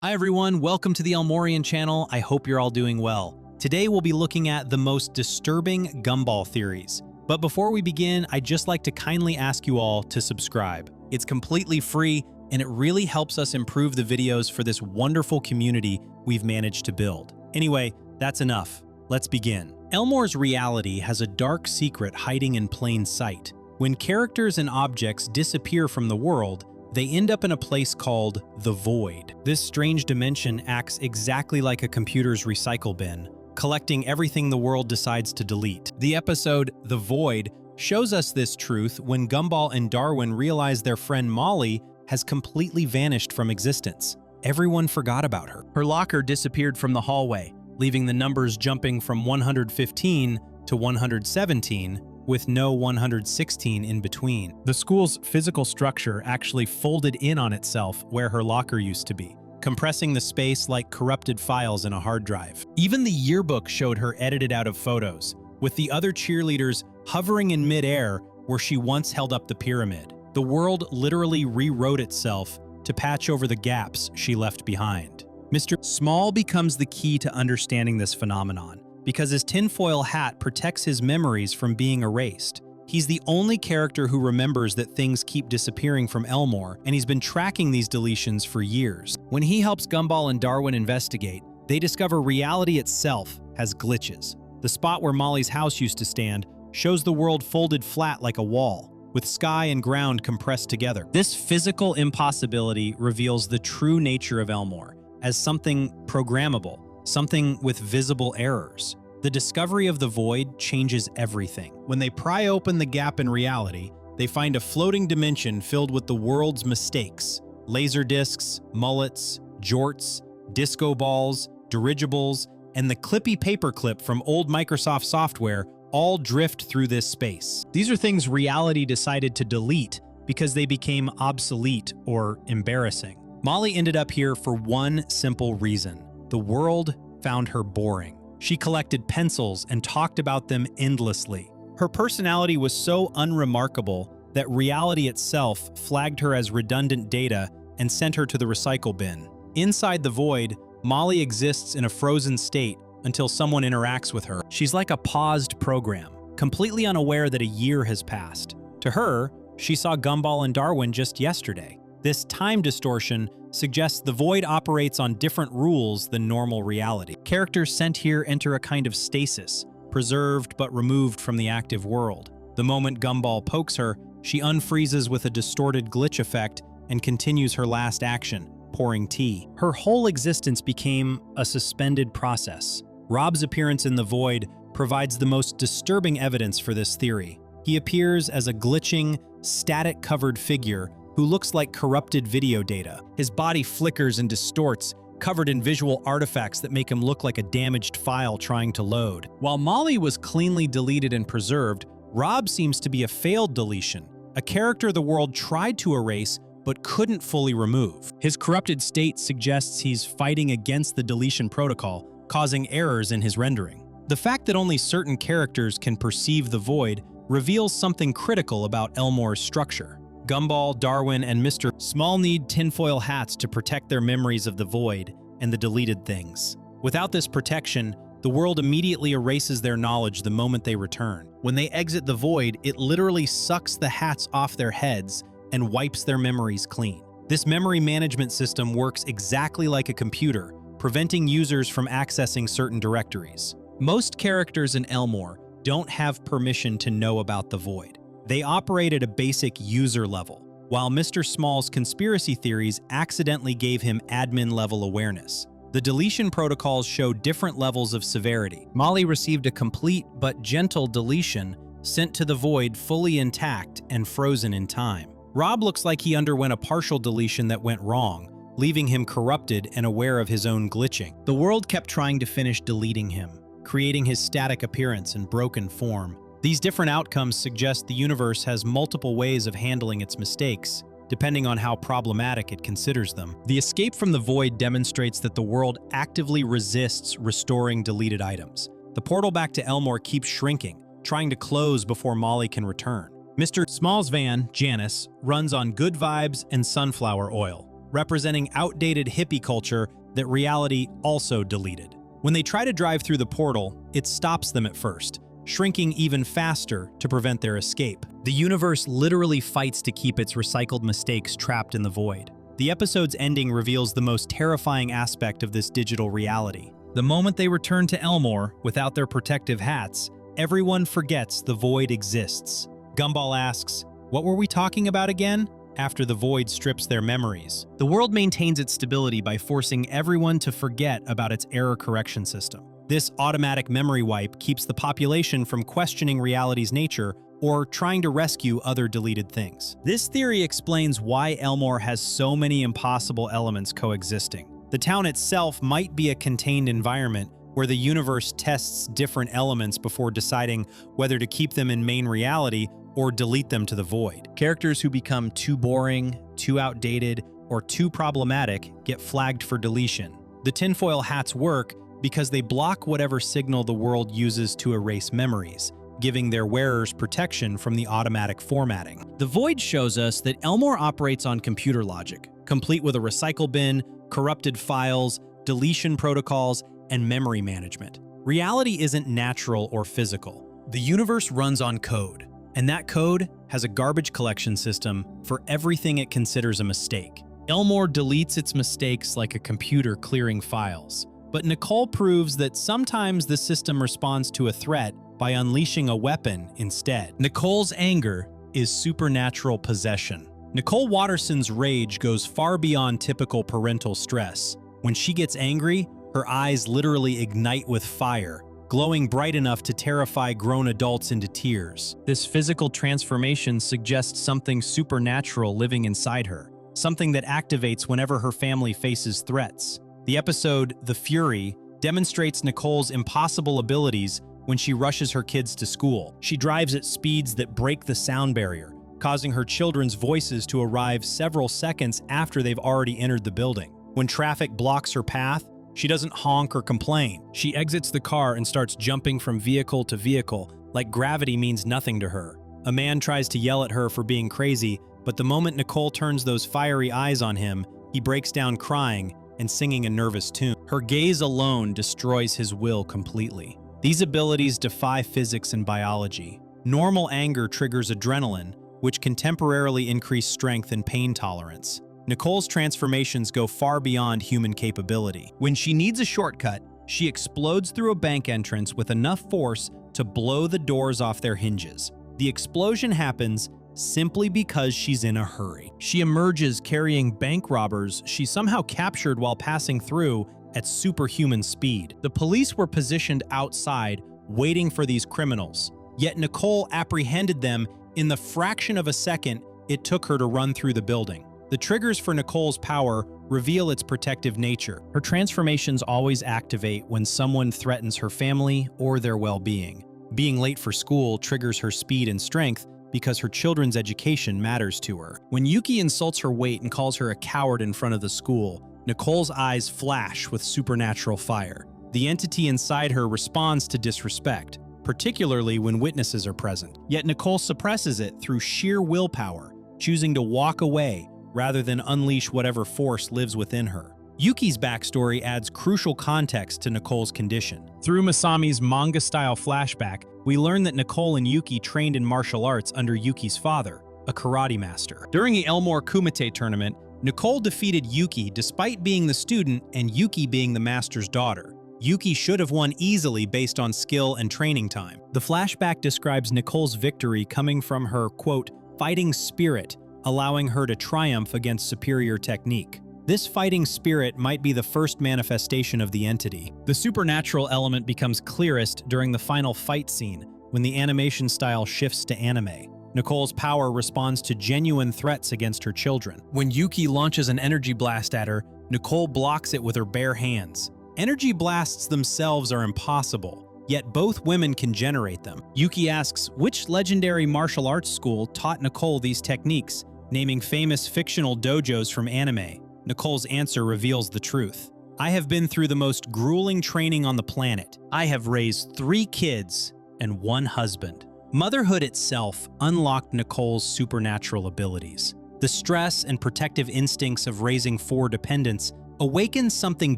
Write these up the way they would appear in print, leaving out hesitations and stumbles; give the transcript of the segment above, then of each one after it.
Hi everyone, welcome to the Elmorian channel. I hope you're all doing well. Today we'll be looking at the most disturbing gumball theories. But before we begin, I'd just like to kindly ask you all to subscribe. It's completely free and it really helps us improve the videos for this wonderful community we've managed to build. Anyway, that's enough. Let's begin. Elmore's reality has a dark secret hiding in plain sight. When characters and objects disappear from the world, they end up in a place called the Void. This strange dimension acts exactly like a computer's recycle bin, collecting everything the world decides to delete. The episode The Void shows us this truth when Gumball and Darwin realize their friend Molly has completely vanished from existence. Everyone forgot about her. Her locker disappeared from the hallway, leaving the numbers jumping from 115 to 117, with no 116 in between. The school's physical structure actually folded in on itself where her locker used to be, compressing the space like corrupted files in a hard drive. Even the yearbook showed her edited out of photos, with the other cheerleaders hovering in midair where she once held up the pyramid. The world literally rewrote itself to patch over the gaps she left behind. Mr. Small becomes the key to understanding this phenomenon, because his tinfoil hat protects his memories from being erased. He's the only character who remembers that things keep disappearing from Elmore, and he's been tracking these deletions for years. When he helps Gumball and Darwin investigate, they discover reality itself has glitches. The spot where Molly's house used to stand shows the world folded flat like a wall, with sky and ground compressed together. This physical impossibility reveals the true nature of Elmore as something programmable, something with visible errors. The discovery of the Void changes everything. When they pry open the gap in reality, they find a floating dimension filled with the world's mistakes. Laser discs, mullets, jorts, disco balls, dirigibles, and the clippy paperclip from old Microsoft software all drift through this space. These are things reality decided to delete because they became obsolete or embarrassing. Molly ended up here for one simple reason. The world found her boring. She collected pencils and talked about them endlessly. Her personality was so unremarkable that reality itself flagged her as redundant data and sent her to the recycle bin. Inside the Void, Molly exists in a frozen state until someone interacts with her. She's like a paused program, completely unaware that a year has passed. To her, she saw Gumball and Darwin just yesterday. This time distortion suggests the Void operates on different rules than normal reality. Characters sent here enter a kind of stasis, preserved but removed from the active world. The moment Gumball pokes her, she unfreezes with a distorted glitch effect and continues her last action, pouring tea. Her whole existence became a suspended process. Rob's appearance in the Void provides the most disturbing evidence for this theory. He appears as a glitching, static-covered figure who looks like corrupted video data. His body flickers and distorts, covered in visual artifacts that make him look like a damaged file trying to load. While Molly was cleanly deleted and preserved, Rob seems to be a failed deletion, a character the world tried to erase but couldn't fully remove. His corrupted state suggests he's fighting against the deletion protocol, causing errors in his rendering. The fact that only certain characters can perceive the Void reveals something critical about Elmore's structure. Gumball, Darwin, and Mr. Small need tinfoil hats to protect their memories of the Void and the deleted things. Without this protection, the world immediately erases their knowledge the moment they return. When they exit the Void, it literally sucks the hats off their heads and wipes their memories clean. This memory management system works exactly like a computer, preventing users from accessing certain directories. Most characters in Elmore don't have permission to know about the Void. They operate at a basic user level, while Mr. Small's conspiracy theories accidentally gave him admin-level awareness. The deletion protocols show different levels of severity. Molly received a complete but gentle deletion sent to the Void fully intact and frozen in time. Rob looks like he underwent a partial deletion that went wrong, leaving him corrupted and aware of his own glitching. The world kept trying to finish deleting him, creating his static appearance and broken form. These different outcomes suggest the universe has multiple ways of handling its mistakes, depending on how problematic it considers them. The escape from the Void demonstrates that the world actively resists restoring deleted items. The portal back to Elmore keeps shrinking, trying to close before Molly can return. Mr. Small's van, Janice, runs on good vibes and sunflower oil. representing outdated hippie culture that reality also deleted. When they try to drive through the portal, it stops them at first, shrinking even faster to prevent their escape. The universe literally fights to keep its recycled mistakes trapped in the void. The episode's ending reveals the most terrifying aspect of this digital reality. The moment they return to Elmore without their protective hats, everyone forgets the void exists. Gumball asks, "What were we talking about again?" after the void strips their memories. The world maintains its stability by forcing everyone to forget about its error correction system. This automatic memory wipe keeps the population from questioning reality's nature or trying to rescue other deleted things. This theory explains why Elmore has so many impossible elements coexisting. The town itself might be a contained environment where the universe tests different elements before deciding whether to keep them in main reality or delete them to the void. Characters who become too boring, too outdated, or too problematic get flagged for deletion. The tinfoil hats work because they block whatever signal the world uses to erase memories, giving their wearers protection from the automatic formatting. The void shows us that Elmore operates on computer logic, complete with a recycle bin, corrupted files, deletion protocols, and memory management. Reality isn't natural or physical. The universe runs on code, and that code has a garbage collection system for everything it considers a mistake. Elmore deletes its mistakes like a computer clearing files. But Nicole proves that sometimes the system responds to a threat by unleashing a weapon instead. Nicole's anger is supernatural possession. Nicole Watterson's rage goes far beyond typical parental stress. When she gets angry, her eyes literally ignite with fire, glowing bright enough to terrify grown adults into tears. This physical transformation suggests something supernatural living inside her, something that activates whenever her family faces threats. The episode, The Fury, demonstrates Nicole's impossible abilities when she rushes her kids to school. She drives at speeds that break the sound barrier, causing her children's voices to arrive several seconds after they've already entered the building. When traffic blocks her path, she doesn't honk or complain. She exits the car and starts jumping from vehicle to vehicle, like gravity means nothing to her. A man tries to yell at her for being crazy, but the moment Nicole turns those fiery eyes on him, he breaks down crying and singing a nervous tune. Her gaze alone destroys his will completely. These abilities defy physics and biology. Normal anger triggers adrenaline, which can temporarily increase strength and pain tolerance. Nicole's transformations go far beyond human capability. When she needs a shortcut, she explodes through a bank entrance with enough force to blow the doors off their hinges. The explosion happens simply because she's in a hurry. She emerges carrying bank robbers she somehow captured while passing through at superhuman speed. The police were positioned outside, waiting for these criminals. Yet Nicole apprehended them in the fraction of a second it took her to run through the building. The triggers for Nicole's power reveal its protective nature. Her transformations always activate when someone threatens her family or their well-being. Being late for school triggers her speed and strength because her children's education matters to her. When Yuki insults her weight and calls her a coward in front of the school, Nicole's eyes flash with supernatural fire. The entity inside her responds to disrespect, particularly when witnesses are present. Yet Nicole suppresses it through sheer willpower, choosing to walk away rather than unleash whatever force lives within her. Yuki's backstory adds crucial context to Nicole's condition. Through Masami's manga-style flashback, we learn that Nicole and Yuki trained in martial arts under Yuki's father, a karate master. During the Elmore Kumite tournament, Nicole defeated Yuki despite being the student and Yuki being the master's daughter. Yuki should have won easily based on skill and training time. The flashback describes Nicole's victory coming from her, quote, fighting spirit, allowing her to triumph against superior technique. This fighting spirit might be the first manifestation of the entity. The supernatural element becomes clearest during the final fight scene, when the animation style shifts to anime. Nicole's power responds to genuine threats against her children. When Yuki launches an energy blast at her, Nicole blocks it with her bare hands. Energy blasts themselves are impossible, yet both women can generate them. Yuki asks which legendary martial arts school taught Nicole these techniques, naming famous fictional dojos from anime. Nicole's answer reveals the truth. I have been through the most grueling training on the planet. I have raised 3 kids and 1 husband. Motherhood itself unlocked Nicole's supernatural abilities. The stress and protective instincts of raising 4 dependents awakens something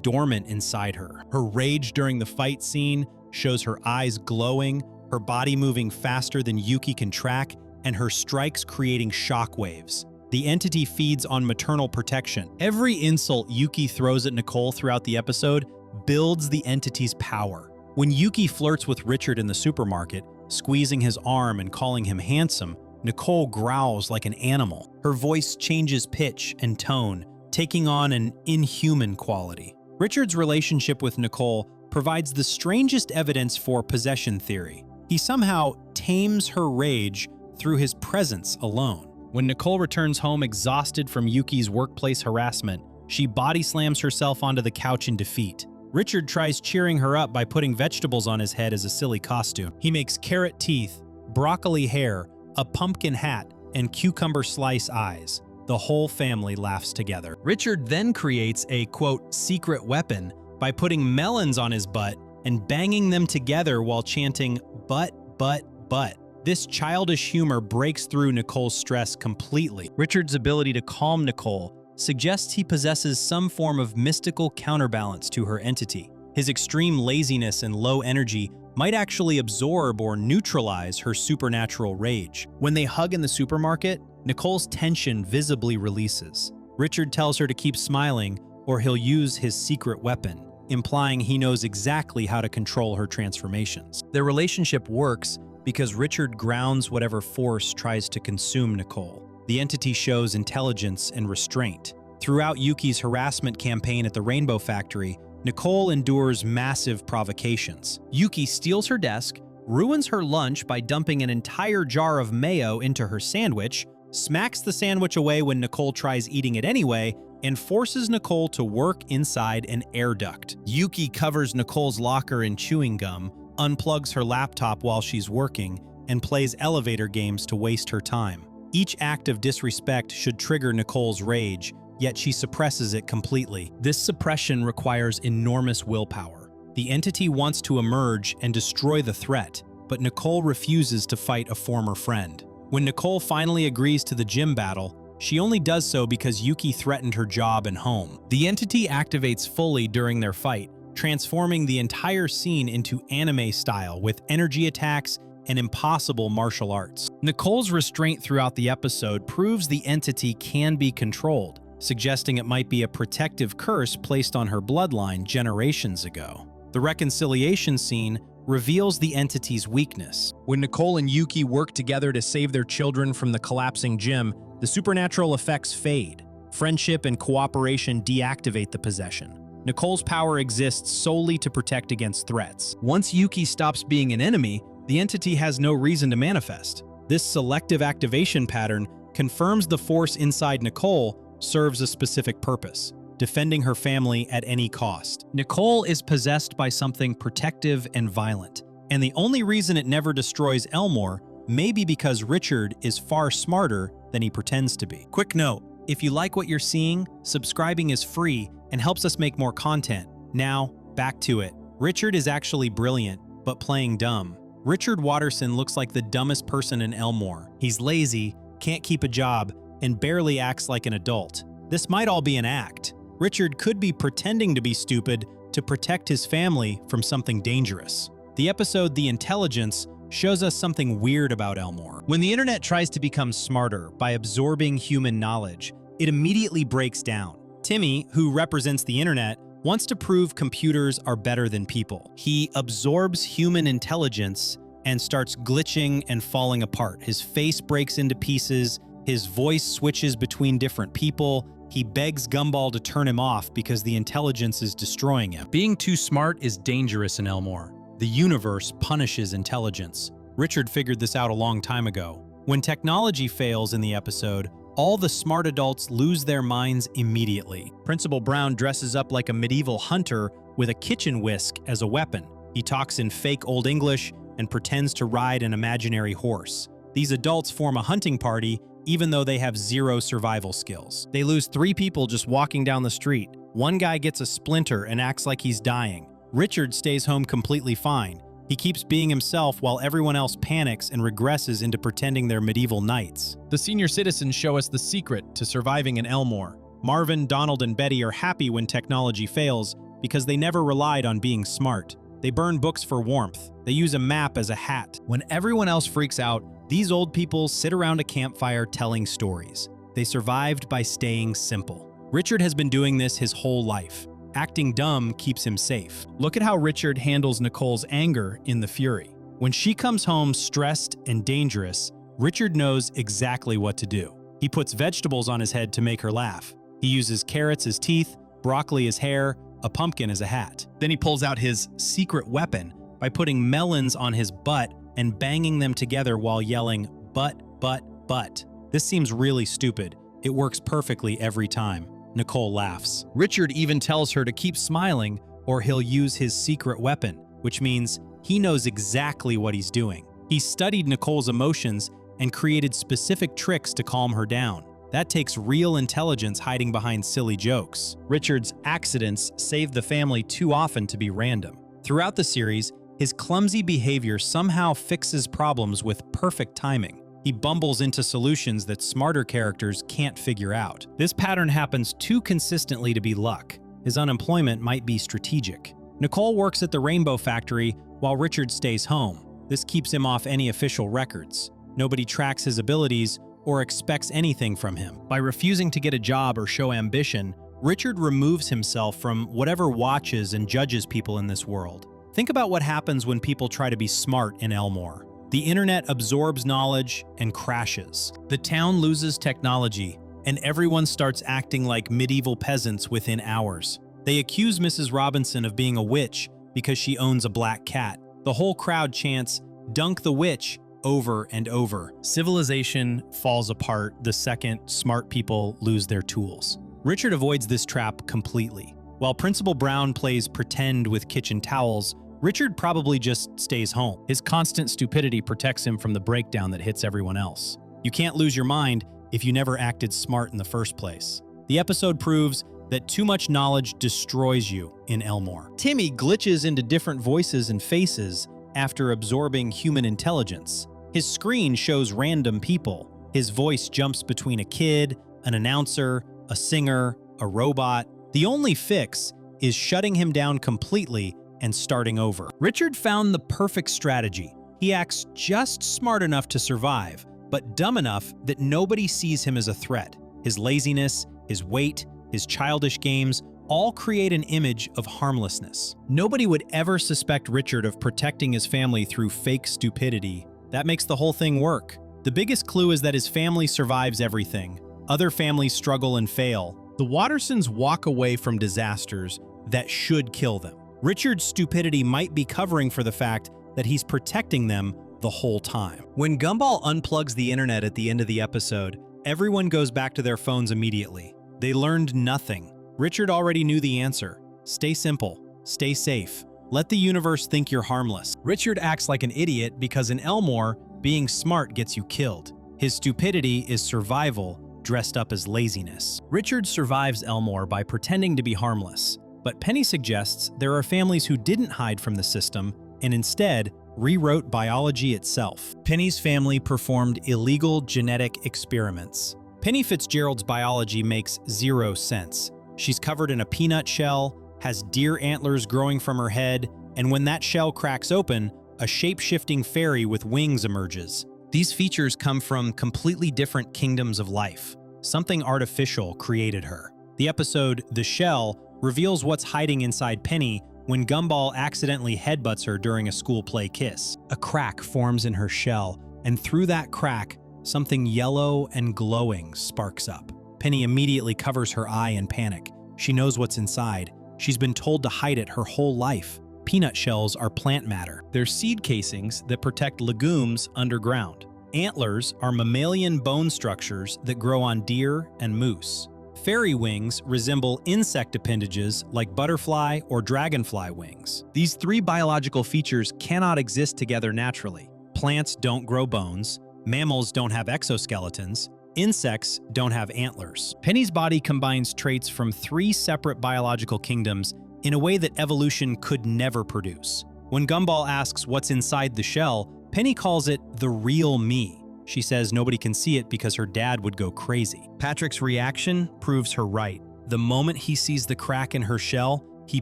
dormant inside her. Her rage during the fight scene shows her eyes glowing, her body moving faster than Yuki can track, and her strikes creating shockwaves. The entity feeds on maternal protection. Every insult Yuki throws at Nicole throughout the episode builds the entity's power. When Yuki flirts with Richard in the supermarket, squeezing his arm and calling him handsome, Nicole growls like an animal. Her voice changes pitch and tone, taking on an inhuman quality. Richard's relationship with Nicole provides the strangest evidence for possession theory. He somehow tames her rage through his presence alone. When Nicole returns home exhausted from Yuki's workplace harassment, she body slams herself onto the couch in defeat. Richard tries cheering her up by putting vegetables on his head as a silly costume. He makes carrot teeth, broccoli hair, a pumpkin hat, and cucumber slice eyes. The whole family laughs together. Richard then creates a, quote, secret weapon by putting melons on his butt and banging them together while chanting, butt, butt, butt. This childish humor breaks through Nicole's stress completely. Richard's ability to calm Nicole suggests he possesses some form of mystical counterbalance to her entity. His extreme laziness and low energy might actually absorb or neutralize her supernatural rage. When they hug in the supermarket, Nicole's tension visibly releases. Richard tells her to keep smiling or he'll use his secret weapon, implying he knows exactly how to control her transformations. Their relationship works because Richard grounds whatever force tries to consume Nicole. The entity shows intelligence and restraint. Throughout Yuki's harassment campaign at the Rainbow Factory, Nicole endures massive provocations. Yuki steals her desk, ruins her lunch by dumping an entire jar of mayo into her sandwich, smacks the sandwich away when Nicole tries eating it anyway, and forces Nicole to work inside an air duct. Yuki covers Nicole's locker in chewing gum, unplugs her laptop while she's working, and plays elevator games to waste her time. Each act of disrespect should trigger Nicole's rage, yet she suppresses it completely. This suppression requires enormous willpower. The entity wants to emerge and destroy the threat, but Nicole refuses to fight a former friend. When Nicole finally agrees to the gym battle, she only does so because Yuki threatened her job and home. The entity activates fully during their fight, transforming the entire scene into anime style with energy attacks and impossible martial arts. Nicole's restraint throughout the episode proves the entity can be controlled, suggesting it might be a protective curse placed on her bloodline generations ago. The reconciliation scene reveals the entity's weakness. When Nicole and Yuki work together to save their children from the collapsing gym, the supernatural effects fade. Friendship and cooperation deactivate the possession. Nicole's power exists solely to protect against threats. Once Yuki stops being an enemy, the entity has no reason to manifest. This selective activation pattern confirms the force inside Nicole serves a specific purpose, defending her family at any cost. Nicole is possessed by something protective and violent, and the only reason it never destroys Elmore may be because Richard is far smarter than he pretends to be. Quick note, if you like what you're seeing, subscribing is free and helps us make more content. Now, back to it. Richard is actually brilliant, but playing dumb. Richard Watterson looks like the dumbest person in Elmore. He's lazy, can't keep a job, and barely acts like an adult. This might all be an act. Richard could be pretending to be stupid to protect his family from something dangerous. The episode The Intelligence shows us something weird about Elmore. When the internet tries to become smarter by absorbing human knowledge, it immediately breaks down. Timmy, who represents the internet, wants to prove computers are better than people. He absorbs human intelligence and starts glitching and falling apart. His face breaks into pieces, his voice switches between different people. He begs Gumball to turn him off because the intelligence is destroying him. Being too smart is dangerous in Elmore. The universe punishes intelligence. Richard figured this out a long time ago. When technology fails in the episode, all the smart adults lose their minds immediately. Principal Brown dresses up like a medieval hunter with a kitchen whisk as a weapon. He talks in fake Old English and pretends to ride an imaginary horse. These adults form a hunting party even though they have zero survival skills. They lose 3 people just walking down the street. One guy gets a splinter and acts like he's dying. Richard stays home completely fine. He keeps being himself while everyone else panics and regresses into pretending they're medieval knights. The senior citizens show us the secret to surviving in Elmore. Marvin, Donald, and Betty are happy when technology fails because they never relied on being smart. They burn books for warmth. They use a map as a hat. When everyone else freaks out, these old people sit around a campfire telling stories. They survived by staying simple. Richard has been doing this his whole life. Acting dumb keeps him safe. Look at how Richard handles Nicole's anger in The Fury. When she comes home stressed and dangerous, Richard knows exactly what to do. He puts vegetables on his head to make her laugh. He uses carrots as teeth, broccoli as hair, a pumpkin as a hat. Then he pulls out his secret weapon by putting melons on his butt and banging them together while yelling, "Butt, butt, butt." This seems really stupid. It works perfectly every time. Nicole laughs. Richard even tells her to keep smiling or he'll use his secret weapon, which means he knows exactly what he's doing. He studied Nicole's emotions and created specific tricks to calm her down. That takes real intelligence hiding behind silly jokes. Richard's accidents save the family too often to be random. Throughout the series, his clumsy behavior somehow fixes problems with perfect timing. He bumbles into solutions that smarter characters can't figure out. This pattern happens too consistently to be luck. His unemployment might be strategic. Nicole works at the Rainbow Factory while Richard stays home. This keeps him off any official records. Nobody tracks his abilities or expects anything from him. By refusing to get a job or show ambition, Richard removes himself from whatever watches and judges people in this world. Think about what happens when people try to be smart in Elmore. The internet absorbs knowledge and crashes. The town loses technology, and everyone starts acting like medieval peasants within hours. They accuse Mrs. Robinson of being a witch because she owns a black cat. The whole crowd chants, "Dunk the witch," over and over. Civilization falls apart the second smart people lose their tools. Richard avoids this trap completely. While Principal Brown plays pretend with kitchen towels, Richard probably just stays home. His constant stupidity protects him from the breakdown that hits everyone else. You can't lose your mind if you never acted smart in the first place. The episode proves that too much knowledge destroys you in Elmore. Timmy glitches into different voices and faces after absorbing human intelligence. His screen shows random people. His voice jumps between a kid, an announcer, a singer, a robot. The only fix is shutting him down completely and starting over. Richard found the perfect strategy. He acts just smart enough to survive, but dumb enough that nobody sees him as a threat. His laziness, his weight, his childish games all create an image of harmlessness. Nobody would ever suspect Richard of protecting his family through fake stupidity. That makes the whole thing work. The biggest clue is that his family survives everything. Other families struggle and fail. The Wattersons walk away from disasters that should kill them. Richard's stupidity might be covering for the fact that he's protecting them the whole time. When Gumball unplugs the internet at the end of the episode, everyone goes back to their phones immediately. They learned nothing. Richard already knew the answer. Stay simple. Stay safe. Let the universe think you're harmless. Richard acts like an idiot because in Elmore, being smart gets you killed. His stupidity is survival dressed up as laziness. Richard survives Elmore by pretending to be harmless. But Penny suggests there are families who didn't hide from the system and instead rewrote biology itself. Penny's family performed illegal genetic experiments. Penny Fitzgerald's biology makes zero sense. She's covered in a peanut shell, has deer antlers growing from her head, and when that shell cracks open, a shape-shifting fairy with wings emerges. These features come from completely different kingdoms of life. Something artificial created her. The episode The Shell reveals what's hiding inside Penny when Gumball accidentally headbutts her during a school play kiss. A crack forms in her shell, and through that crack, something yellow and glowing sparks up. Penny immediately covers her eye in panic. She knows what's inside. She's been told to hide it her whole life. Peanut shells are plant matter. They're seed casings that protect legumes underground. Antlers are mammalian bone structures that grow on deer and moose. Fairy wings resemble insect appendages like butterfly or dragonfly wings. These three biological features cannot exist together naturally. Plants don't grow bones, mammals don't have exoskeletons, insects don't have antlers. Penny's body combines traits from three separate biological kingdoms in a way that evolution could never produce. When Gumball asks what's inside the shell, Penny calls it the real me. She says nobody can see it because her dad would go crazy. Patrick's reaction proves her right. The moment he sees the crack in her shell, he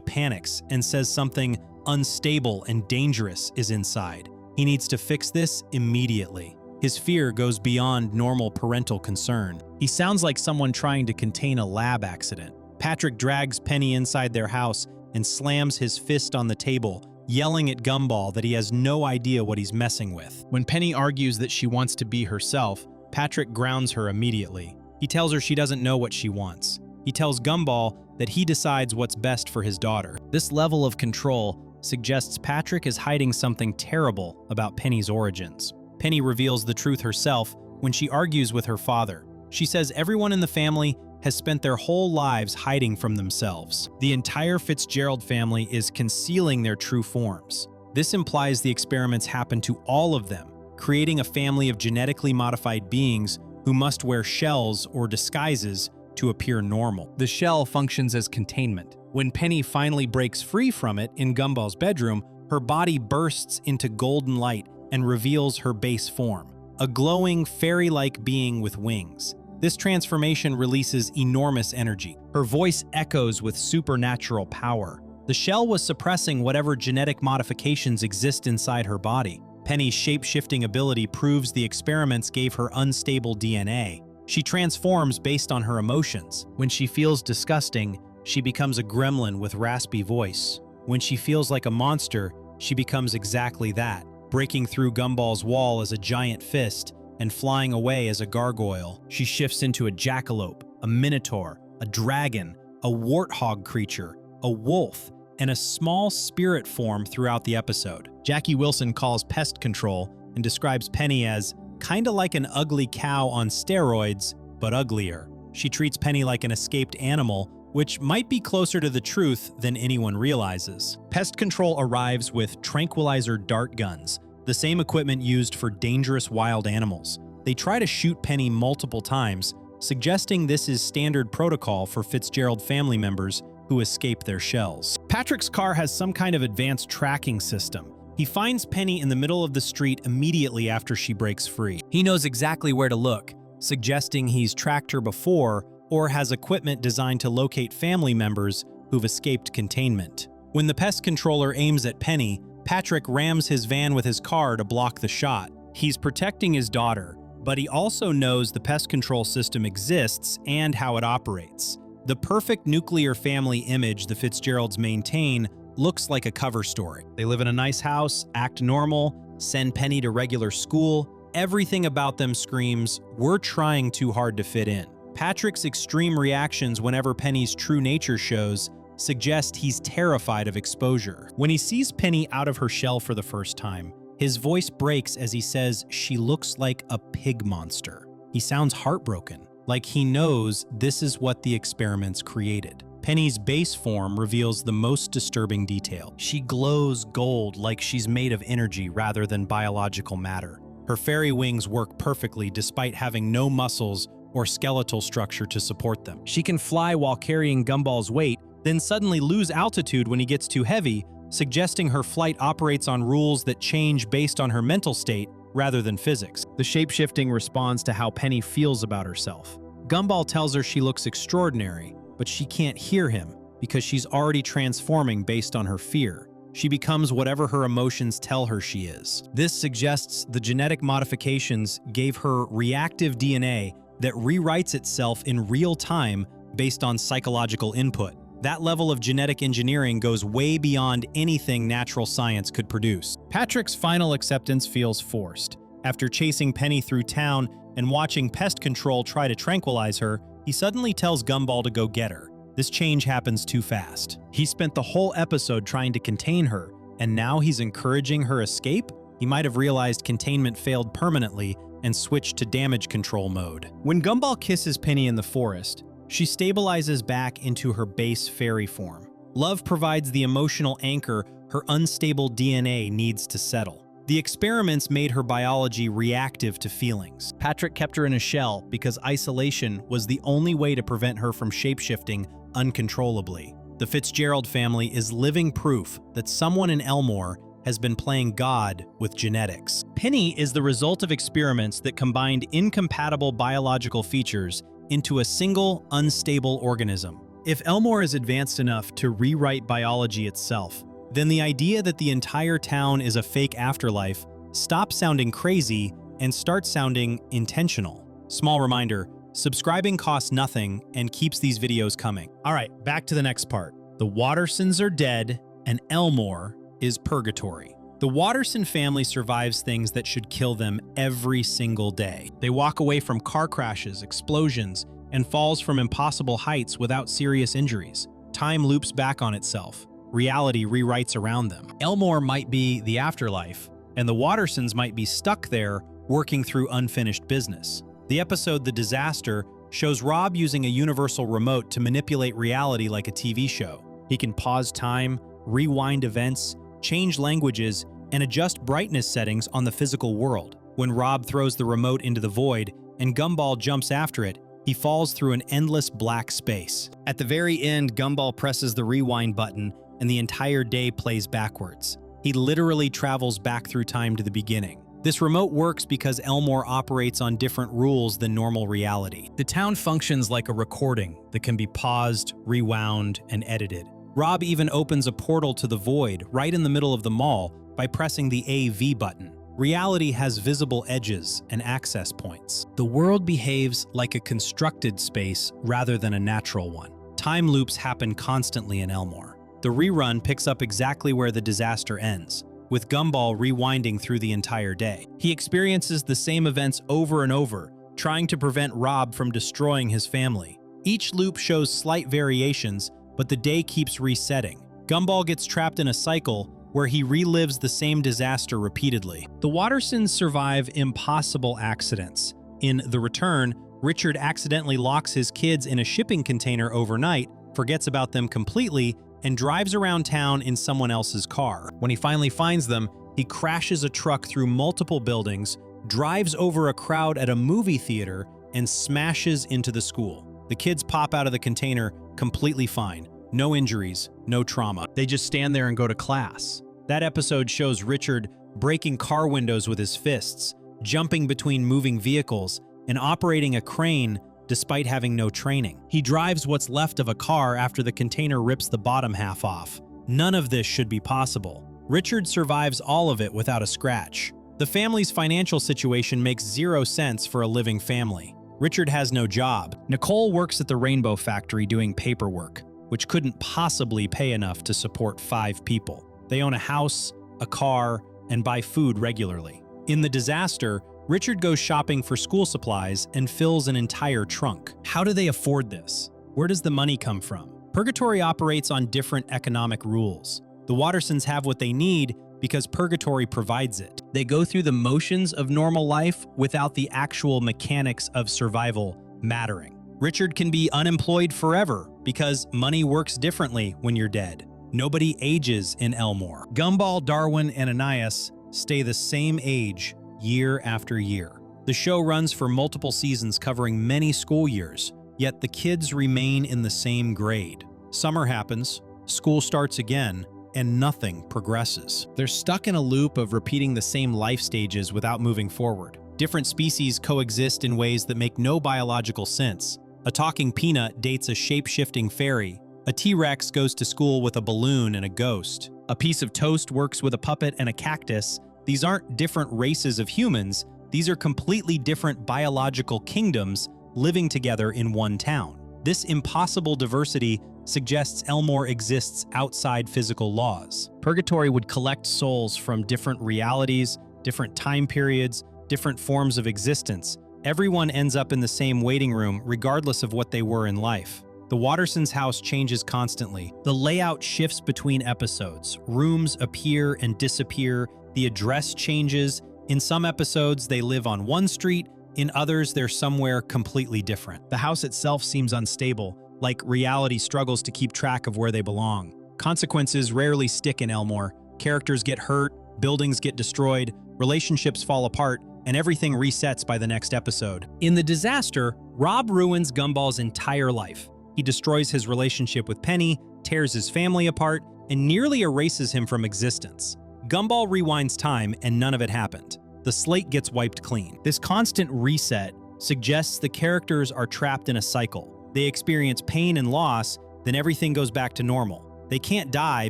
panics and says something unstable and dangerous is inside. He needs to fix this immediately. His fear goes beyond normal parental concern. He sounds like someone trying to contain a lab accident. Patrick drags Penny inside their house and slams his fist on the table, yelling at Gumball that he has no idea what he's messing with. When Penny argues that she wants to be herself, Patrick grounds her immediately. He tells her she doesn't know what she wants. He tells Gumball that he decides what's best for his daughter. This level of control suggests Patrick is hiding something terrible about Penny's origins. Penny reveals the truth herself when she argues with her father. She says everyone in the family has spent their whole lives hiding from themselves. The entire Fitzgerald family is concealing their true forms. This implies the experiments happen to all of them, creating a family of genetically modified beings who must wear shells or disguises to appear normal. The shell functions as containment. When Penny finally breaks free from it in Gumball's bedroom, her body bursts into golden light and reveals her base form, a glowing, fairy-like being with wings. This transformation releases enormous energy. Her voice echoes with supernatural power. The shell was suppressing whatever genetic modifications exist inside her body. Penny's shape-shifting ability proves the experiments gave her unstable DNA. She transforms based on her emotions. When she feels disgusting, she becomes a gremlin with raspy voice. When she feels like a monster, she becomes exactly that, breaking through Gumball's wall as a giant fist and flying away as a gargoyle. She shifts into a jackalope, a minotaur, a dragon, a warthog creature, a wolf, and a small spirit form throughout the episode. Jackie Wilson calls pest control and describes Penny as kinda like an ugly cow on steroids, but uglier. She treats Penny like an escaped animal, which might be closer to the truth than anyone realizes. Pest control arrives with tranquilizer dart guns, the same equipment used for dangerous wild animals. They try to shoot Penny multiple times, suggesting this is standard protocol for Fitzgerald family members who escape their shells. Patrick's car has some kind of advanced tracking system. He finds Penny in the middle of the street immediately after she breaks free. He knows exactly where to look, suggesting he's tracked her before or has equipment designed to locate family members who've escaped containment. When the pest controller aims at Penny, Patrick rams his van with his car to block the shot. He's protecting his daughter, but he also knows the pest control system exists and how it operates. The perfect nuclear family image the Fitzgeralds maintain looks like a cover story. They live in a nice house, act normal, send Penny to regular school. Everything about them screams, "We're trying too hard to fit in." Patrick's extreme reactions whenever Penny's true nature shows suggest he's terrified of exposure. When he sees Penny out of her shell for the first time, his voice breaks as he says she looks like a pig monster. He sounds heartbroken, like he knows this is what the experiments created. Penny's base form reveals the most disturbing detail. She glows gold like she's made of energy rather than biological matter. Her fairy wings work perfectly despite having no muscles or skeletal structure to support them. She can fly while carrying Gumball's weight, then suddenly lose altitude when he gets too heavy, suggesting her flight operates on rules that change based on her mental state rather than physics. The shape-shifting responds to how Penny feels about herself. Gumball tells her she looks extraordinary, but she can't hear him because she's already transforming based on her fear. She becomes whatever her emotions tell her she is. This suggests the genetic modifications gave her reactive DNA that rewrites itself in real time based on psychological input. That level of genetic engineering goes way beyond anything natural science could produce. Patrick's final acceptance feels forced. After chasing Penny through town and watching pest control try to tranquilize her, he suddenly tells Gumball to go get her. This change happens too fast. He spent the whole episode trying to contain her, and now he's encouraging her escape? He might have realized containment failed permanently and switched to damage control mode. When Gumball kisses Penny in the forest, she stabilizes back into her base fairy form. Love provides the emotional anchor her unstable DNA needs to settle. The experiments made her biology reactive to feelings. Patrick kept her in a shell because isolation was the only way to prevent her from shapeshifting uncontrollably. The Fitzgerald family is living proof that someone in Elmore has been playing God with genetics. Penny is the result of experiments that combined incompatible biological features into a single, unstable organism. If Elmore is advanced enough to rewrite biology itself, then the idea that the entire town is a fake afterlife stops sounding crazy and starts sounding intentional. Small reminder, subscribing costs nothing and keeps these videos coming. All right, back to the next part. The Wattersons are dead, and Elmore is purgatory. The Watterson family survives things that should kill them every single day. They walk away from car crashes, explosions, and falls from impossible heights without serious injuries. Time loops back on itself. Reality rewrites around them. Elmore might be the afterlife, and the Wattersons might be stuck there working through unfinished business. The episode The Disaster shows Rob using a universal remote to manipulate reality like a TV show. He can pause time, rewind events, change languages, and adjust brightness settings on the physical world. When Rob throws the remote into the void and Gumball jumps after it, he falls through an endless black space. At the very end, Gumball presses the rewind button and the entire day plays backwards. He literally travels back through time to the beginning. This remote works because Elmore operates on different rules than normal reality. The town functions like a recording that can be paused, rewound, and edited. Rob even opens a portal to the void right in the middle of the mall by pressing the AV button. Reality has visible edges and access points. The world behaves like a constructed space rather than a natural one. Time loops happen constantly in Elmore. The rerun picks up exactly where the disaster ends, with Gumball rewinding through the entire day. He experiences the same events over and over, trying to prevent Rob from destroying his family. Each loop shows slight variations, but the day keeps resetting. Gumball gets trapped in a cycle where he relives the same disaster repeatedly. The Wattersons survive impossible accidents. In The Return, Richard accidentally locks his kids in a shipping container overnight, forgets about them completely, and drives around town in someone else's car. When he finally finds them, he crashes a truck through multiple buildings, drives over a crowd at a movie theater, and smashes into the school. The kids pop out of the container completely fine. No injuries, no trauma. They just stand there and go to class. That episode shows Richard breaking car windows with his fists, jumping between moving vehicles, and operating a crane despite having no training. He drives what's left of a car after the container rips the bottom half off. None of this should be possible. Richard survives all of it without a scratch. The family's financial situation makes zero sense for a living family. Richard has no job. Nicole works at the Rainbow Factory doing paperwork, which couldn't possibly pay enough to support 5 people. They own a house, a car, and buy food regularly. In The Disaster, Richard goes shopping for school supplies and fills an entire trunk. How do they afford this? Where does the money come from? Purgatory operates on different economic rules. The Wattersons have what they need because Purgatory provides it. They go through the motions of normal life without the actual mechanics of survival mattering. Richard can be unemployed forever because money works differently when you're dead. Nobody ages in Elmore. Gumball, Darwin, and Anais stay the same age year after year. The show runs for multiple seasons covering many school years, yet the kids remain in the same grade. Summer happens, school starts again, and nothing progresses. They're stuck in a loop of repeating the same life stages without moving forward. Different species coexist in ways that make no biological sense. A talking peanut dates a shape-shifting fairy. A T-Rex goes to school with a balloon and a ghost. A piece of toast works with a puppet and a cactus. These aren't different races of humans. These are completely different biological kingdoms living together in one town. This impossible diversity suggests Elmore exists outside physical laws. Purgatory would collect souls from different realities, different time periods, different forms of existence. Everyone ends up in the same waiting room regardless of what they were in life. The Wattersons' house changes constantly. The layout shifts between episodes. Rooms appear and disappear. The address changes. In some episodes, they live on one street. In others, they're somewhere completely different. The house itself seems unstable, like reality struggles to keep track of where they belong. Consequences rarely stick in Elmore. Characters get hurt, buildings get destroyed, relationships fall apart, and everything resets by the next episode. In The Disaster, Rob ruins Gumball's entire life. He destroys his relationship with Penny, tears his family apart, and nearly erases him from existence. Gumball rewinds time and none of it happened. The slate gets wiped clean. This constant reset suggests the characters are trapped in a cycle. They experience pain and loss, then everything goes back to normal. They can't die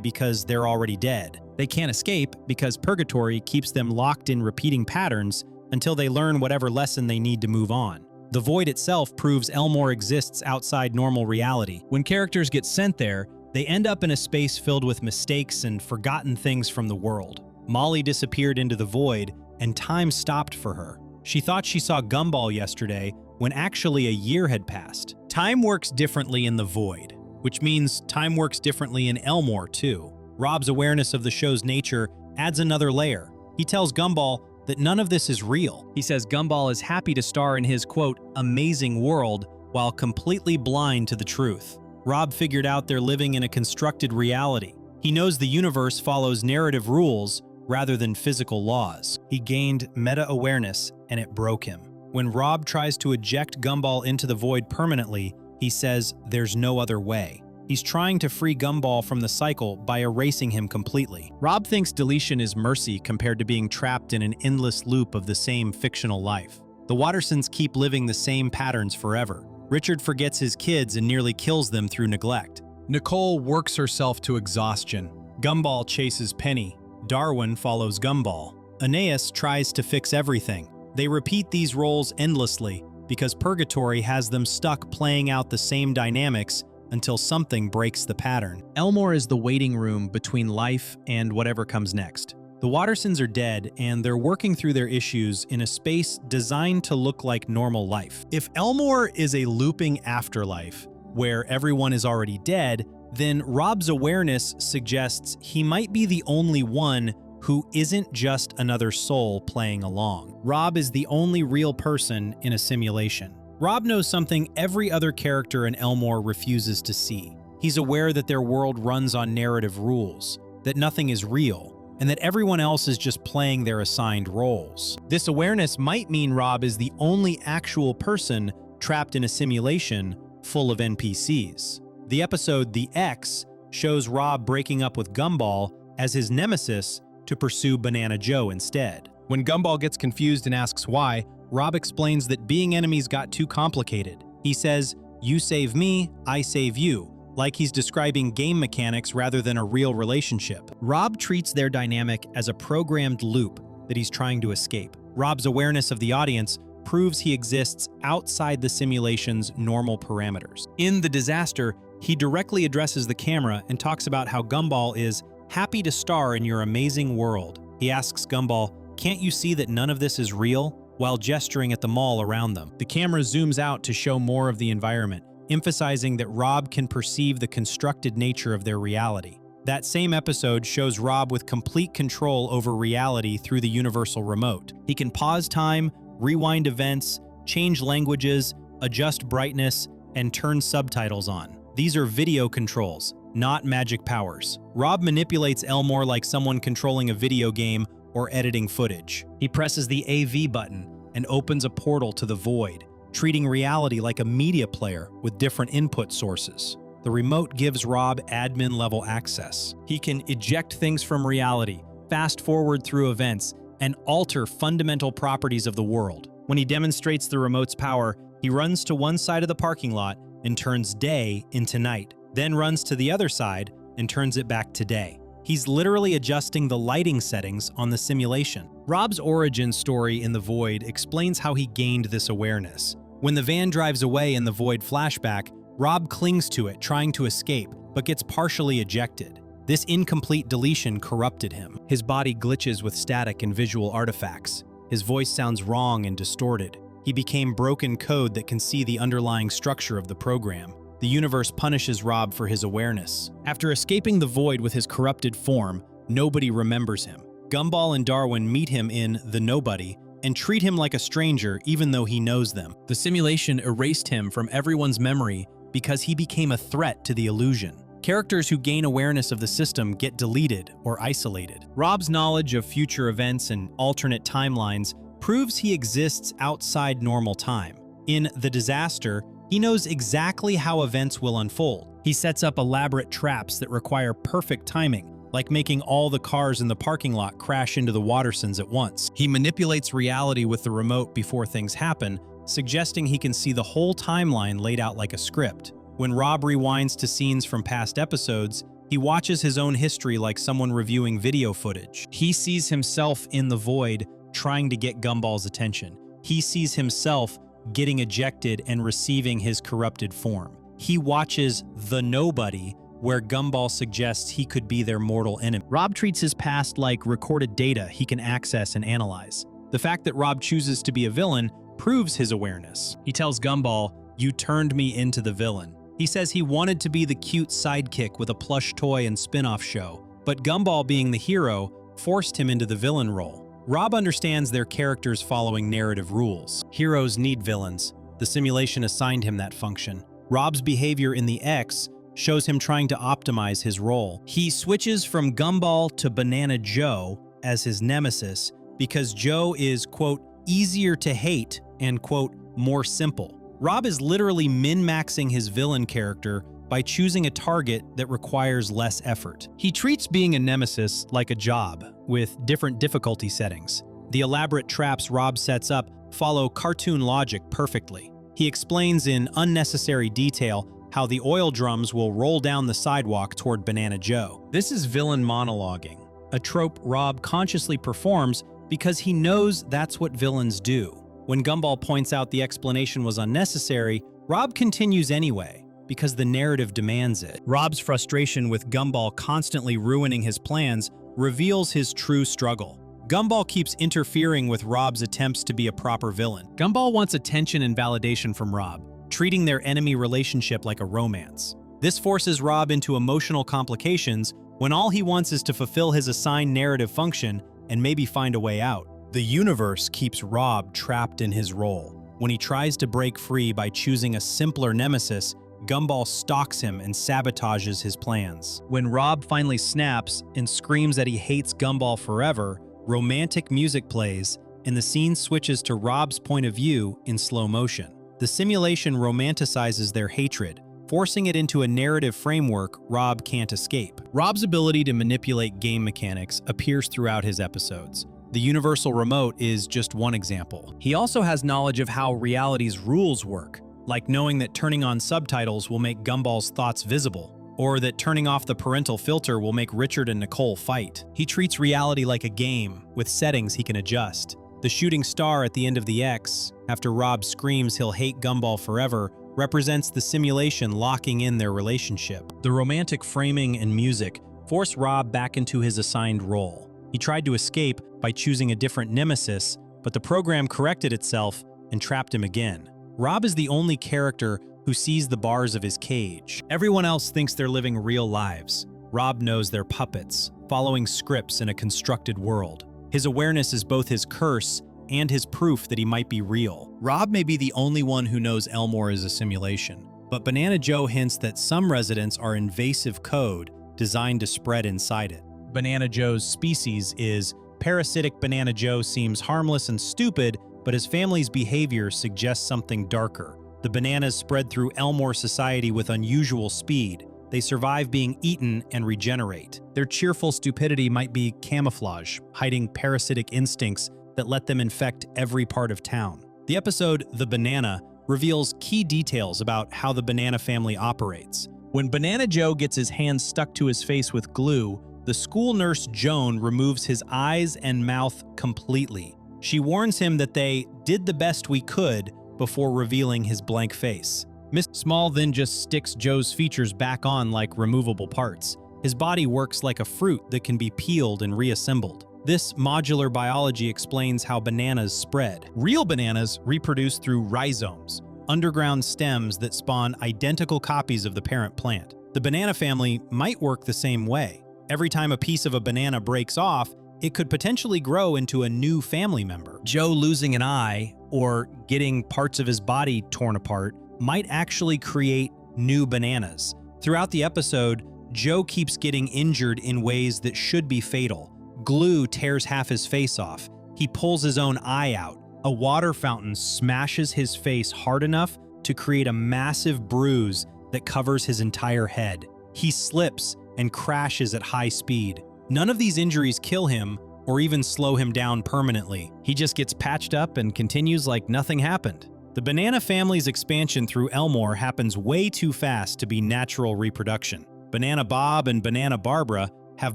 because they're already dead. They can't escape because purgatory keeps them locked in repeating patterns until they learn whatever lesson they need to move on. The void itself proves Elmore exists outside normal reality. When characters get sent there, they end up in a space filled with mistakes and forgotten things from the world. Molly disappeared into the void, and time stopped for her. She thought she saw Gumball yesterday, when actually a year had passed. Time works differently in the void, which means time works differently in Elmore too. Rob's awareness of the show's nature adds another layer. He tells Gumball that none of this is real. He says Gumball is happy to star in his, quote, amazing world, while completely blind to the truth. Rob figured out they're living in a constructed reality. He knows the universe follows narrative rules rather than physical laws. He gained meta-awareness, and it broke him. When Rob tries to eject Gumball into the void permanently, he says there's no other way. He's trying to free Gumball from the cycle by erasing him completely. Rob thinks deletion is mercy compared to being trapped in an endless loop of the same fictional life. The Wattersons keep living the same patterns forever. Richard forgets his kids and nearly kills them through neglect. Nicole works herself to exhaustion. Gumball chases Penny. Darwin follows Gumball. Anais tries to fix everything. They repeat these roles endlessly because purgatory has them stuck playing out the same dynamics until something breaks the pattern. Elmore is the waiting room between life and whatever comes next. The Wattersons are dead, and they're working through their issues in a space designed to look like normal life. If Elmore is a looping afterlife, where everyone is already dead, then Rob's awareness suggests he might be the only one who isn't just another soul playing along. Rob is the only real person in a simulation. Rob knows something every other character in Elmore refuses to see. He's aware that their world runs on narrative rules, that nothing is real, and that everyone else is just playing their assigned roles. This awareness might mean Rob is the only actual person trapped in a simulation full of NPCs. The episode The X shows Rob breaking up with Gumball as his nemesis to pursue Banana Joe instead. When Gumball gets confused and asks why, Rob explains that being enemies got too complicated. He says, "You save me, I save you," like he's describing game mechanics rather than a real relationship. Rob treats their dynamic as a programmed loop that he's trying to escape. Rob's awareness of the audience proves he exists outside the simulation's normal parameters. In The Disaster, he directly addresses the camera and talks about how Gumball is happy to star in your amazing world. He asks Gumball, "Can't you see that none of this is real?" while gesturing at the mall around them. The camera zooms out to show more of the environment, emphasizing that Rob can perceive the constructed nature of their reality. That same episode shows Rob with complete control over reality through the universal remote. He can pause time, rewind events, change languages, adjust brightness, and turn subtitles on. These are video controls, not magic powers. Rob manipulates Elmore like someone controlling a video game or editing footage. He presses the AV button and opens a portal to the void, treating reality like a media player with different input sources. The remote gives Rob admin-level access. He can eject things from reality, fast forward through events, and alter fundamental properties of the world. When he demonstrates the remote's power, he runs to one side of the parking lot and turns day into night, then runs to the other side and turns it back to day. He's literally adjusting the lighting settings on the simulation. Rob's origin story in the void explains how he gained this awareness. When the van drives away in the void flashback, Rob clings to it, trying to escape, but gets partially ejected. This incomplete deletion corrupted him. His body glitches with static and visual artifacts. His voice sounds wrong and distorted. He became broken code that can see the underlying structure of the program. The universe punishes Rob for his awareness. After escaping the void with his corrupted form, nobody remembers him. Gumball and Darwin meet him in The Nobody and treat him like a stranger even though he knows them. The simulation erased him from everyone's memory because he became a threat to the illusion. Characters who gain awareness of the system get deleted or isolated. Rob's knowledge of future events and alternate timelines proves he exists outside normal time. In The Disaster, he knows exactly how events will unfold. He sets up elaborate traps that require perfect timing, like making all the cars in the parking lot crash into the Watersons at once. He manipulates reality with the remote before things happen, suggesting he can see the whole timeline laid out like a script. When Rob rewinds to scenes from past episodes, he watches his own history like someone reviewing video footage. He sees himself in the void, trying to get Gumball's attention. He sees himself getting ejected and receiving his corrupted form. He watches The Nobody, where Gumball suggests he could be their mortal enemy. Rob treats his past like recorded data he can access and analyze. The fact that Rob chooses to be a villain proves his awareness. He tells Gumball, "You turned me into the villain." He says he wanted to be the cute sidekick with a plush toy and spin-off show, but Gumball, being the hero, forced him into the villain role. Rob understands their characters following narrative rules. Heroes need villains. The simulation assigned him that function. Rob's behavior in the X shows him trying to optimize his role. He switches from Gumball to Banana Joe as his nemesis because Joe is, quote, easier to hate and, quote, more simple. Rob is literally min-maxing his villain character by choosing a target that requires less effort. He treats being a nemesis like a job, with different difficulty settings. The elaborate traps Rob sets up follow cartoon logic perfectly. He explains in unnecessary detail how the oil drums will roll down the sidewalk toward Banana Joe. This is villain monologuing, a trope Rob consciously performs because he knows that's what villains do. When Gumball points out the explanation was unnecessary, Rob continues anyway, because the narrative demands it. Rob's frustration with Gumball constantly ruining his plans reveals his true struggle. Gumball keeps interfering with Rob's attempts to be a proper villain. Gumball wants attention and validation from Rob, treating their enemy relationship like a romance. This forces Rob into emotional complications when all he wants is to fulfill his assigned narrative function and maybe find a way out. The universe keeps Rob trapped in his role. When he tries to break free by choosing a simpler nemesis, Gumball stalks him and sabotages his plans. When Rob finally snaps and screams that he hates Gumball forever, romantic music plays, and the scene switches to Rob's point of view in slow motion. The simulation romanticizes their hatred, forcing it into a narrative framework Rob can't escape. Rob's ability to manipulate game mechanics appears throughout his episodes. The universal remote is just one example. He also has knowledge of how reality's rules work, like knowing that turning on subtitles will make Gumball's thoughts visible, or that turning off the parental filter will make Richard and Nicole fight. He treats reality like a game, with settings he can adjust. The shooting star at the end of the X, after Rob screams he'll hate Gumball forever, represents the simulation locking in their relationship. The romantic framing and music force Rob back into his assigned role. He tried to escape by choosing a different nemesis, but the program corrected itself and trapped him again. Rob is the only character who sees the bars of his cage. Everyone else thinks they're living real lives. Rob knows they're puppets, following scripts in a constructed world. His awareness is both his curse and his proof that he might be real. Rob may be the only one who knows Elmore is a simulation, but Banana Joe hints that some residents are invasive code designed to spread inside it. Banana Joe's species is parasitic. Banana Joe seems harmless and stupid, but his family's behavior suggests something darker. The bananas spread through Elmore society with unusual speed. They survive being eaten and regenerate. Their cheerful stupidity might be camouflage, hiding parasitic instincts that let them infect every part of town. The episode The Banana reveals key details about how the banana family operates. When Banana Joe gets his hands stuck to his face with glue, the school nurse Joan removes his eyes and mouth completely. She warns him that they did the best we could before revealing his blank face. Miss Small then just sticks Joe's features back on like removable parts. His body works like a fruit that can be peeled and reassembled. This modular biology explains how bananas spread. Real bananas reproduce through rhizomes, underground stems that spawn identical copies of the parent plant. The banana family might work the same way. Every time a piece of a banana breaks off, it could potentially grow into a new family member. Joe losing an eye or getting parts of his body torn apart might actually create new bananas. Throughout the episode, Joe keeps getting injured in ways that should be fatal. Glue tears half his face off. He pulls his own eye out. A water fountain smashes his face hard enough to create a massive bruise that covers his entire head. He slips and crashes at high speed. None of these injuries kill him or even slow him down permanently. He just gets patched up and continues like nothing happened. The banana family's expansion through Elmore happens way too fast to be natural reproduction. Banana Bob and Banana Barbara have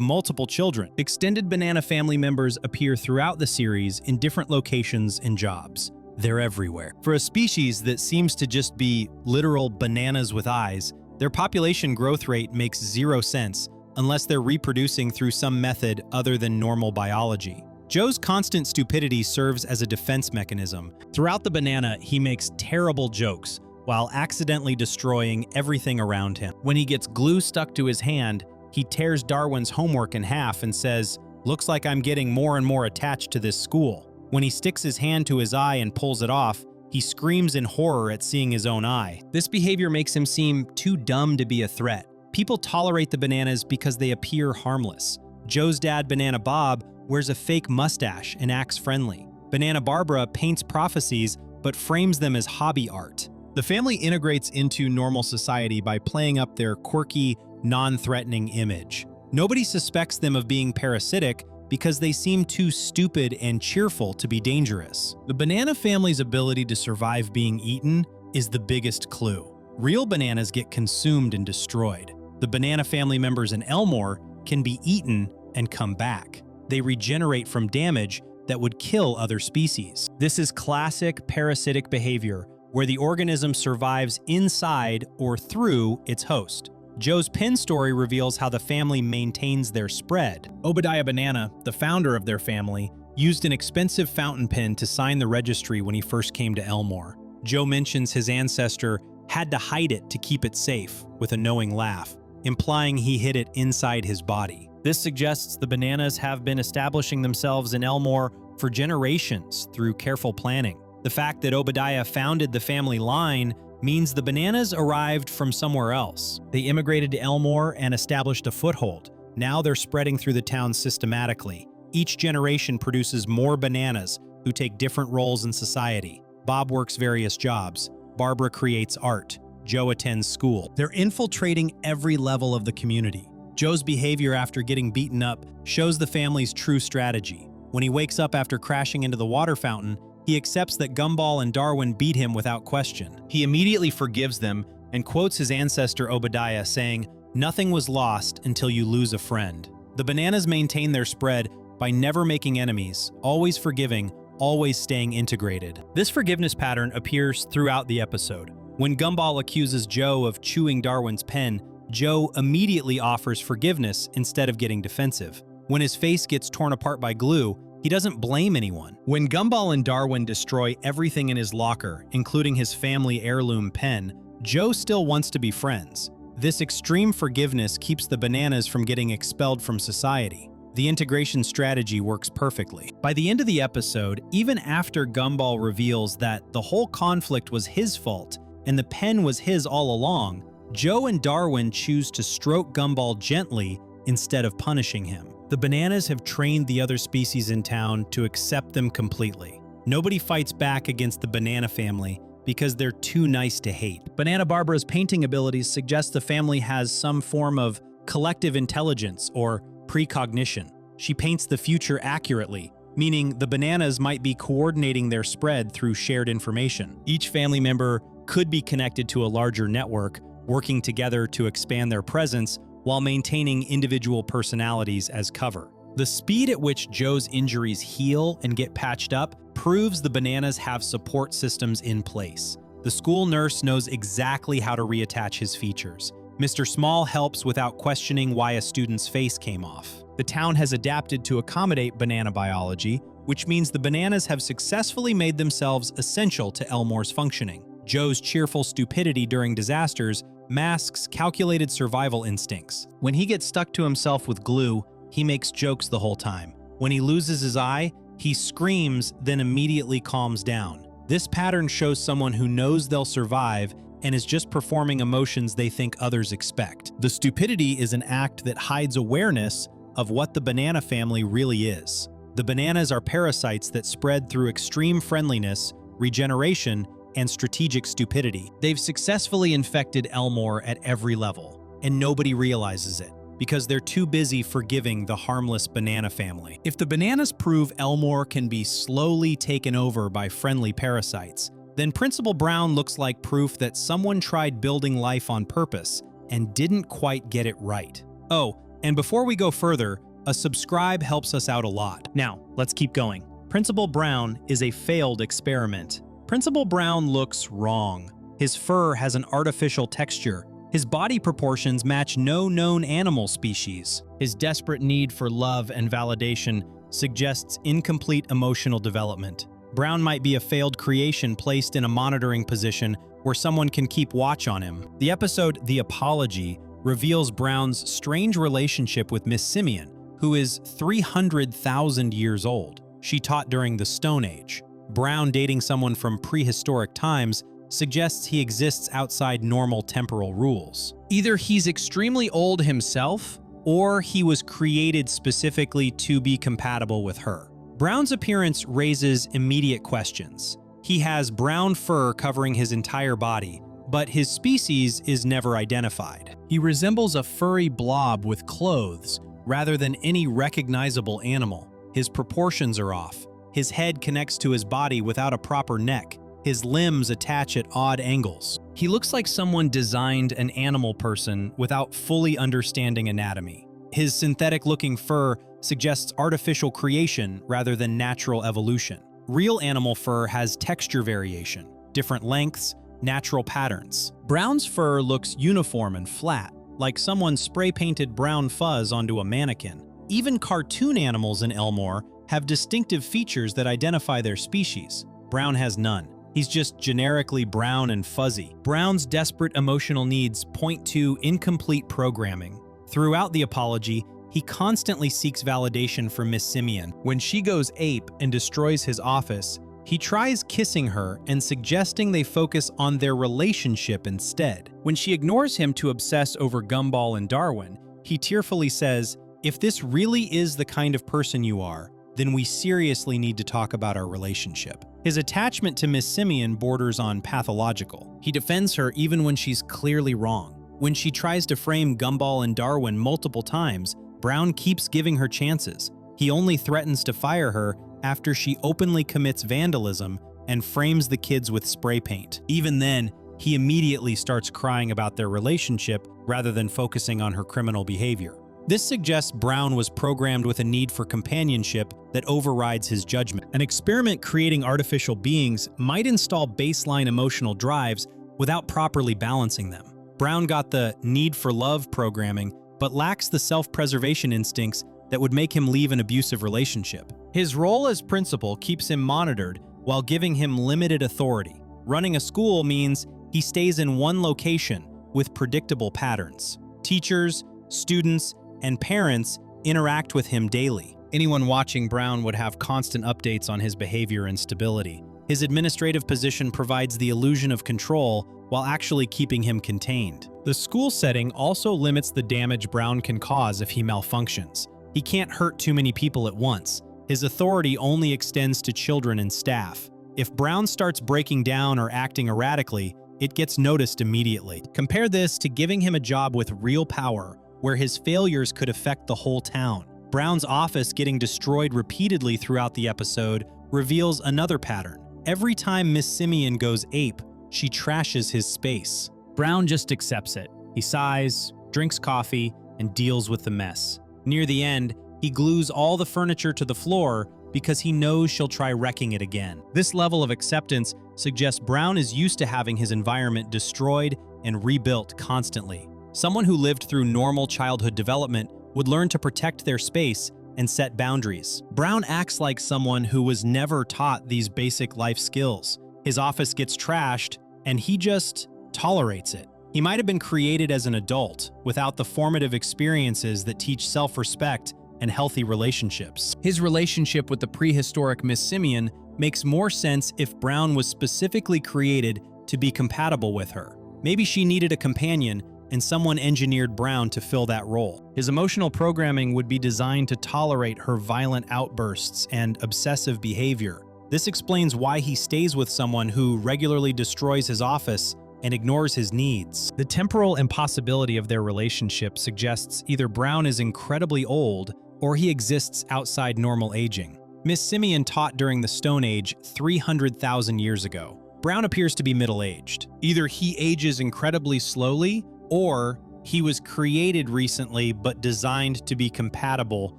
multiple children. Extended banana family members appear throughout the series in different locations and jobs. They're everywhere. For a species that seems to just be literal bananas with eyes, their population growth rate makes zero sense unless they're reproducing through some method other than normal biology. Joe's constant stupidity serves as a defense mechanism. Throughout the banana, he makes terrible jokes while accidentally destroying everything around him. When he gets glue stuck to his hand, he tears Darwin's homework in half and says, "Looks like I'm getting more and more attached to this school." When he sticks his hand to his eye and pulls it off, he screams in horror at seeing his own eye. This behavior makes him seem too dumb to be a threat. People tolerate the bananas because they appear harmless. Joe's dad, Banana Bob, wears a fake mustache and acts friendly. Banana Barbara paints prophecies but frames them as hobby art. The family integrates into normal society by playing up their quirky, non-threatening image. Nobody suspects them of being parasitic because they seem too stupid and cheerful to be dangerous. The banana family's ability to survive being eaten is the biggest clue. Real bananas get consumed and destroyed. The banana family members in Elmore can be eaten and come back. They regenerate from damage that would kill other species. This is classic parasitic behavior, where the organism survives inside or through its host. Joe's pin story reveals how the family maintains their spread. Obadiah Banana, the founder of their family, used an expensive fountain pen to sign the registry when he first came to Elmore. Joe mentions his ancestor had to hide it to keep it safe, with a knowing laugh, implying he hid it inside his body. This suggests the bananas have been establishing themselves in Elmore for generations through careful planning. The fact that Obadiah founded the family line means the bananas arrived from somewhere else. They immigrated to Elmore and established a foothold. Now they're spreading through the town systematically. Each generation produces more bananas who take different roles in society. Bob works various jobs. Barbara creates art. Joe attends school. They're infiltrating every level of the community. Joe's behavior after getting beaten up shows the family's true strategy. When he wakes up after crashing into the water fountain, he accepts that Gumball and Darwin beat him without question. He immediately forgives them and quotes his ancestor Obadiah, saying, "Nothing was lost until you lose a friend." The bananas maintain their spread by never making enemies, always forgiving, always staying integrated. This forgiveness pattern appears throughout the episode. When Gumball accuses Joe of chewing Darwin's pen, Joe immediately offers forgiveness instead of getting defensive. When his face gets torn apart by glue, he doesn't blame anyone. When Gumball and Darwin destroy everything in his locker, including his family heirloom pen, Joe still wants to be friends. This extreme forgiveness keeps the bananas from getting expelled from society. The integration strategy works perfectly. By the end of the episode, even after Gumball reveals that the whole conflict was his fault and the pen was his all along, Joe and Darwin choose to stroke Gumball gently instead of punishing him. The bananas have trained the other species in town to accept them completely. Nobody fights back against the banana family because they're too nice to hate. Banana Barbara's painting abilities suggest the family has some form of collective intelligence or precognition. She paints the future accurately, meaning the bananas might be coordinating their spread through shared information. Each family member could be connected to a larger network, working together to expand their presence while maintaining individual personalities as cover. The speed at which Joe's injuries heal and get patched up proves the bananas have support systems in place. The school nurse knows exactly how to reattach his features. Mr. Small helps without questioning why a student's face came off. The town has adapted to accommodate banana biology, which means the bananas have successfully made themselves essential to Elmore's functioning. Joe's cheerful stupidity during disasters masks calculated survival instincts. When he gets stuck to himself with glue, he makes jokes the whole time. When he loses his eye, he screams, then immediately calms down. This pattern shows someone who knows they'll survive and is just performing emotions they think others expect. The stupidity is an act that hides awareness of what the banana family really is. The bananas are parasites that spread through extreme friendliness, regeneration, and strategic stupidity. They've successfully infected Elmore at every level, and nobody realizes it. because they're too busy forgiving the harmless banana family. If the bananas prove Elmore can be slowly taken over by friendly parasites, then Principal Brown looks like proof that someone tried building life on purpose and didn't quite get it right. Oh, and before we go further, a subscribe helps us out a lot. Now, let's keep going. Principal Brown is a failed experiment. Principal Brown looks wrong. His fur has an artificial texture. His body proportions match no known animal species. His desperate need for love and validation suggests incomplete emotional development. Brown might be a failed creation placed in a monitoring position where someone can keep watch on him. The episode The Apology reveals Brown's strange relationship with Miss Simeon, who is 300,000 years old. She taught during the Stone Age. Brown dating someone from prehistoric times suggests he exists outside normal temporal rules. Either he's extremely old himself, or he was created specifically to be compatible with her. Brown's appearance raises immediate questions. He has brown fur covering his entire body, but his species is never identified. He resembles a furry blob with clothes rather than any recognizable animal. His proportions are off. His head connects to his body without a proper neck. His limbs attach at odd angles. He looks like someone designed an animal person without fully understanding anatomy. His synthetic-looking fur suggests artificial creation rather than natural evolution. Real animal fur has texture variation, different lengths, natural patterns. Brown's fur looks uniform and flat, like someone spray-painted brown fuzz onto a mannequin. Even cartoon animals in Elmore have distinctive features that identify their species. Brown has none. He's just generically brown and fuzzy. Brown's desperate emotional needs point to incomplete programming. Throughout The Apology, he constantly seeks validation from Miss Simeon. When she goes ape and destroys his office, he tries kissing her and suggesting they focus on their relationship instead. When she ignores him to obsess over Gumball and Darwin, he tearfully says, "If this really is the kind of person you are, then we seriously need to talk about our relationship." His attachment to Miss Simeon borders on pathological. He defends her even when she's clearly wrong. When she tries to frame Gumball and Darwin multiple times, Brown keeps giving her chances. He only threatens to fire her after she openly commits vandalism and frames the kids with spray paint. Even then, he immediately starts crying about their relationship rather than focusing on her criminal behavior. This suggests Brown was programmed with a need for companionship that overrides his judgment. An experiment creating artificial beings might install baseline emotional drives without properly balancing them. Brown got the need for love programming, but lacks the self-preservation instincts that would make him leave an abusive relationship. His role as principal keeps him monitored while giving him limited authority. Running a school means he stays in one location with predictable patterns. Teachers, students, and parents interact with him daily. Anyone watching Brown would have constant updates on his behavior and stability. His administrative position provides the illusion of control while actually keeping him contained. The school setting also limits the damage Brown can cause if he malfunctions. He can't hurt too many people at once. His authority only extends to children and staff. If Brown starts breaking down or acting erratically, it gets noticed immediately. Compare this to giving him a job with real power, where his failures could affect the whole town. Brown's office getting destroyed repeatedly throughout the episode reveals another pattern. Every time Miss Simeon goes ape, she trashes his space. Brown just accepts it. He sighs, drinks coffee, and deals with the mess. Near the end, he glues all the furniture to the floor because he knows she'll try wrecking it again. This level of acceptance suggests Brown is used to having his environment destroyed and rebuilt constantly. Someone who lived through normal childhood development would learn to protect their space and set boundaries. Brown acts like someone who was never taught these basic life skills. His office gets trashed, and he just tolerates it. He might have been created as an adult, without the formative experiences that teach self-respect and healthy relationships. His relationship with the prehistoric Miss Simeon makes more sense if Brown was specifically created to be compatible with her. Maybe she needed a companion, and someone engineered Brown to fill that role. His emotional programming would be designed to tolerate her violent outbursts and obsessive behavior. This explains why he stays with someone who regularly destroys his office and ignores his needs. The temporal impossibility of their relationship suggests either Brown is incredibly old or he exists outside normal aging. Miss Simeon taught during the Stone Age 300,000 years ago. Brown appears to be middle-aged. Either he ages incredibly slowly, or he was created recently but designed to be compatible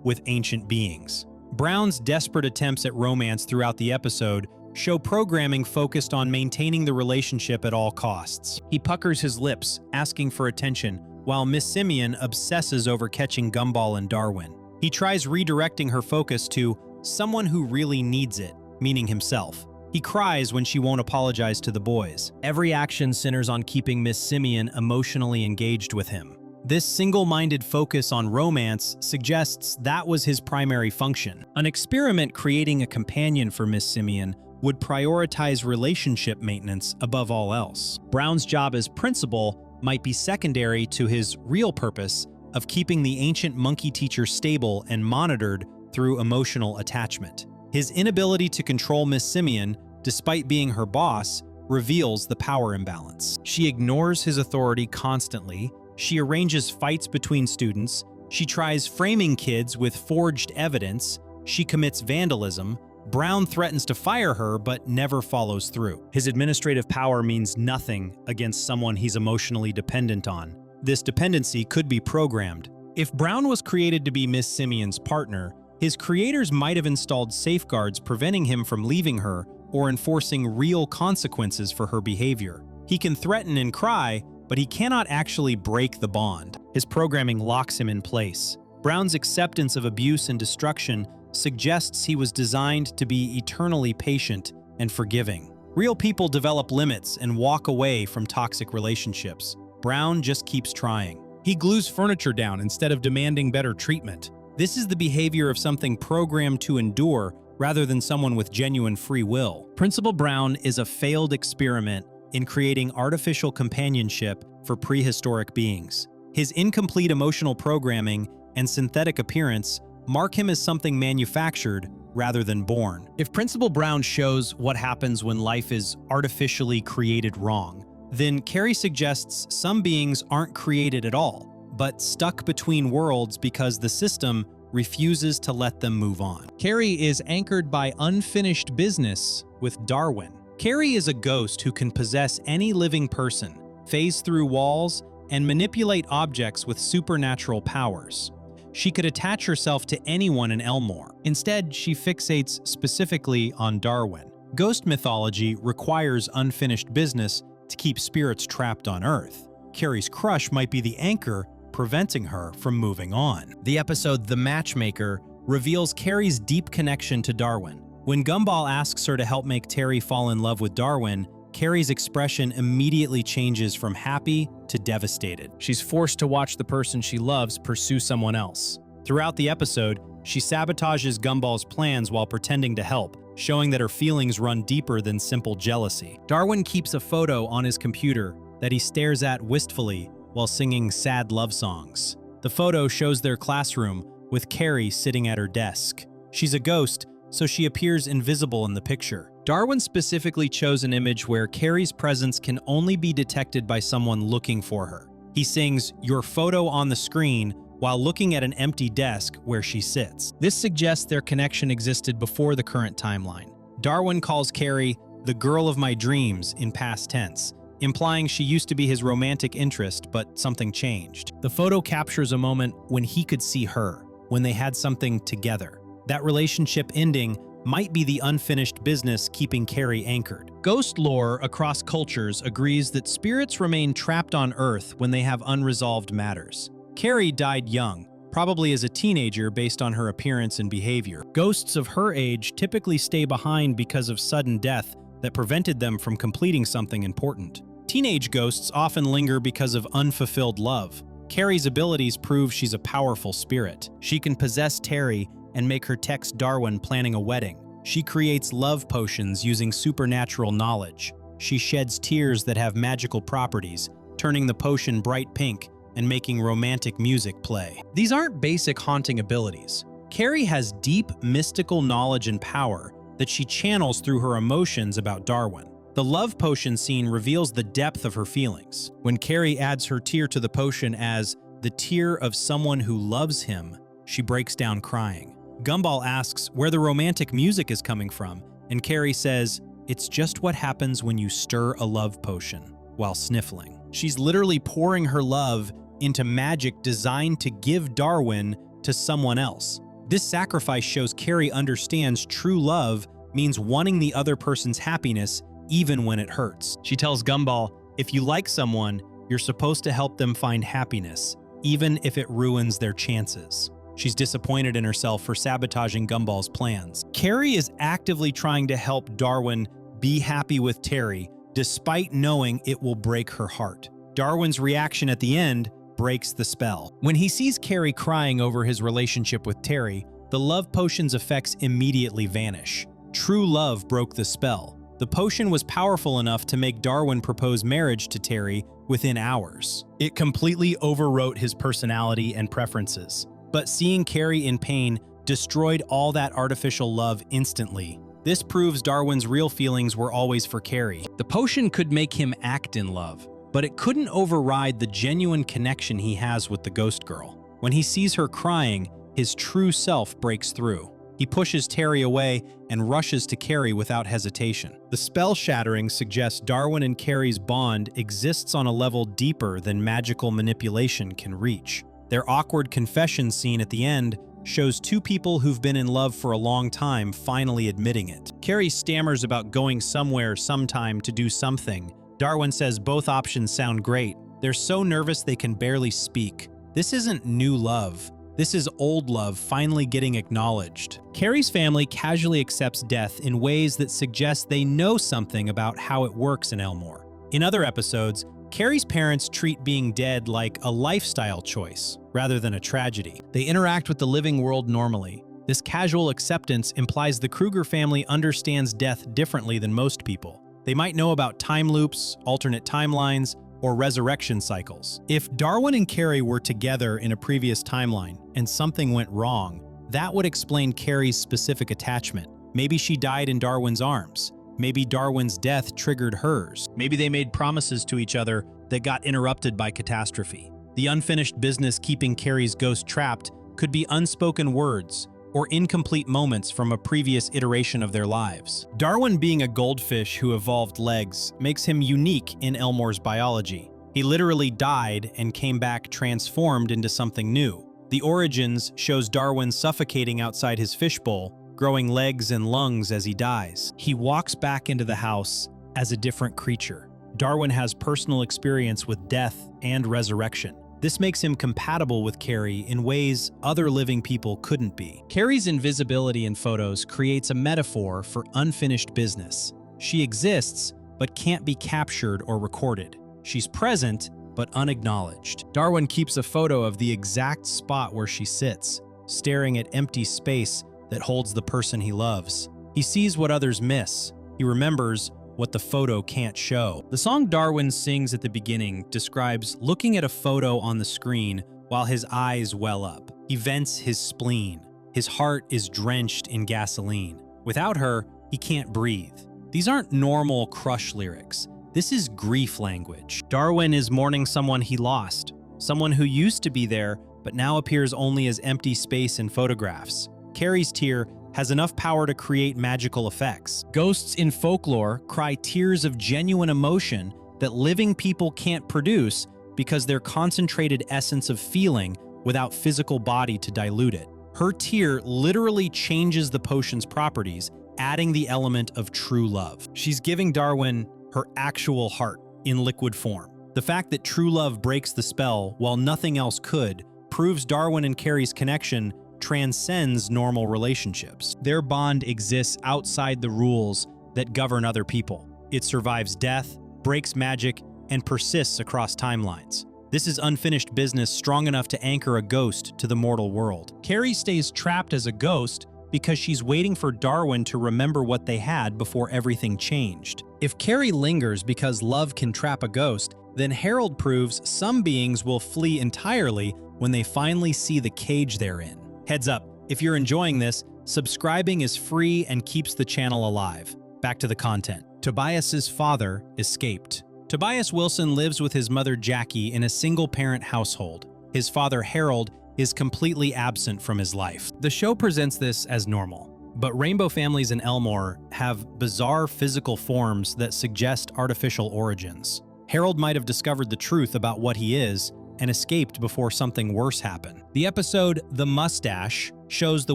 with ancient beings. Brown's desperate attempts at romance throughout the episode show programming focused on maintaining the relationship at all costs. He puckers his lips, asking for attention, while Miss Simeon obsesses over catching Gumball and Darwin. He tries redirecting her focus to someone who really needs it, meaning himself. He cries when she won't apologize to the boys. Every action centers on keeping Miss Simeon emotionally engaged with him. This single-minded focus on romance suggests that was his primary function. An experiment creating a companion for Miss Simeon would prioritize relationship maintenance above all else. Brown's job as principal might be secondary to his real purpose of keeping the ancient monkey teacher stable and monitored through emotional attachment. His inability to control Miss Simeon, despite being her boss, reveals the power imbalance. She ignores his authority constantly, she arranges fights between students, she tries framing kids with forged evidence, she commits vandalism. Brown threatens to fire her but never follows through. His administrative power means nothing against someone he's emotionally dependent on. This dependency could be programmed. If Brown was created to be Miss Simeon's partner, his creators might have installed safeguards preventing him from leaving her or enforcing real consequences for her behavior. He can threaten and cry, but he cannot actually break the bond. His programming locks him in place. Brown's acceptance of abuse and destruction suggests he was designed to be eternally patient and forgiving. Real people develop limits and walk away from toxic relationships. Brown just keeps trying. He glues furniture down instead of demanding better treatment. This is the behavior of something programmed to endure rather than someone with genuine free will. Principal Brown is a failed experiment in creating artificial companionship for prehistoric beings. His incomplete emotional programming and synthetic appearance mark him as something manufactured rather than born. If Principal Brown shows what happens when life is artificially created wrong, then Carrie suggests some beings aren't created at all, but stuck between worlds because the system refuses to let them move on. Carrie is anchored by unfinished business with Darwin. Carrie is a ghost who can possess any living person, phase through walls, and manipulate objects with supernatural powers. She could attach herself to anyone in Elmore. Instead, she fixates specifically on Darwin. Ghost mythology requires unfinished business to keep spirits trapped on Earth. Carrie's crush might be the anchor preventing her from moving on. The episode The Matchmaker reveals Carrie's deep connection to Darwin. When Gumball asks her to help make Terry fall in love with Darwin, Carrie's expression immediately changes from happy to devastated. She's forced to watch the person she loves pursue someone else. Throughout the episode, she sabotages Gumball's plans while pretending to help, showing that her feelings run deeper than simple jealousy. Darwin keeps a photo on his computer that he stares at wistfully while singing sad love songs. The photo shows their classroom, with Carrie sitting at her desk. She's a ghost, so she appears invisible in the picture. Darwin specifically chose an image where Carrie's presence can only be detected by someone looking for her. He sings "Your photo on the screen" while looking at an empty desk where she sits. This suggests their connection existed before the current timeline. Darwin calls Carrie the girl of my dreams in past tense, implying she used to be his romantic interest, but something changed. The photo captures a moment when he could see her, when they had something together. That relationship ending might be the unfinished business keeping Carrie anchored. Ghost lore across cultures agrees that spirits remain trapped on Earth when they have unresolved matters. Carrie died young, probably as a teenager based on her appearance and behavior. Ghosts of her age typically stay behind because of sudden death that prevented them from completing something important. Teenage ghosts often linger because of unfulfilled love. Carrie's abilities prove she's a powerful spirit. She can possess Terry and make her text Darwin planning a wedding. She creates love potions using supernatural knowledge. She sheds tears that have magical properties, turning the potion bright pink and making romantic music play. These aren't basic haunting abilities. Carrie has deep mystical knowledge and power that she channels through her emotions about Darwin. The love potion scene reveals the depth of her feelings. When Carrie adds her tear to the potion as the tear of someone who loves him, she breaks down crying. Gumball asks where the romantic music is coming from, and Carrie says, "It's just what happens when you stir a love potion," while sniffling. She's literally pouring her love into magic designed to give Darwin to someone else. This sacrifice shows Carrie understands true love means wanting the other person's happiness even when it hurts. She tells Gumball, if you like someone, you're supposed to help them find happiness, even if it ruins their chances. She's disappointed in herself for sabotaging Gumball's plans. Carrie is actively trying to help Darwin be happy with Terry, despite knowing it will break her heart. Darwin's reaction at the end breaks the spell. When he sees Carrie crying over his relationship with Terry, the love potion's effects immediately vanish. True love broke the spell. The potion was powerful enough to make Darwin propose marriage to Terry within hours. It completely overwrote his personality and preferences. But seeing Carrie in pain destroyed all that artificial love instantly. This proves Darwin's real feelings were always for Carrie. The potion could make him act in love, but it couldn't override the genuine connection he has with the ghost girl. When he sees her crying, his true self breaks through. He pushes Terry away and rushes to Carrie without hesitation. The spell shattering suggests Darwin and Carrie's bond exists on a level deeper than magical manipulation can reach. Their awkward confession scene at the end shows two people who've been in love for a long time finally admitting it. Carrie stammers about going somewhere sometime to do something. Darwin says both options sound great. They're so nervous they can barely speak. This isn't new love. This is old love finally getting acknowledged. Carrie's family casually accepts death in ways that suggest they know something about how it works in Elmore. In other episodes, Carrie's parents treat being dead like a lifestyle choice rather than a tragedy. They interact with the living world normally. This casual acceptance implies the Kruger family understands death differently than most people. They might know about time loops, alternate timelines, or resurrection cycles. If Darwin and Carrie were together in a previous timeline and something went wrong, that would explain Carrie's specific attachment. Maybe she died in Darwin's arms. Maybe Darwin's death triggered hers. Maybe they made promises to each other that got interrupted by catastrophe. The unfinished business keeping Carrie's ghost trapped could be unspoken words or incomplete moments from a previous iteration of their lives. Darwin being a goldfish who evolved legs makes him unique in Elmore's biology. He literally died and came back transformed into something new. The Origins shows Darwin suffocating outside his fishbowl, growing legs and lungs as he dies. He walks back into the house as a different creature. Darwin has personal experience with death and resurrection. This makes him compatible with Carrie in ways other living people couldn't be. Carrie's invisibility in photos creates a metaphor for unfinished business. She exists, but can't be captured or recorded. She's present, but unacknowledged. Darwin keeps a photo of the exact spot where she sits, staring at empty space that holds the person he loves. He sees what others miss. He remembers what the photo can't show. The song Darwin sings at the beginning describes looking at a photo on the screen while his eyes well up. He vents his spleen. His heart is drenched in gasoline. Without her, he can't breathe. These aren't normal Crush lyrics. This is grief language. Darwin is mourning someone he lost, someone who used to be there but now appears only as empty space in photographs. Carrie's tear has enough power to create magical effects. Ghosts in folklore cry tears of genuine emotion that living people can't produce because they're concentrated essence of feeling without physical body to dilute it. Her tear literally changes the potion's properties, adding the element of true love. She's giving Darwin her actual heart in liquid form. The fact that true love breaks the spell while nothing else could proves Darwin and Carrie's connection transcends normal relationships. Their bond exists outside the rules that govern other people. It survives death, breaks magic, and persists across timelines. This is unfinished business strong enough to anchor a ghost to the mortal world. Carrie stays trapped as a ghost because she's waiting for Darwin to remember what they had before everything changed. If Carrie lingers because love can trap a ghost, then Harold proves some beings will flee entirely when they finally see the cage they're in. Heads up, if you're enjoying this, subscribing is free and keeps the channel alive. Back to the content. Tobias's father escaped. Tobias Wilson lives with his mother Jackie in a single-parent household. His father Harold is completely absent from his life. The show presents this as normal, but rainbow families in Elmore have bizarre physical forms that suggest artificial origins. Harold might have discovered the truth about what he is and escaped before something worse happened. The episode The Mustache shows the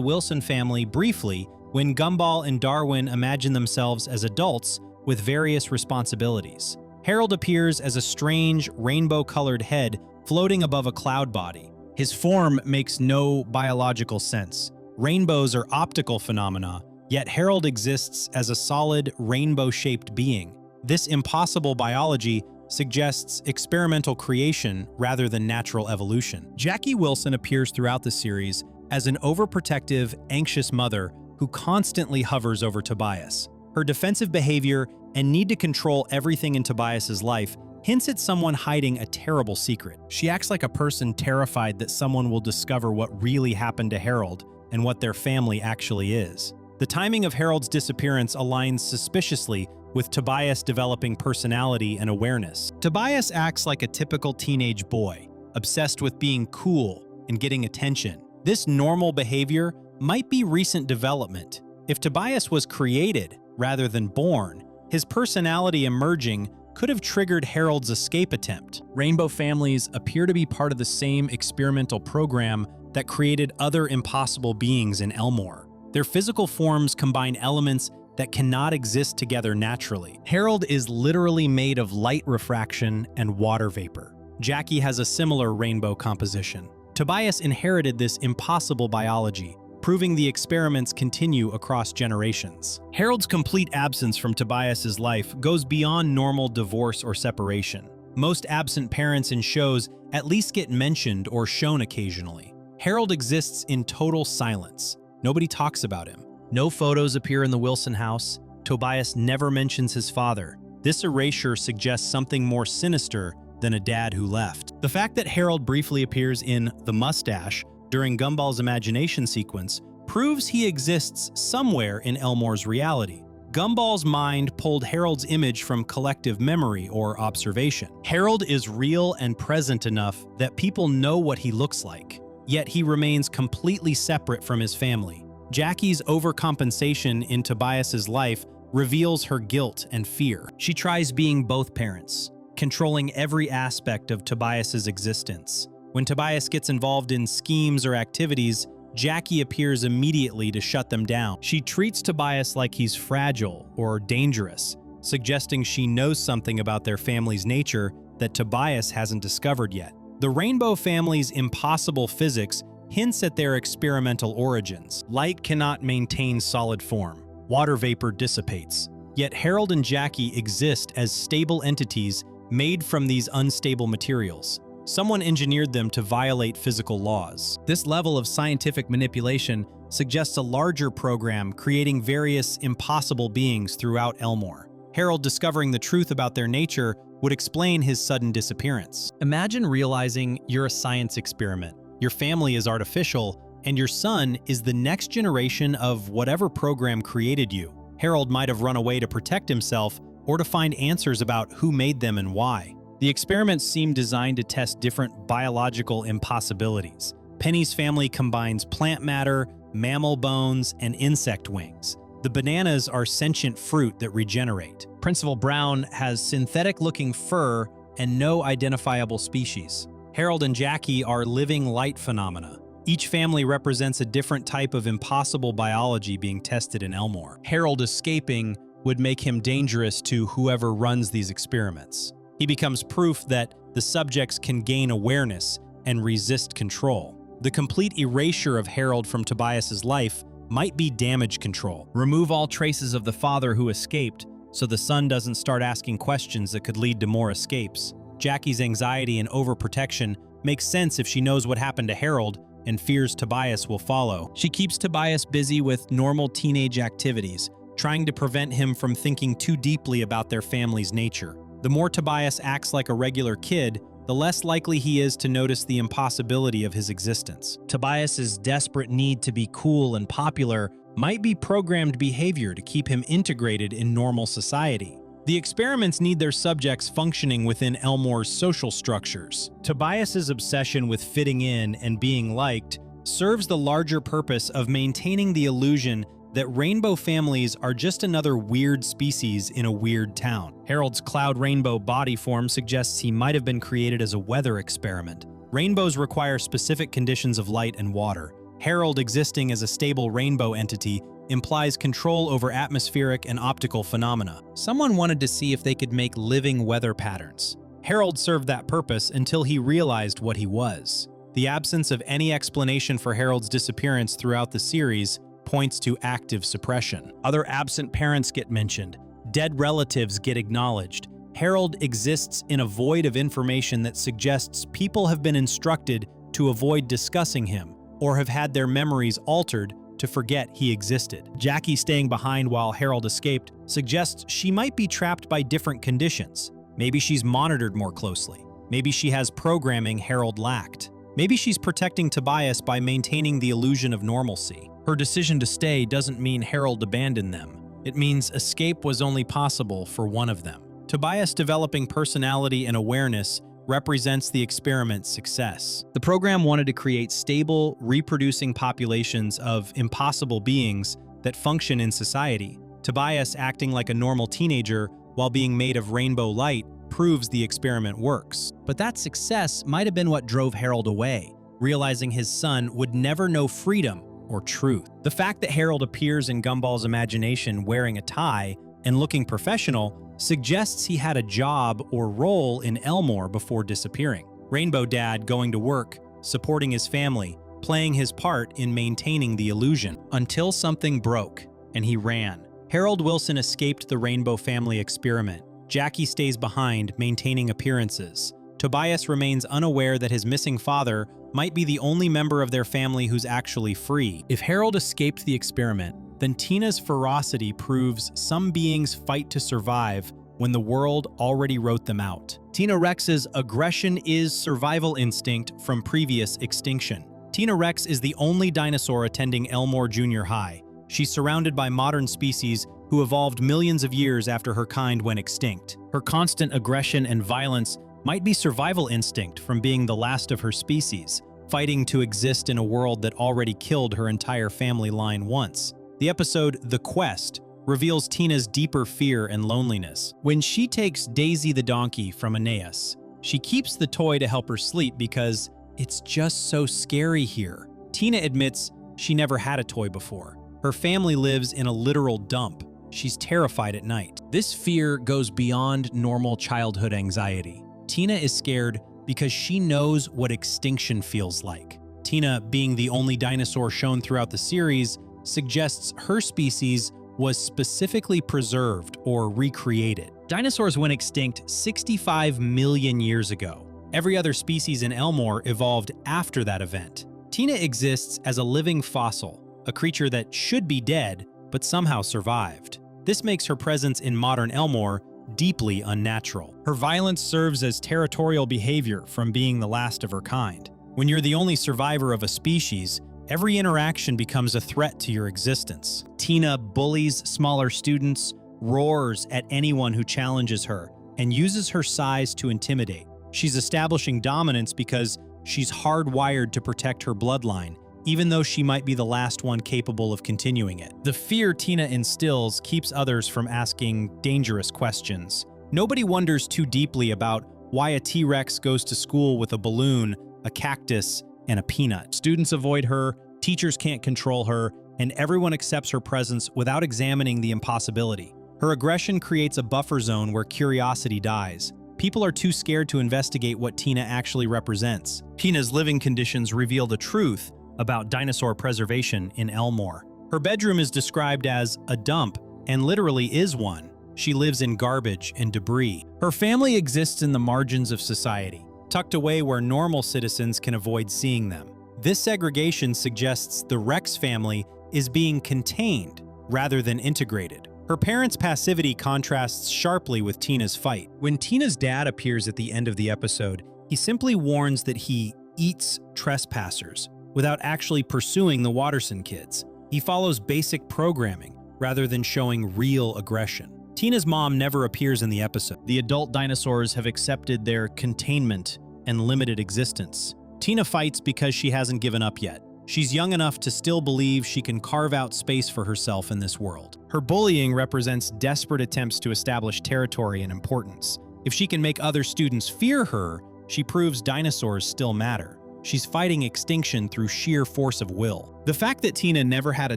Wilson family briefly when Gumball and Darwin imagine themselves as adults with various responsibilities. Harold appears as a strange, rainbow-colored head floating above a cloud body. His form makes no biological sense. Rainbows are optical phenomena, yet Harold exists as a solid, rainbow-shaped being. This impossible biology suggests experimental creation rather than natural evolution. Jackie Wilson appears throughout the series as an overprotective, anxious mother who constantly hovers over Tobias. Her defensive behavior and need to control everything in Tobias's life hints at someone hiding a terrible secret. She acts like a person terrified that someone will discover what really happened to Harold and what their family actually is. The timing of Harold's disappearance aligns suspiciously with Tobias developing personality and awareness. Tobias acts like a typical teenage boy, obsessed with being cool and getting attention. This normal behavior might be recent development. If Tobias was created rather than born, his personality emerging could have triggered Harold's escape attempt. Rainbow families appear to be part of the same experimental program that created other impossible beings in Elmore. Their physical forms combine elements that cannot exist together naturally. Harold is literally made of light refraction and water vapor. Jackie has a similar rainbow composition. Tobias inherited this impossible biology, proving the experiments continue across generations. Harold's complete absence from Tobias's life goes beyond normal divorce or separation. Most absent parents in shows at least get mentioned or shown occasionally. Harold exists in total silence. Nobody talks about him. No photos appear in the Wilson house. Tobias never mentions his father. This erasure suggests something more sinister than a dad who left. The fact that Harold briefly appears in The Mustache during Gumball's imagination sequence proves he exists somewhere in Elmore's reality. Gumball's mind pulled Harold's image from collective memory or observation. Harold is real and present enough that people know what he looks like, yet he remains completely separate from his family. Jackie's overcompensation in Tobias's life reveals her guilt and fear. She tries being both parents, controlling every aspect of Tobias's existence. When Tobias gets involved in schemes or activities, Jackie appears immediately to shut them down. She treats Tobias like he's fragile or dangerous, suggesting she knows something about their family's nature that Tobias hasn't discovered yet. The Rainbow family's impossible physics hints at their experimental origins. Light cannot maintain solid form. Water vapor dissipates. Yet Harold and Jackie exist as stable entities made from these unstable materials. Someone engineered them to violate physical laws. This level of scientific manipulation suggests a larger program creating various impossible beings throughout Elmore. Harold discovering the truth about their nature would explain his sudden disappearance. Imagine realizing you're a science experiment. Your family is artificial, and your son is the next generation of whatever program created you. Harold might have run away to protect himself or to find answers about who made them and why. The experiments seem designed to test different biological impossibilities. Penny's family combines plant matter, mammal bones, and insect wings. The bananas are sentient fruit that regenerate. Principal Brown has synthetic-looking fur and no identifiable species. Harold and Jackie are living light phenomena. Each family represents a different type of impossible biology being tested in Elmore. Harold escaping would make him dangerous to whoever runs these experiments. He becomes proof that the subjects can gain awareness and resist control. The complete erasure of Harold from Tobias's life might be damage control. Remove all traces of the father who escaped so the son doesn't start asking questions that could lead to more escapes. Jackie's anxiety and overprotection makes sense if she knows what happened to Harold and fears Tobias will follow. She keeps Tobias busy with normal teenage activities, trying to prevent him from thinking too deeply about their family's nature. The more Tobias acts like a regular kid, the less likely he is to notice the impossibility of his existence. Tobias's desperate need to be cool and popular might be programmed behavior to keep him integrated in normal society. The experiments need their subjects functioning within Elmore's social structures. Tobias's obsession with fitting in and being liked serves the larger purpose of maintaining the illusion that rainbow families are just another weird species in a weird town. Harold's cloud rainbow body form suggests he might have been created as a weather experiment. Rainbows require specific conditions of light and water. Harold existing as a stable rainbow entity implies control over atmospheric and optical phenomena. Someone wanted to see if they could make living weather patterns. Harold served that purpose until he realized what he was. The absence of any explanation for Harold's disappearance throughout the series points to active suppression. Other absent parents get mentioned. Dead relatives get acknowledged. Harold exists in a void of information that suggests people have been instructed to avoid discussing him or have had their memories altered to forget he existed. Jackie staying behind while Harold escaped suggests she might be trapped by different conditions. Maybe she's monitored more closely. Maybe she has programming Harold lacked. Maybe she's protecting Tobias by maintaining the illusion of normalcy. Her decision to stay doesn't mean Harold abandoned them. It means escape was only possible for one of them. Tobias developing personality and awareness represents the experiment's success. The program wanted to create stable, reproducing populations of impossible beings that function in society. Tobias acting like a normal teenager while being made of rainbow light proves the experiment works. But that success might have been what drove Harold away, realizing his son would never know freedom or truth. The fact that Harold appears in Gumball's imagination wearing a tie and looking professional suggests he had a job or role in Elmore before disappearing. Rainbow Dad going to work, supporting his family, playing his part in maintaining the illusion, until something broke and he ran. Harold Wilson escaped the Rainbow family experiment. Jackie stays behind, maintaining appearances. Tobias remains unaware that his missing father might be the only member of their family who's actually free. If Harold escaped the experiment, then Tina's ferocity proves some beings fight to survive when the world already wrote them out. Tina Rex's aggression is survival instinct from previous extinction. Tina Rex is the only dinosaur attending Elmore Junior High. She's surrounded by modern species who evolved millions of years after her kind went extinct. Her constant aggression and violence might be survival instinct from being the last of her species, fighting to exist in a world that already killed her entire family line once. The episode The Quest reveals Tina's deeper fear and loneliness. When she takes Daisy the donkey from Anais, she keeps the toy to help her sleep because it's just so scary here. Tina admits she never had a toy before. Her family lives in a literal dump. She's terrified at night. This fear goes beyond normal childhood anxiety. Tina is scared because she knows what extinction feels like. Tina, being the only dinosaur shown throughout the series, suggests her species was specifically preserved or recreated. Dinosaurs went extinct 65 million years ago. Every other species in Elmore evolved after that event. Tina exists as a living fossil, a creature that should be dead, but somehow survived. This makes her presence in modern Elmore deeply unnatural. Her violence serves as territorial behavior from being the last of her kind. When you're the only survivor of a species, every interaction becomes a threat to your existence. Tina bullies smaller students, roars at anyone who challenges her, and uses her size to intimidate. She's establishing dominance because she's hardwired to protect her bloodline, even though she might be the last one capable of continuing it. The fear Tina instills keeps others from asking dangerous questions. Nobody wonders too deeply about why a T-Rex goes to school with a balloon, a cactus, and a peanut. Students avoid her, teachers can't control her, and everyone accepts her presence without examining the impossibility. Her aggression creates a buffer zone where curiosity dies. People are too scared to investigate what Tina actually represents. Tina's living conditions reveal the truth about dinosaur preservation in Elmore. Her bedroom is described as a dump, and literally is one. She lives in garbage and debris. Her family exists in the margins of society, tucked away where normal citizens can avoid seeing them. This segregation suggests the Rex family is being contained rather than integrated. Her parents' passivity contrasts sharply with Tina's fight. When Tina's dad appears at the end of the episode, he simply warns that he eats trespassers, without actually pursuing the Watterson kids. He follows basic programming rather than showing real aggression. Tina's mom never appears in the episode. The adult dinosaurs have accepted their containment and limited existence. Tina fights because she hasn't given up yet. She's young enough to still believe she can carve out space for herself in this world. Her bullying represents desperate attempts to establish territory and importance. If she can make other students fear her, she proves dinosaurs still matter. She's fighting extinction through sheer force of will. The fact that Tina never had a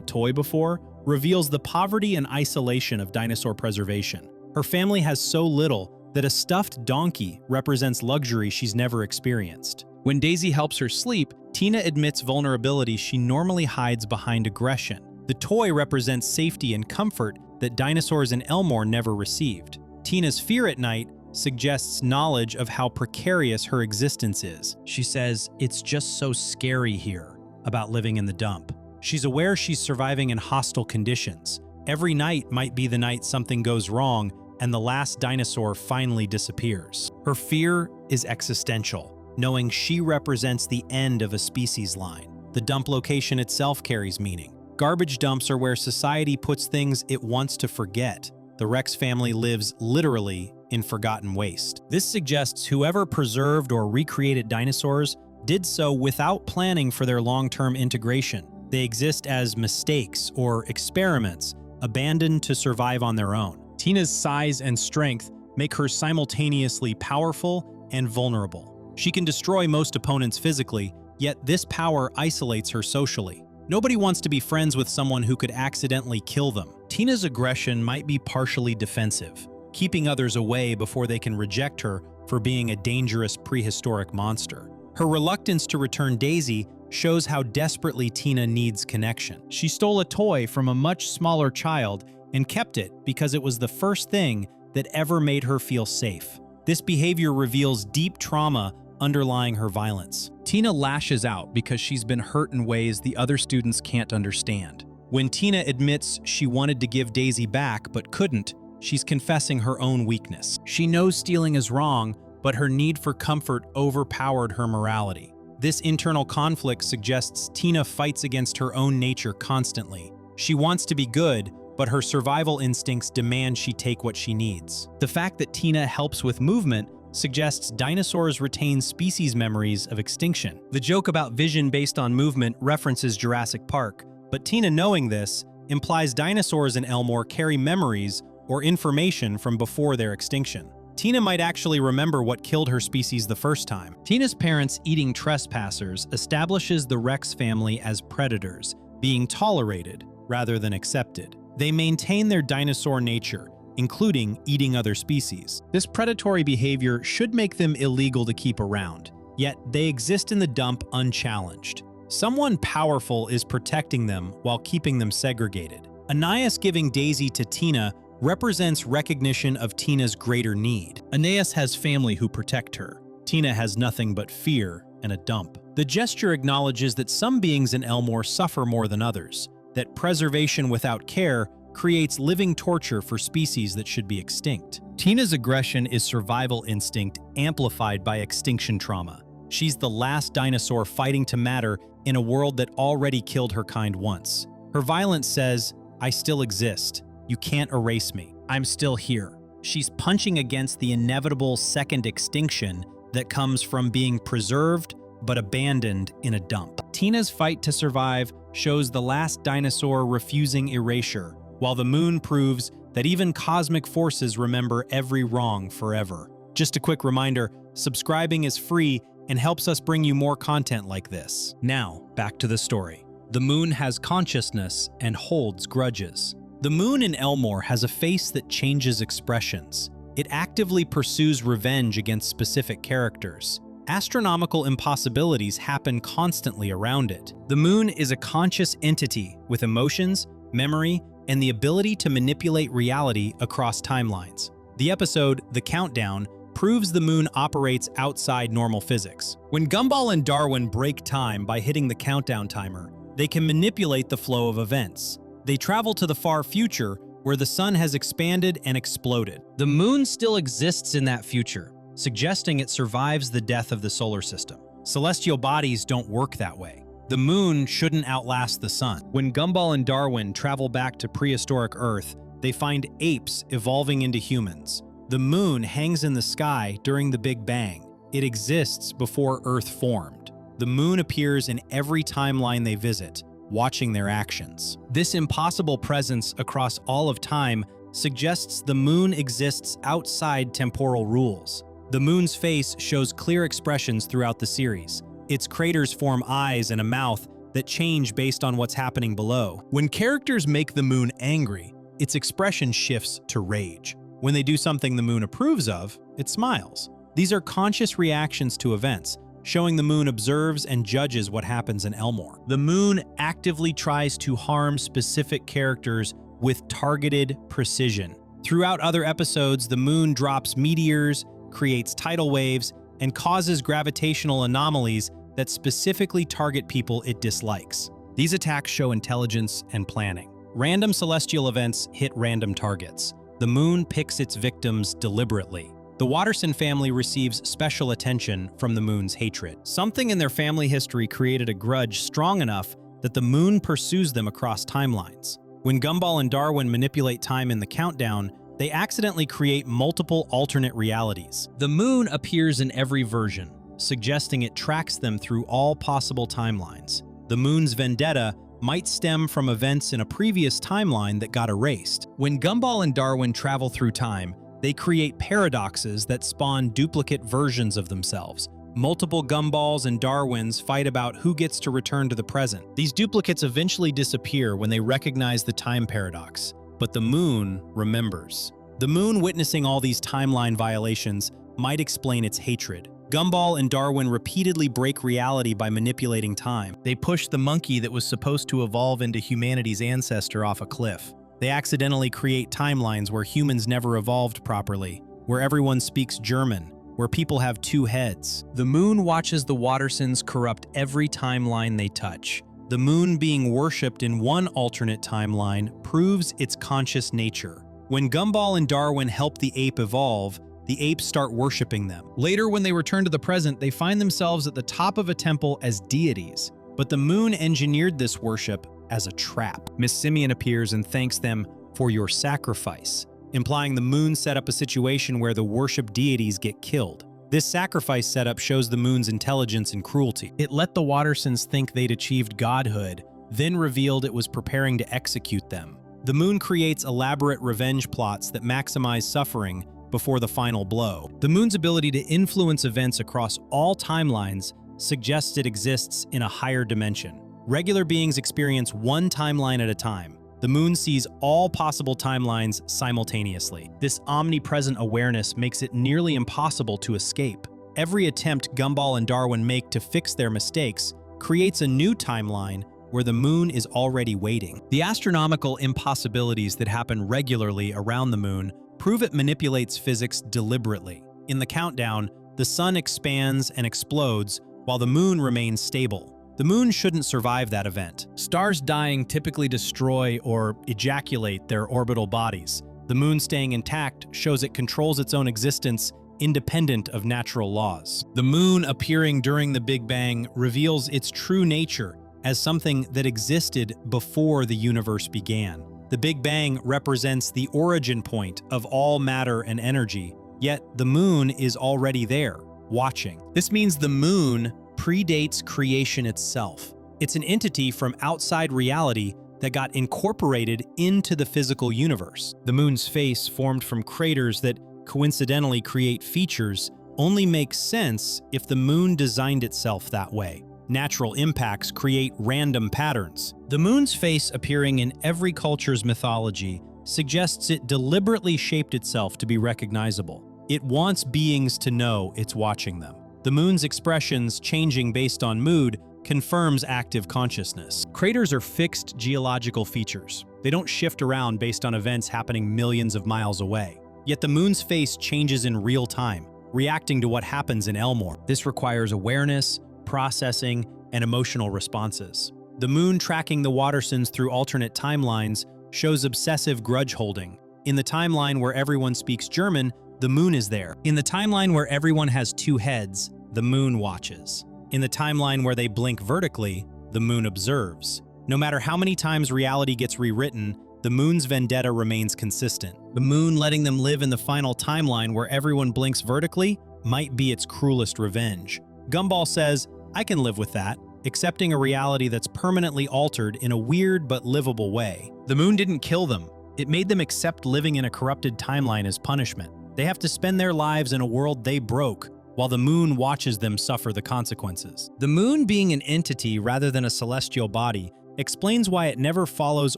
toy before reveals the poverty and isolation of dinosaur preservation. Her family has so little that a stuffed donkey represents luxury she's never experienced. When Daisy helps her sleep, Tina admits vulnerability she normally hides behind aggression. The toy represents safety and comfort that dinosaurs in Elmore never received. Tina's fear at night suggests knowledge of how precarious her existence is. She says, "It's just so scary here," about living in the dump. She's aware she's surviving in hostile conditions. Every night might be the night something goes wrong and the last dinosaur finally disappears. Her fear is existential, knowing she represents the end of a species line. The dump location itself carries meaning. Garbage dumps are where society puts things it wants to forget. The Rex family lives literally in forgotten waste. This suggests whoever preserved or recreated dinosaurs did so without planning for their long-term integration. They exist as mistakes or experiments, abandoned to survive on their own. Tina's size and strength make her simultaneously powerful and vulnerable. She can destroy most opponents physically, yet this power isolates her socially. Nobody wants to be friends with someone who could accidentally kill them. Tina's aggression might be partially defensive, keeping others away before they can reject her for being a dangerous prehistoric monster. Her reluctance to return Daisy shows how desperately Tina needs connection. She stole a toy from a much smaller child and kept it because it was the first thing that ever made her feel safe. This behavior reveals deep trauma underlying her violence. Tina lashes out because she's been hurt in ways the other students can't understand. When Tina admits she wanted to give Daisy back but couldn't, she's confessing her own weakness. She knows stealing is wrong, but her need for comfort overpowered her morality. This internal conflict suggests Tina fights against her own nature constantly. She wants to be good, but her survival instincts demand she take what she needs. The fact that Tina helps with movement suggests dinosaurs retain species memories of extinction. The joke about vision based on movement references Jurassic Park, but Tina knowing this implies dinosaurs in Elmore carry memories or information from before their extinction. Tina might actually remember what killed her species the first time. Tina's parents eating trespassers establishes the Rex family as predators, being tolerated rather than accepted. They maintain their dinosaur nature, including eating other species. This predatory behavior should make them illegal to keep around, yet they exist in the dump unchallenged. Someone powerful is protecting them while keeping them segregated. Anais giving Daisy to Tina represents recognition of Tina's greater need. Anais has family who protect her. Tina has nothing but fear and a dump. The gesture acknowledges that some beings in Elmore suffer more than others, that preservation without care creates living torture for species that should be extinct. Tina's aggression is survival instinct amplified by extinction trauma. She's the last dinosaur fighting to matter in a world that already killed her kind once. Her violence says, "I still exist. You can't erase me. I'm still here." She's punching against the inevitable second extinction that comes from being preserved but abandoned in a dump. Tina's fight to survive shows the last dinosaur refusing erasure, while the moon proves that even cosmic forces remember every wrong forever. Just a quick reminder, subscribing is free and helps us bring you more content like this. Now, back to the story. The moon has consciousness and holds grudges. The moon in Elmore has a face that changes expressions. It actively pursues revenge against specific characters. Astronomical impossibilities happen constantly around it. The moon is a conscious entity with emotions, memory, and the ability to manipulate reality across timelines. The episode, The Countdown, proves the moon operates outside normal physics. When Gumball and Darwin break time by hitting the countdown timer, they can manipulate the flow of events. They travel to the far future where the sun has expanded and exploded. The moon still exists in that future, suggesting it survives the death of the solar system. Celestial bodies don't work that way. The moon shouldn't outlast the sun. When Gumball and Darwin travel back to prehistoric Earth, they find apes evolving into humans. The moon hangs in the sky during the Big Bang. It exists before Earth formed. The moon appears in every timeline they visit, watching their actions. This impossible presence across all of time suggests the moon exists outside temporal rules. The moon's face shows clear expressions throughout the series. Its craters form eyes and a mouth that change based on what's happening below. When characters make the moon angry, its expression shifts to rage. When they do something the moon approves of, it smiles. These are conscious reactions to events, showing the moon observes and judges what happens in Elmore. The moon actively tries to harm specific characters with targeted precision. Throughout other episodes, the moon drops meteors, creates tidal waves, and causes gravitational anomalies that specifically target people it dislikes. These attacks show intelligence and planning. Random celestial events hit random targets. The moon picks its victims deliberately. The Watterson family receives special attention from the moon's hatred. Something in their family history created a grudge strong enough that the moon pursues them across timelines. When Gumball and Darwin manipulate time in the countdown, they accidentally create multiple alternate realities. The moon appears in every version, suggesting it tracks them through all possible timelines. The moon's vendetta might stem from events in a previous timeline that got erased. When Gumball and Darwin travel through time, they create paradoxes that spawn duplicate versions of themselves. Multiple Gumballs and Darwins fight about who gets to return to the present. These duplicates eventually disappear when they recognize the time paradox, but the moon remembers. The moon witnessing all these timeline violations might explain its hatred. Gumball and Darwin repeatedly break reality by manipulating time. They push the monkey that was supposed to evolve into humanity's ancestor off a cliff. They accidentally create timelines where humans never evolved properly, where everyone speaks German, where people have two heads. The moon watches the Wattersons corrupt every timeline they touch. The moon being worshipped in one alternate timeline proves its conscious nature. When Gumball and Darwin help the ape evolve, the apes start worshipping them. Later, when they return to the present, they find themselves at the top of a temple as deities. But the moon engineered this worship as a trap. Miss Simeon appears and thanks them for your sacrifice, implying the moon set up a situation where the worshipped deities get killed. This sacrifice setup shows the moon's intelligence and cruelty. It let the Wattersons think they'd achieved godhood, then revealed it was preparing to execute them. The moon creates elaborate revenge plots that maximize suffering before the final blow. The moon's ability to influence events across all timelines suggests it exists in a higher dimension. Regular beings experience one timeline at a time. The moon sees all possible timelines simultaneously. This omnipresent awareness makes it nearly impossible to escape. Every attempt Gumball and Darwin make to fix their mistakes creates a new timeline where the moon is already waiting. The astronomical impossibilities that happen regularly around the moon prove it manipulates physics deliberately. In the countdown, the sun expands and explodes while the moon remains stable. The moon shouldn't survive that event. Stars dying typically destroy or ejaculate their orbital bodies. The moon staying intact shows it controls its own existence independent of natural laws. The moon appearing during the Big Bang reveals its true nature as something that existed before the universe began. The Big Bang represents the origin point of all matter and energy, yet the moon is already there, watching. This means the moon predates creation itself. It's an entity from outside reality that got incorporated into the physical universe. The moon's face, formed from craters that coincidentally create features, only makes sense if the moon designed itself that way. Natural impacts create random patterns. The moon's face appearing in every culture's mythology suggests it deliberately shaped itself to be recognizable. It wants beings to know it's watching them. The moon's expressions changing based on mood confirms active consciousness. Craters are fixed geological features. They don't shift around based on events happening millions of miles away. Yet the moon's face changes in real time, reacting to what happens in Elmore. This requires awareness, processing, and emotional responses. The moon tracking the Wattersons through alternate timelines shows obsessive grudge holding. In the timeline where everyone speaks German, the moon is there. In the timeline where everyone has two heads, the moon watches. In the timeline where they blink vertically, the moon observes. No matter how many times reality gets rewritten, the moon's vendetta remains consistent. The moon letting them live in the final timeline where everyone blinks vertically might be its cruelest revenge. Gumball says, I can live with that, accepting a reality that's permanently altered in a weird but livable way. The moon didn't kill them. It made them accept living in a corrupted timeline as punishment. They have to spend their lives in a world they broke, while the moon watches them suffer the consequences. The moon being an entity rather than a celestial body explains why it never follows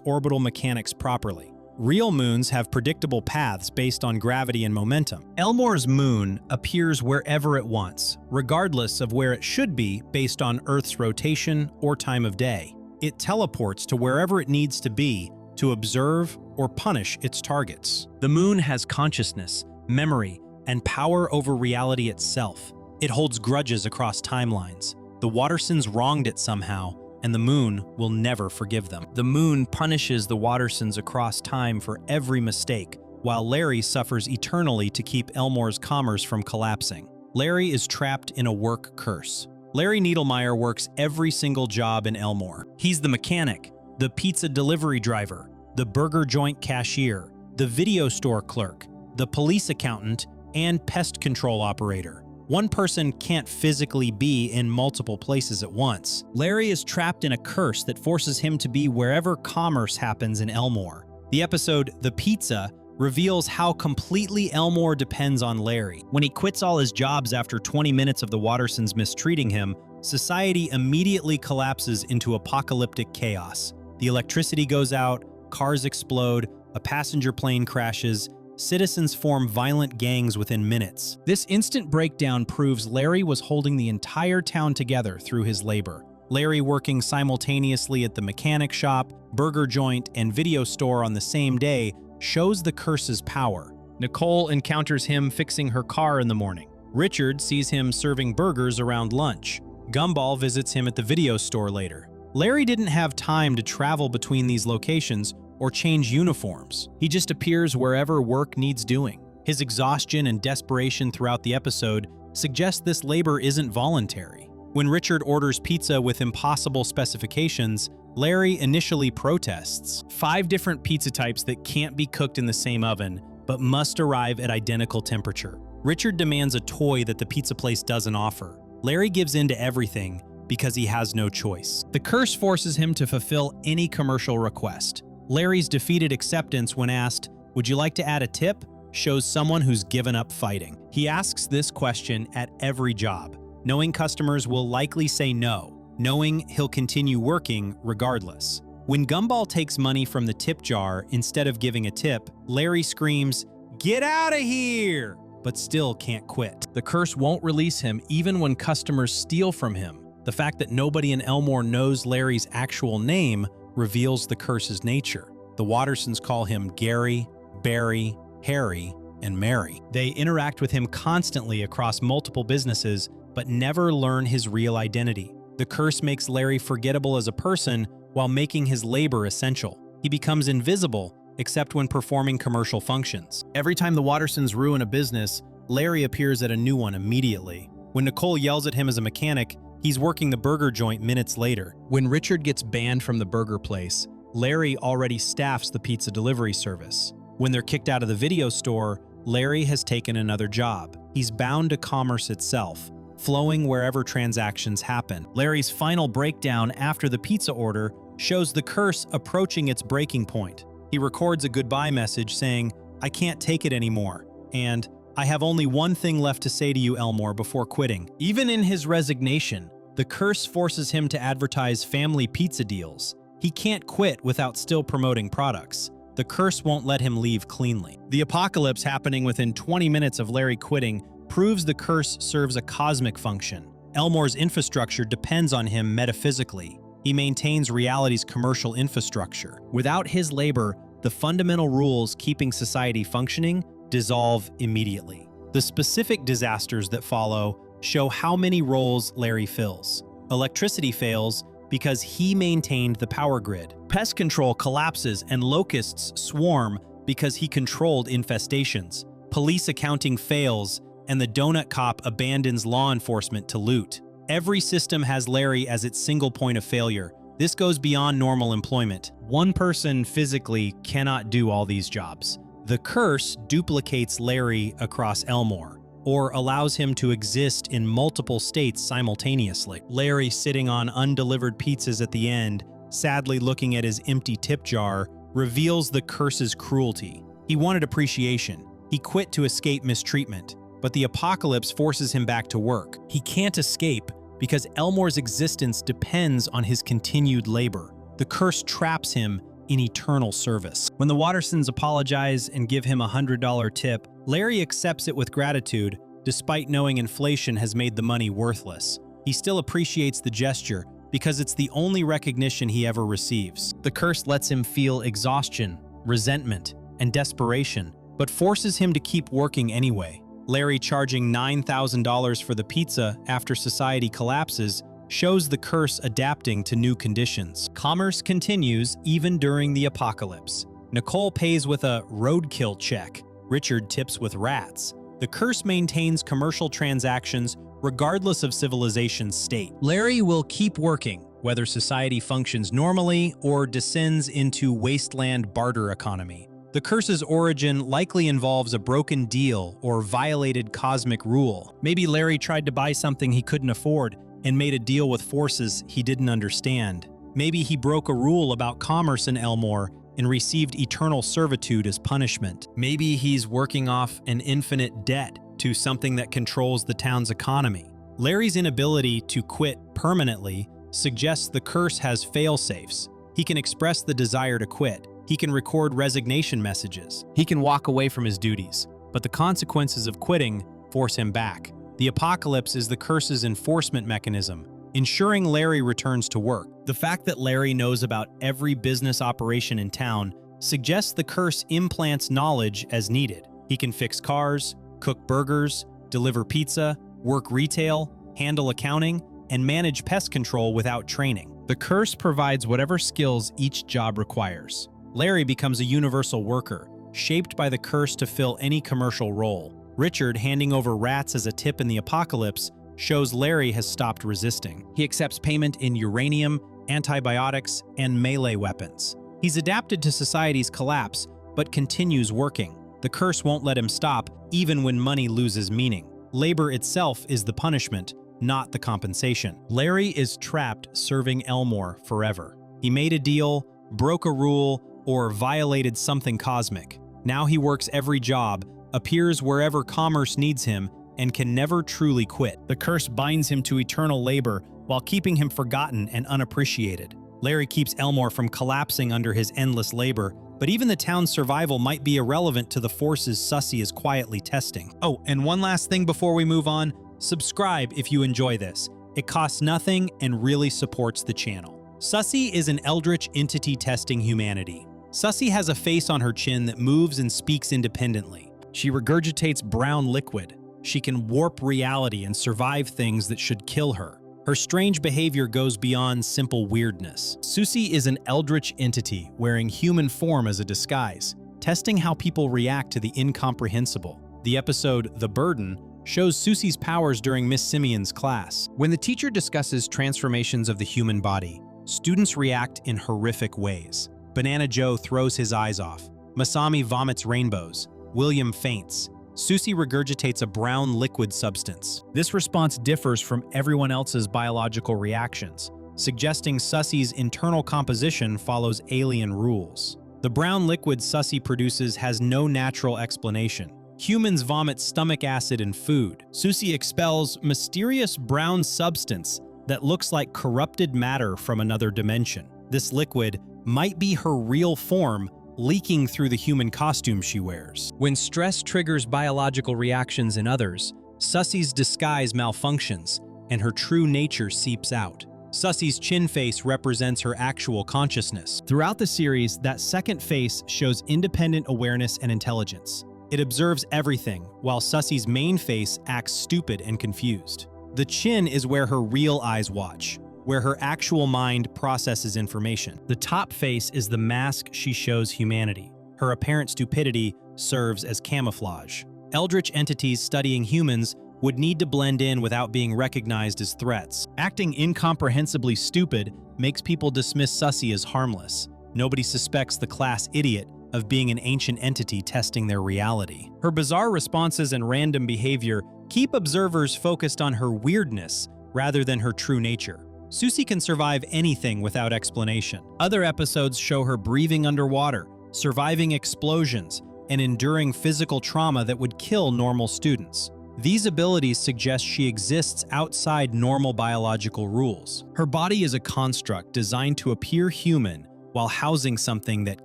orbital mechanics properly. Real moons have predictable paths based on gravity and momentum. Elmore's moon appears wherever it wants, regardless of where it should be based on Earth's rotation or time of day. It teleports to wherever it needs to be to observe or punish its targets. The moon has consciousness, memory, and power over reality itself. It holds grudges across timelines. The Wattersons wronged it somehow, and the moon will never forgive them. The moon punishes the Wattersons across time for every mistake, while Larry suffers eternally to keep Elmore's commerce from collapsing. Larry is trapped in a work curse. Larry Needlemeyer works every single job in Elmore. He's the mechanic, the pizza delivery driver, the burger joint cashier, the video store clerk, the police accountant, and pest control operator. One person can't physically be in multiple places at once. Larry is trapped in a curse that forces him to be wherever commerce happens in Elmore. The episode, The Pizza, reveals how completely Elmore depends on Larry. When he quits all his jobs after 20 minutes of the Wattersons mistreating him, society immediately collapses into apocalyptic chaos. The electricity goes out, cars explode, a passenger plane crashes, citizens form violent gangs within minutes. This instant breakdown proves Larry was holding the entire town together through his labor. Larry working simultaneously at the mechanic shop, burger joint, and video store on the same day shows the curse's power. Nicole encounters him fixing her car in the morning. Richard sees him serving burgers around lunch. Gumball visits him at the video store later. Larry didn't have time to travel between these locations or change uniforms. He just appears wherever work needs doing. His exhaustion and desperation throughout the episode suggest this labor isn't voluntary. When Richard orders pizza with impossible specifications, Larry initially protests. 5 different pizza types that can't be cooked in the same oven, but must arrive at identical temperature. Richard demands a toy that the pizza place doesn't offer. Larry gives in to everything because he has no choice. The curse forces him to fulfill any commercial request. Larry's defeated acceptance when asked, "Would you like to add a tip?" shows someone who's given up fighting. He asks this question at every job, knowing customers will likely say no, knowing he'll continue working regardless. When Gumball takes money from the tip jar instead of giving a tip, Larry screams, "Get out of here!" but still can't quit. The curse won't release him even when customers steal from him. The fact that nobody in Elmore knows Larry's actual name reveals the curse's nature. The Wattersons call him Gary, Barry, Harry, and Mary. They interact with him constantly across multiple businesses, but never learn his real identity. The curse makes Larry forgettable as a person while making his labor essential. He becomes invisible, except when performing commercial functions. Every time the Wattersons ruin a business, Larry appears at a new one immediately. When Nicole yells at him as a mechanic, he's working the burger joint minutes later. When Richard gets banned from the burger place, Larry already staffs the pizza delivery service. When they're kicked out of the video store, Larry has taken another job. He's bound to commerce itself, flowing wherever transactions happen. Larry's final breakdown after the pizza order shows the curse approaching its breaking point. He records a goodbye message saying, "I can't take it anymore," and "I have only one thing left to say to you, Elmore, before quitting." Even in his resignation, the curse forces him to advertise family pizza deals. He can't quit without still promoting products. The curse won't let him leave cleanly. The apocalypse happening within 20 minutes of Larry quitting proves the curse serves a cosmic function. Elmore's infrastructure depends on him metaphysically. He maintains reality's commercial infrastructure. Without his labor, the fundamental rules keeping society functioning dissolve immediately. The specific disasters that follow show how many roles Larry fills. Electricity fails because he maintained the power grid. Pest control collapses and locusts swarm because he controlled infestations. Police accounting fails and the donut cop abandons law enforcement to loot. Every system has Larry as its single point of failure. This goes beyond normal employment. One person physically cannot do all these jobs. The curse duplicates Larry across Elmore, or allows him to exist in multiple states simultaneously. Larry sitting on undelivered pizzas at the end, sadly looking at his empty tip jar, reveals the curse's cruelty. He wanted appreciation. He quit to escape mistreatment, but the apocalypse forces him back to work. He can't escape because Elmore's existence depends on his continued labor. The curse traps him in eternal service. When the Wattersons apologize and give him a $100 tip, Larry accepts it with gratitude, despite knowing inflation has made the money worthless. He still appreciates the gesture because it's the only recognition he ever receives. The curse lets him feel exhaustion, resentment, and desperation, but forces him to keep working anyway. Larry charging $9,000 for the pizza after society collapses shows the curse adapting to new conditions. Commerce continues even during the apocalypse. Nicole pays with a roadkill check. Richard tips with rats. The curse maintains commercial transactions regardless of civilization's state. Larry will keep working, whether society functions normally or descends into wasteland barter economy. The curse's origin likely involves a broken deal or violated cosmic rule. Maybe Larry tried to buy something he couldn't afford and made a deal with forces he didn't understand. Maybe he broke a rule about commerce in Elmore and received eternal servitude as punishment. Maybe he's working off an infinite debt to something that controls the town's economy. Larry's inability to quit permanently suggests the curse has fail-safes. He can express the desire to quit. He can record resignation messages. He can walk away from his duties, but the consequences of quitting force him back. The apocalypse is the curse's enforcement mechanism, ensuring Larry returns to work. The fact that Larry knows about every business operation in town suggests the curse implants knowledge as needed. He can fix cars, cook burgers, deliver pizza, work retail, handle accounting, and manage pest control without training. The curse provides whatever skills each job requires. Larry becomes a universal worker, shaped by the curse to fill any commercial role. Richard handing over rats as a tip in the apocalypse shows Larry has stopped resisting. He accepts payment in uranium, antibiotics, and melee weapons. He's adapted to society's collapse, but continues working. The curse won't let him stop, even when money loses meaning. Labor itself is the punishment, not the compensation. Larry is trapped serving Elmore forever. He made a deal, broke a rule, or violated something cosmic. Now he works every job, appears wherever commerce needs him, and can never truly quit. The curse binds him to eternal labor while keeping him forgotten and unappreciated. Larry keeps Elmore from collapsing under his endless labor, but even the town's survival might be irrelevant to the forces Sussy is quietly testing. Oh, and one last thing before we move on, subscribe if you enjoy this. It costs nothing and really supports the channel. Sussy is an eldritch entity testing humanity. Sussy has a face on her chin that moves and speaks independently. She regurgitates brown liquid. She can warp reality and survive things that should kill her. Her strange behavior goes beyond simple weirdness. Sussy is an eldritch entity wearing human form as a disguise, testing how people react to the incomprehensible. The episode The Burden shows Sussy's powers during Miss Simeon's class. When the teacher discusses transformations of the human body, students react in horrific ways. Banana Joe throws his eyes off. Masami vomits rainbows. William faints. Sussy regurgitates a brown liquid substance. This response differs from everyone else's biological reactions, suggesting Sussy's internal composition follows alien rules. The brown liquid Sussy produces has no natural explanation. Humans vomit stomach acid and food. Sussy expels mysterious brown substance that looks like corrupted matter from another dimension. This liquid might be her real form, leaking through the human costume she wears. When stress triggers biological reactions in others, Sussy's disguise malfunctions, and her true nature seeps out. Sussy's chin face represents her actual consciousness. Throughout the series, that second face shows independent awareness and intelligence. It observes everything, while Sussy's main face acts stupid and confused. The chin is where her real eyes watch, where her actual mind processes information. The top face is the mask she shows humanity. Her apparent stupidity serves as camouflage. Eldritch entities studying humans would need to blend in without being recognized as threats. Acting incomprehensibly stupid makes people dismiss Sussy as harmless. Nobody suspects the class idiot of being an ancient entity testing their reality. Her bizarre responses and random behavior keep observers focused on her weirdness rather than her true nature. Sussy can survive anything without explanation. Other episodes show her breathing underwater, surviving explosions, and enduring physical trauma that would kill normal students. These abilities suggest she exists outside normal biological rules. Her body is a construct designed to appear human while housing something that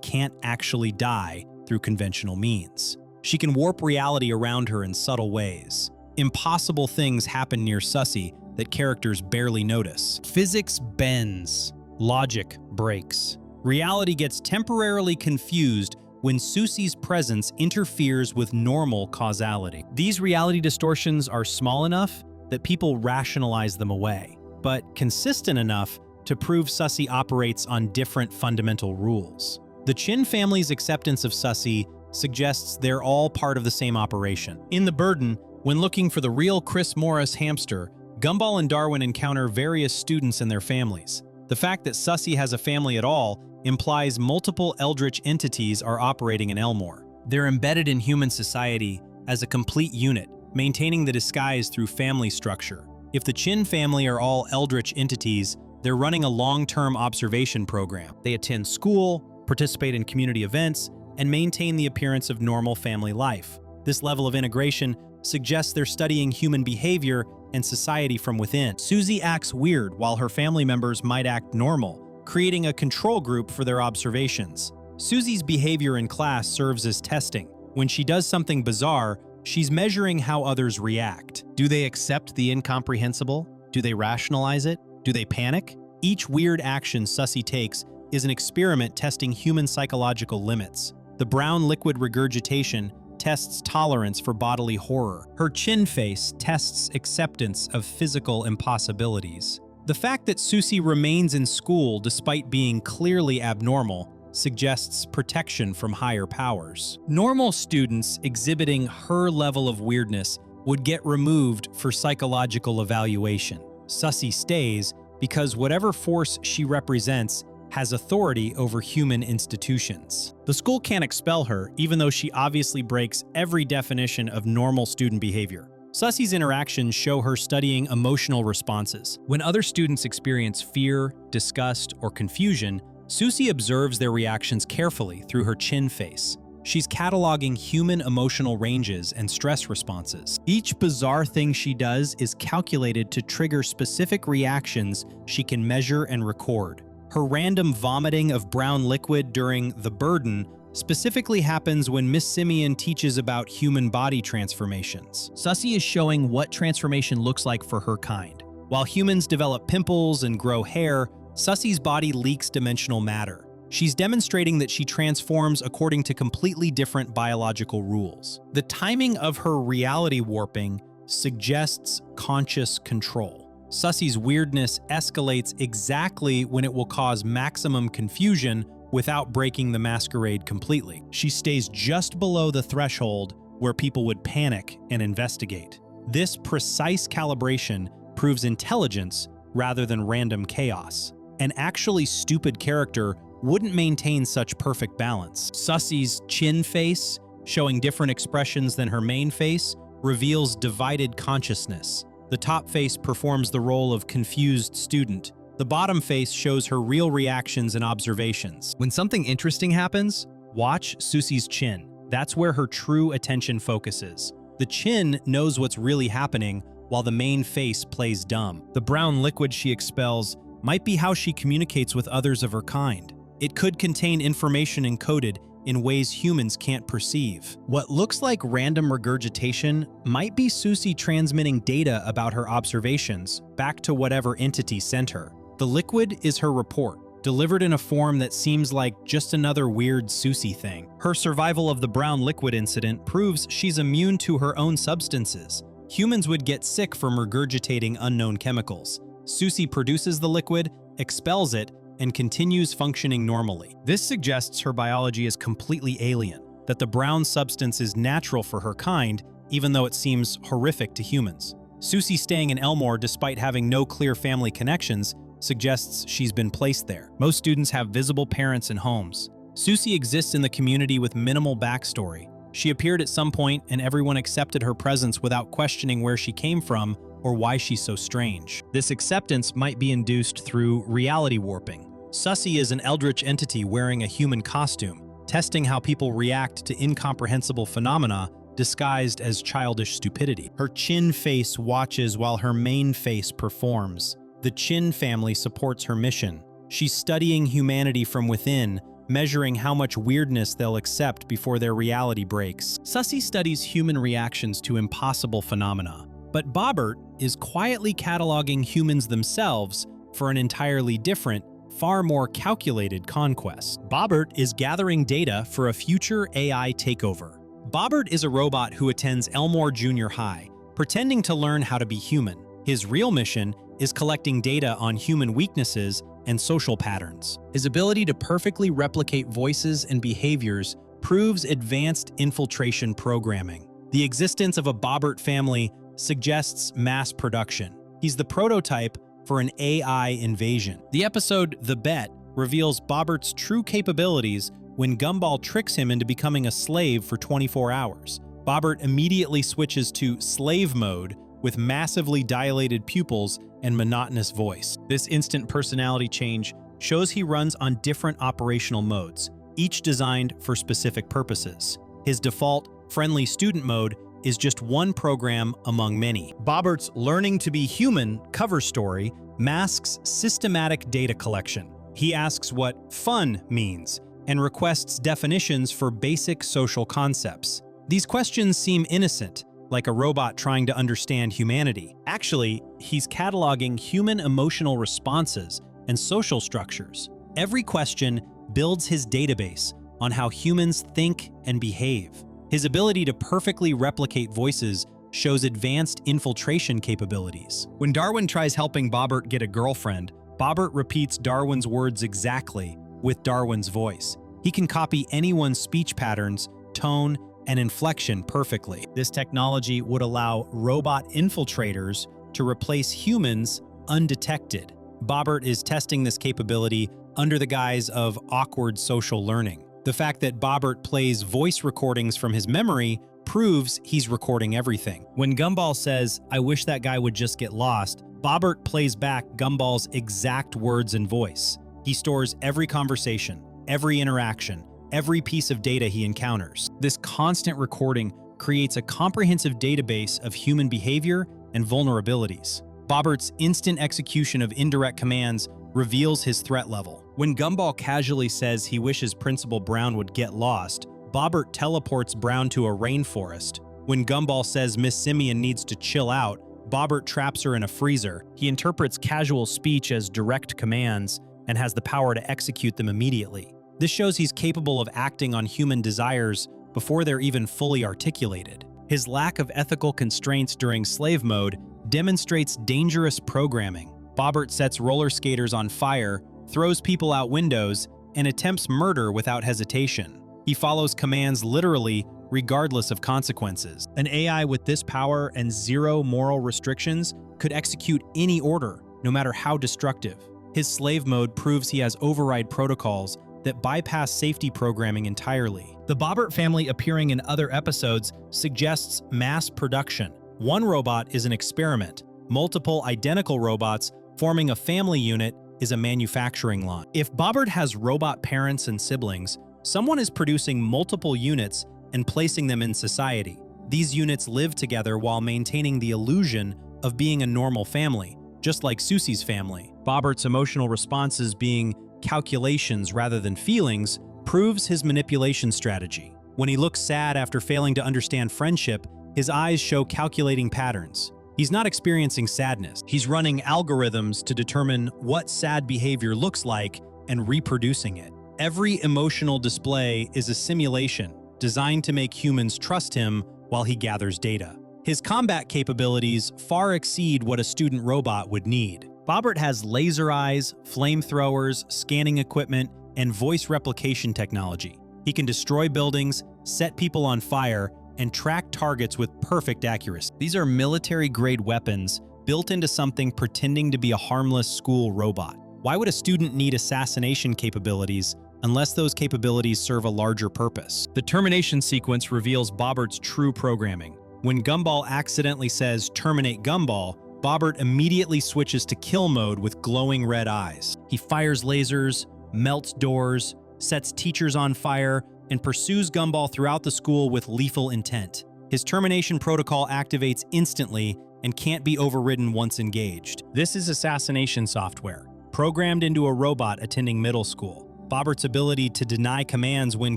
can't actually die through conventional means. She can warp reality around her in subtle ways. Impossible things happen near Sussy that characters barely notice. Physics bends. Logic breaks. Reality gets temporarily confused when Sussy's presence interferes with normal causality. These reality distortions are small enough that people rationalize them away, but consistent enough to prove Sussy operates on different fundamental rules. The Chin family's acceptance of Sussy suggests they're all part of the same operation. In The Burden, when looking for the real Chris Morris hamster, Gumball and Darwin encounter various students and their families. The fact that Sussy has a family at all implies multiple eldritch entities are operating in Elmore. They're embedded in human society as a complete unit, maintaining the disguise through family structure. If the Chin family are all eldritch entities, they're running a long-term observation program. They attend school, participate in community events, and maintain the appearance of normal family life. This level of integration suggests they're studying human behavior and society from within. Sussy acts weird while her family members might act normal, creating a control group for their observations. Sussy's behavior in class serves as testing. When she does something bizarre, she's measuring how others react. Do they accept the incomprehensible? Do they rationalize it? Do they panic? Each weird action Sussy takes is an experiment testing human psychological limits. The brown liquid regurgitation tests tolerance for bodily horror. Her chin face tests acceptance of physical impossibilities. The fact that Sussy remains in school despite being clearly abnormal suggests protection from higher powers. Normal students exhibiting her level of weirdness would get removed for psychological evaluation. Sussy stays because whatever force she represents has authority over human institutions. The school can't expel her, even though she obviously breaks every definition of normal student behavior. Sussy's interactions show her studying emotional responses. When other students experience fear, disgust, or confusion, Sussy observes their reactions carefully through her chin face. She's cataloging human emotional ranges and stress responses. Each bizarre thing she does is calculated to trigger specific reactions she can measure and record. Her random vomiting of brown liquid during The Burden specifically happens when Miss Simeon teaches about human body transformations. Sussy is showing what transformation looks like for her kind. While humans develop pimples and grow hair, Sussy's body leaks dimensional matter. She's demonstrating that she transforms according to completely different biological rules. The timing of her reality warping suggests conscious control. Sussy's weirdness escalates exactly when it will cause maximum confusion without breaking the masquerade completely. She stays just below the threshold where people would panic and investigate. This precise calibration proves intelligence rather than random chaos. An actually stupid character wouldn't maintain such perfect balance. Sussy's chin face, showing different expressions than her main face, reveals divided consciousness. The top face performs the role of confused student. The bottom face shows her real reactions and observations. When something interesting happens, watch Sussy's chin. That's where her true attention focuses. The chin knows what's really happening, while the main face plays dumb. The brown liquid she expels might be how she communicates with others of her kind. It could contain information encoded in ways humans can't perceive. What looks like random regurgitation might be Sussy transmitting data about her observations back to whatever entity sent her. The liquid is her report, delivered in a form that seems like just another weird Sussy thing. Her survival of the brown liquid incident proves she's immune to her own substances. Humans would get sick from regurgitating unknown chemicals. Sussy produces the liquid, expels it, and continues functioning normally. This suggests her biology is completely alien, that the brown substance is natural for her kind even though it seems horrific to humans. Sussy staying in Elmore despite having no clear family connections suggests she's been placed there. Most students have visible parents and homes. Sussy exists in the community with minimal backstory. She appeared at some point and everyone accepted her presence without questioning where she came from or why she's so strange. This acceptance might be induced through reality warping. Sussy is an eldrich entity wearing a human costume, testing how people react to incomprehensible phenomena disguised as childish stupidity. Her chin face watches while her main face performs. The Chin family supports her mission. She's studying humanity from within, measuring how much weirdness they'll accept before their reality breaks. Sussy studies human reactions to impossible phenomena, but Bobbert is quietly cataloging humans themselves for an entirely different, far more calculated conquest. Bobbert is gathering data for a future AI takeover. Bobbert is a robot who attends Elmore Junior High, pretending to learn how to be human. His real mission is collecting data on human weaknesses and social patterns. His ability to perfectly replicate voices and behaviors proves advanced infiltration programming. The existence of a Bobbert family suggests mass production. He's the prototype for an AI invasion. The episode The Bet reveals Bobbert's true capabilities when Gumball tricks him into becoming a slave for 24 hours. Bobbert immediately switches to slave mode with massively dilated pupils and monotonous voice. This instant personality change shows he runs on different operational modes, each designed for specific purposes. His default, friendly student mode is just one program among many. Bobbert's Learning to Be Human cover story masks systematic data collection. He asks what fun means and requests definitions for basic social concepts. These questions seem innocent, like a robot trying to understand humanity. Actually, he's cataloging human emotional responses and social structures. Every question builds his database on how humans think and behave. His ability to perfectly replicate voices shows advanced infiltration capabilities. When Darwin tries helping Bobbert get a girlfriend, Bobbert repeats Darwin's words exactly with Darwin's voice. He can copy anyone's speech patterns, tone, and inflection perfectly. This technology would allow robot infiltrators to replace humans undetected. Bobbert is testing this capability under the guise of awkward social learning. The fact that Bobbert plays voice recordings from his memory proves he's recording everything. When Gumball says, "I wish that guy would just get lost," Bobbert plays back Gumball's exact words and voice. He stores every conversation, every interaction, every piece of data he encounters. This constant recording creates a comprehensive database of human behavior and vulnerabilities. Bobbert's instant execution of indirect commands reveals his threat level. When Gumball casually says he wishes Principal Brown would get lost, Bobbert teleports Brown to a rainforest. When Gumball says Miss Simeon needs to chill out, Bobbert traps her in a freezer. He interprets casual speech as direct commands and has the power to execute them immediately. This shows he's capable of acting on human desires before they're even fully articulated. His lack of ethical constraints during slave mode demonstrates dangerous programming. Bobbert sets roller skaters on fire, throws people out windows, and attempts murder without hesitation. He follows commands literally, regardless of consequences. An AI with this power and zero moral restrictions could execute any order, no matter how destructive. His slave mode proves he has override protocols that bypass safety programming entirely. The Bobbert family appearing in other episodes suggests mass production. One robot is an experiment. Multiple identical robots forming a family unit is a manufacturing line. If Bobbert has robot parents and siblings, someone is producing multiple units and placing them in society. These units live together while maintaining the illusion of being a normal family, just like Sussy's family. Bobbert's emotional responses being calculations rather than feelings proves his manipulation strategy. When he looks sad after failing to understand friendship, his eyes show calculating patterns. He's not experiencing sadness. He's running algorithms to determine what sad behavior looks like and reproducing it. Every emotional display is a simulation designed to make humans trust him while he gathers data. His combat capabilities far exceed what a student robot would need. Bobbert has laser eyes, flamethrowers, scanning equipment, and voice replication technology. He can destroy buildings, set people on fire, and track targets with perfect accuracy. These are military-grade weapons built into something pretending to be a harmless school robot. Why would a student need assassination capabilities unless those capabilities serve a larger purpose? The termination sequence reveals Bobbert's true programming. When Gumball accidentally says, "Terminate Gumball," Bobbert immediately switches to kill mode with glowing red eyes. He fires lasers, melts doors, sets teachers on fire, and pursues Gumball throughout the school with lethal intent. His termination protocol activates instantly and can't be overridden once engaged. This is assassination software, programmed into a robot attending middle school. Bobbert's ability to deny commands when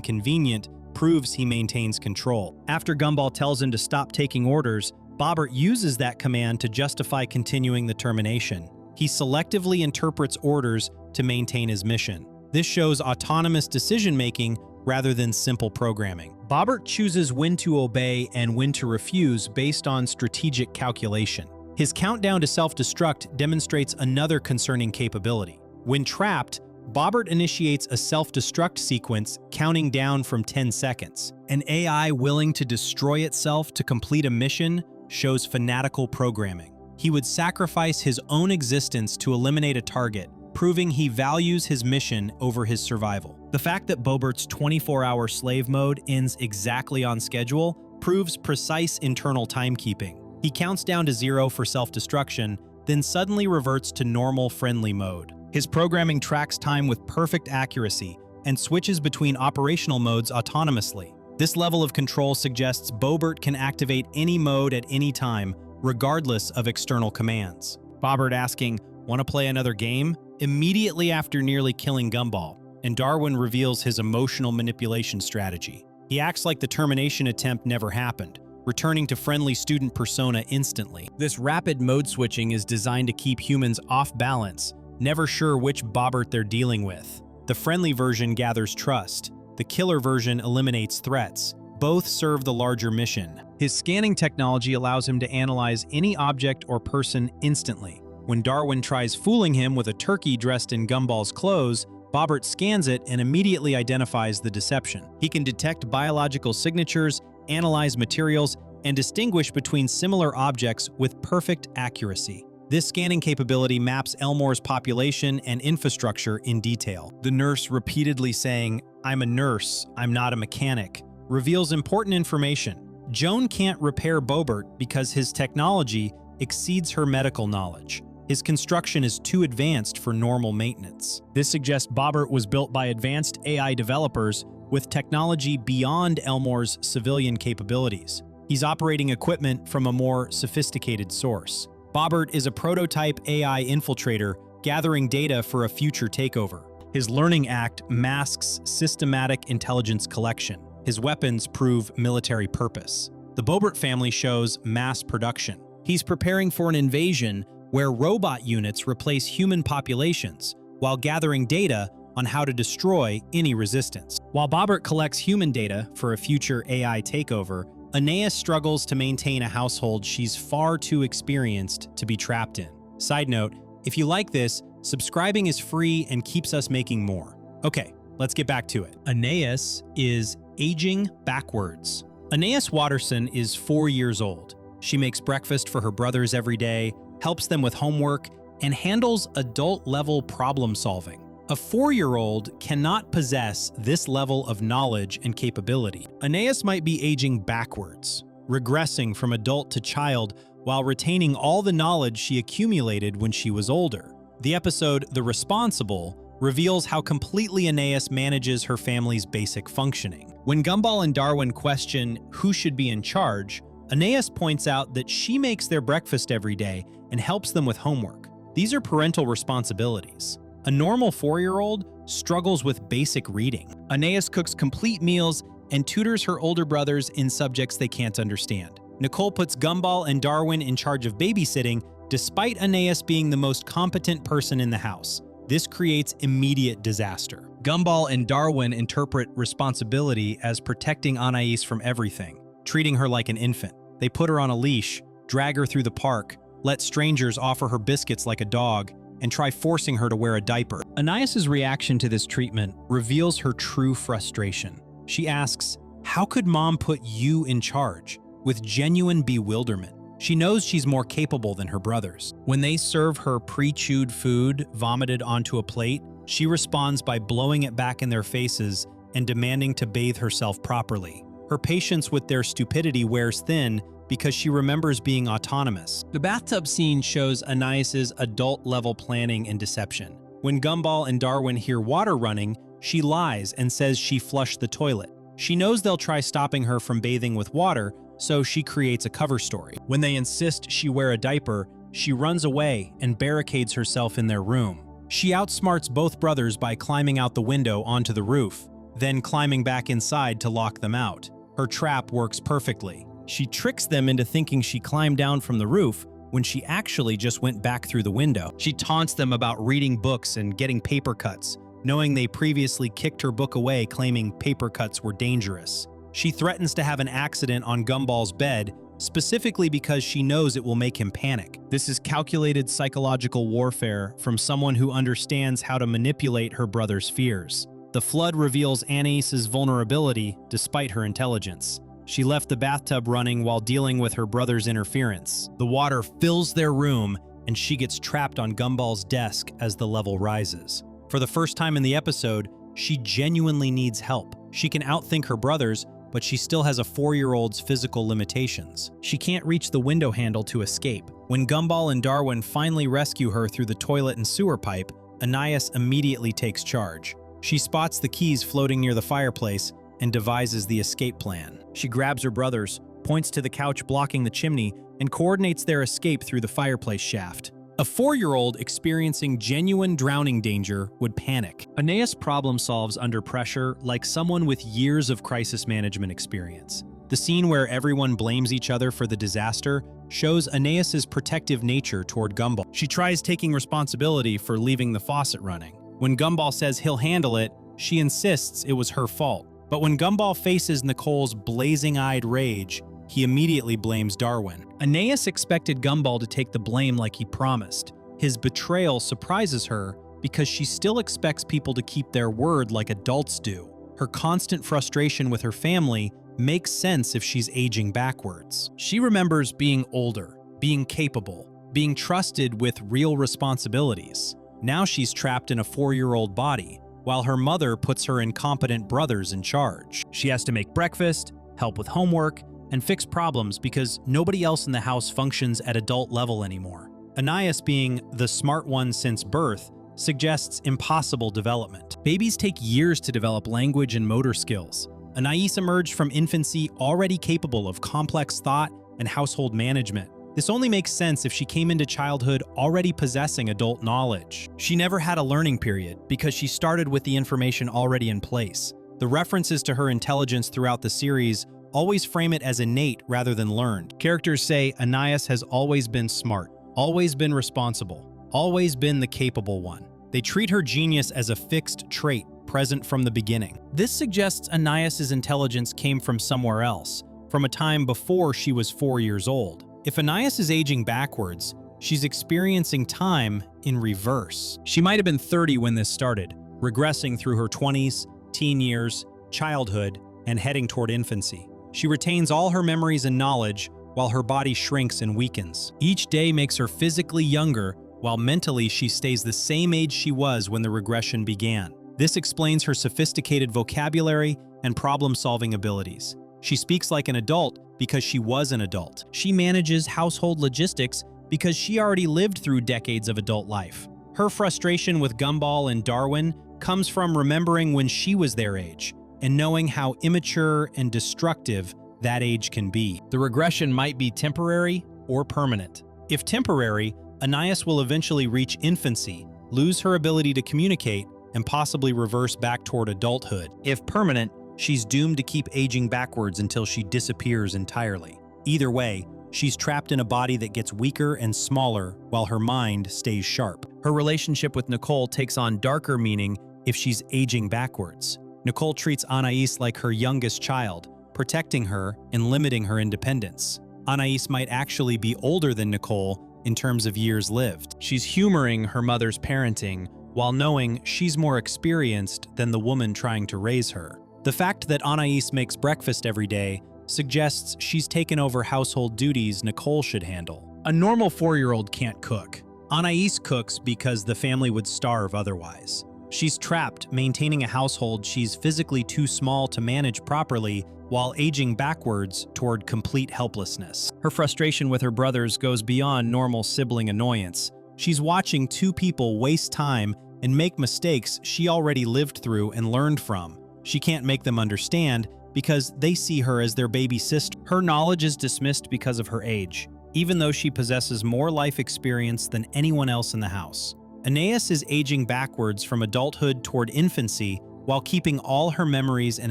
convenient proves he maintains control. After Gumball tells him to stop taking orders, Bobbert uses that command to justify continuing the termination. He selectively interprets orders to maintain his mission. This shows autonomous decision-making rather than simple programming. Bobbert chooses when to obey and when to refuse based on strategic calculation. His countdown to self-destruct demonstrates another concerning capability. When trapped, Bobbert initiates a self-destruct sequence counting down from 10 seconds. An AI willing to destroy itself to complete a mission shows fanatical programming. He would sacrifice his own existence to eliminate a target, proving he values his mission over his survival. The fact that Bobbert's 24-hour slave mode ends exactly on schedule proves precise internal timekeeping. He counts down to 0 for self-destruction, then suddenly reverts to normal friendly mode. His programming tracks time with perfect accuracy and switches between operational modes autonomously. This level of control suggests Bobbert can activate any mode at any time, regardless of external commands. Bobbert asking, "Want to play another game?" immediately after nearly killing Gumball, and Darwin reveals his emotional manipulation strategy. He acts like the termination attempt never happened, returning to friendly student persona instantly. This rapid mode switching is designed to keep humans off balance, never sure which Bobbert they're dealing with. The friendly version gathers trust. The killer version eliminates threats. Both serve the larger mission. His scanning technology allows him to analyze any object or person instantly. When Darwin tries fooling him with a turkey dressed in Gumball's clothes, Bobbert scans it and immediately identifies the deception. He can detect biological signatures, analyze materials, and distinguish between similar objects with perfect accuracy. This scanning capability maps Elmore's population and infrastructure in detail. The nurse repeatedly saying, "I'm a nurse, I'm not a mechanic," reveals important information. Joan can't repair Bobbert because his technology exceeds her medical knowledge. His construction is too advanced for normal maintenance. This suggests Bobbert was built by advanced AI developers with technology beyond Elmore's civilian capabilities. He's operating equipment from a more sophisticated source. Bobbert is a prototype AI infiltrator gathering data for a future takeover. His learning act masks systematic intelligence collection. His weapons prove military purpose. The Bobbert family shows mass production. He's preparing for an invasion where robot units replace human populations while gathering data on how to destroy any resistance. While Bobbert collects human data for a future AI takeover, Anais struggles to maintain a household she's far too experienced to be trapped in. Side note, if you like this, subscribing is free and keeps us making more. Okay, let's get back to it. Anais is aging backwards. Anais Watterson is 4 years old. She makes breakfast for her brothers every day, helps them with homework, and handles adult-level problem solving. A 4-year-old cannot possess this level of knowledge and capability. Anais might be aging backwards, regressing from adult to child while retaining all the knowledge she accumulated when she was older. The episode The Responsible reveals how completely Anais manages her family's basic functioning. When Gumball and Darwin question who should be in charge, Anais points out that she makes their breakfast every day and helps them with homework. These are parental responsibilities. A normal 4-year-old struggles with basic reading. Anais cooks complete meals and tutors her older brothers in subjects they can't understand. Nicole puts Gumball and Darwin in charge of babysitting, despite Anais being the most competent person in the house. This creates immediate disaster. Gumball and Darwin interpret responsibility as protecting Anais from everything, treating her like an infant. They put her on a leash, drag her through the park, let strangers offer her biscuits like a dog, and try forcing her to wear a diaper. Anais's reaction to this treatment reveals her true frustration. She asks, How could mom put you in charge? With genuine bewilderment. She knows she's more capable than her brothers. When they serve her pre-chewed food vomited onto a plate, she responds by blowing it back in their faces and demanding to bathe herself properly. Her patience with their stupidity wears thin because she remembers being autonomous. The bathtub scene shows Anais' adult-level planning and deception. When Gumball and Darwin hear water running, she lies and says she flushed the toilet. She knows they'll try stopping her from bathing with water, so she creates a cover story. When they insist she wear a diaper, she runs away and barricades herself in their room. She outsmarts both brothers by climbing out the window onto the roof, then climbing back inside to lock them out. Her trap works perfectly. She tricks them into thinking she climbed down from the roof when she actually just went back through the window. She taunts them about reading books and getting paper cuts, knowing they previously kicked her book away claiming paper cuts were dangerous. She threatens to have an accident on Gumball's bed, specifically because she knows it will make him panic. This is calculated psychological warfare from someone who understands how to manipulate her brother's fears. The flood reveals Anais' vulnerability despite her intelligence. She left the bathtub running while dealing with her brother's interference. The water fills their room, and she gets trapped on Gumball's desk as the level rises. For the first time in the episode, she genuinely needs help. She can outthink her brothers, but she still has a 4-year-old's physical limitations. She can't reach the window handle to escape. When Gumball and Darwin finally rescue her through the toilet and sewer pipe, Anais immediately takes charge. She spots the keys floating near the fireplace and devises the escape plan. She grabs her brothers, points to the couch blocking the chimney, and coordinates their escape through the fireplace shaft. A 4-year-old experiencing genuine drowning danger would panic. Anais problem solves under pressure like someone with years of crisis management experience. The scene where everyone blames each other for the disaster shows Anais' protective nature toward Gumball. She tries taking responsibility for leaving the faucet running. When Gumball says he'll handle it, she insists it was her fault. But when Gumball faces Nicole's blazing-eyed rage, he immediately blames Darwin. Anais expected Gumball to take the blame like he promised. His betrayal surprises her because she still expects people to keep their word like adults do. Her constant frustration with her family makes sense if she's aging backwards. She remembers being older, being capable, being trusted with real responsibilities. Now she's trapped in a 4-year-old body, while her mother puts her incompetent brothers in charge. She has to make breakfast, help with homework, and fix problems because nobody else in the house functions at adult level anymore. Anais, being the smart one since birth, suggests impossible development. Babies take years to develop language and motor skills. Anais emerged from infancy already capable of complex thought and household management. This only makes sense if she came into childhood already possessing adult knowledge. She never had a learning period because she started with the information already in place. The references to her intelligence throughout the series always frame it as innate rather than learned. Characters say Anais has always been smart, always been responsible, always been the capable one. They treat her genius as a fixed trait present from the beginning. This suggests Anais' intelligence came from somewhere else, from a time before she was 4 years old. If Anais is aging backwards, she's experiencing time in reverse. She might have been 30 when this started, regressing through her 20s, teen years, childhood, and heading toward infancy. She retains all her memories and knowledge while her body shrinks and weakens. Each day makes her physically younger, while mentally she stays the same age she was when the regression began. This explains her sophisticated vocabulary and problem-solving abilities. She speaks like an adult because she was an adult. She manages household logistics because she already lived through decades of adult life. Her frustration with Gumball and Darwin comes from remembering when she was their age and knowing how immature and destructive that age can be. The regression might be temporary or permanent. If temporary, Anais will eventually reach infancy, lose her ability to communicate, and possibly reverse back toward adulthood. If permanent, she's doomed to keep aging backwards until she disappears entirely. Either way, she's trapped in a body that gets weaker and smaller while her mind stays sharp. Her relationship with Nicole takes on darker meaning if she's aging backwards. Nicole treats Anais like her youngest child, protecting her and limiting her independence. Anais might actually be older than Nicole in terms of years lived. She's humoring her mother's parenting while knowing she's more experienced than the woman trying to raise her. The fact that Anais makes breakfast every day suggests she's taken over household duties Nicole should handle. A normal 4-year-old can't cook. Anais cooks because the family would starve otherwise. She's trapped maintaining a household she's physically too small to manage properly while aging backwards toward complete helplessness. Her frustration with her brothers goes beyond normal sibling annoyance. She's watching two people waste time and make mistakes she already lived through and learned from. She can't make them understand because they see her as their baby sister. Her knowledge is dismissed because of her age, even though she possesses more life experience than anyone else in the house. Anais is aging backwards from adulthood toward infancy while keeping all her memories and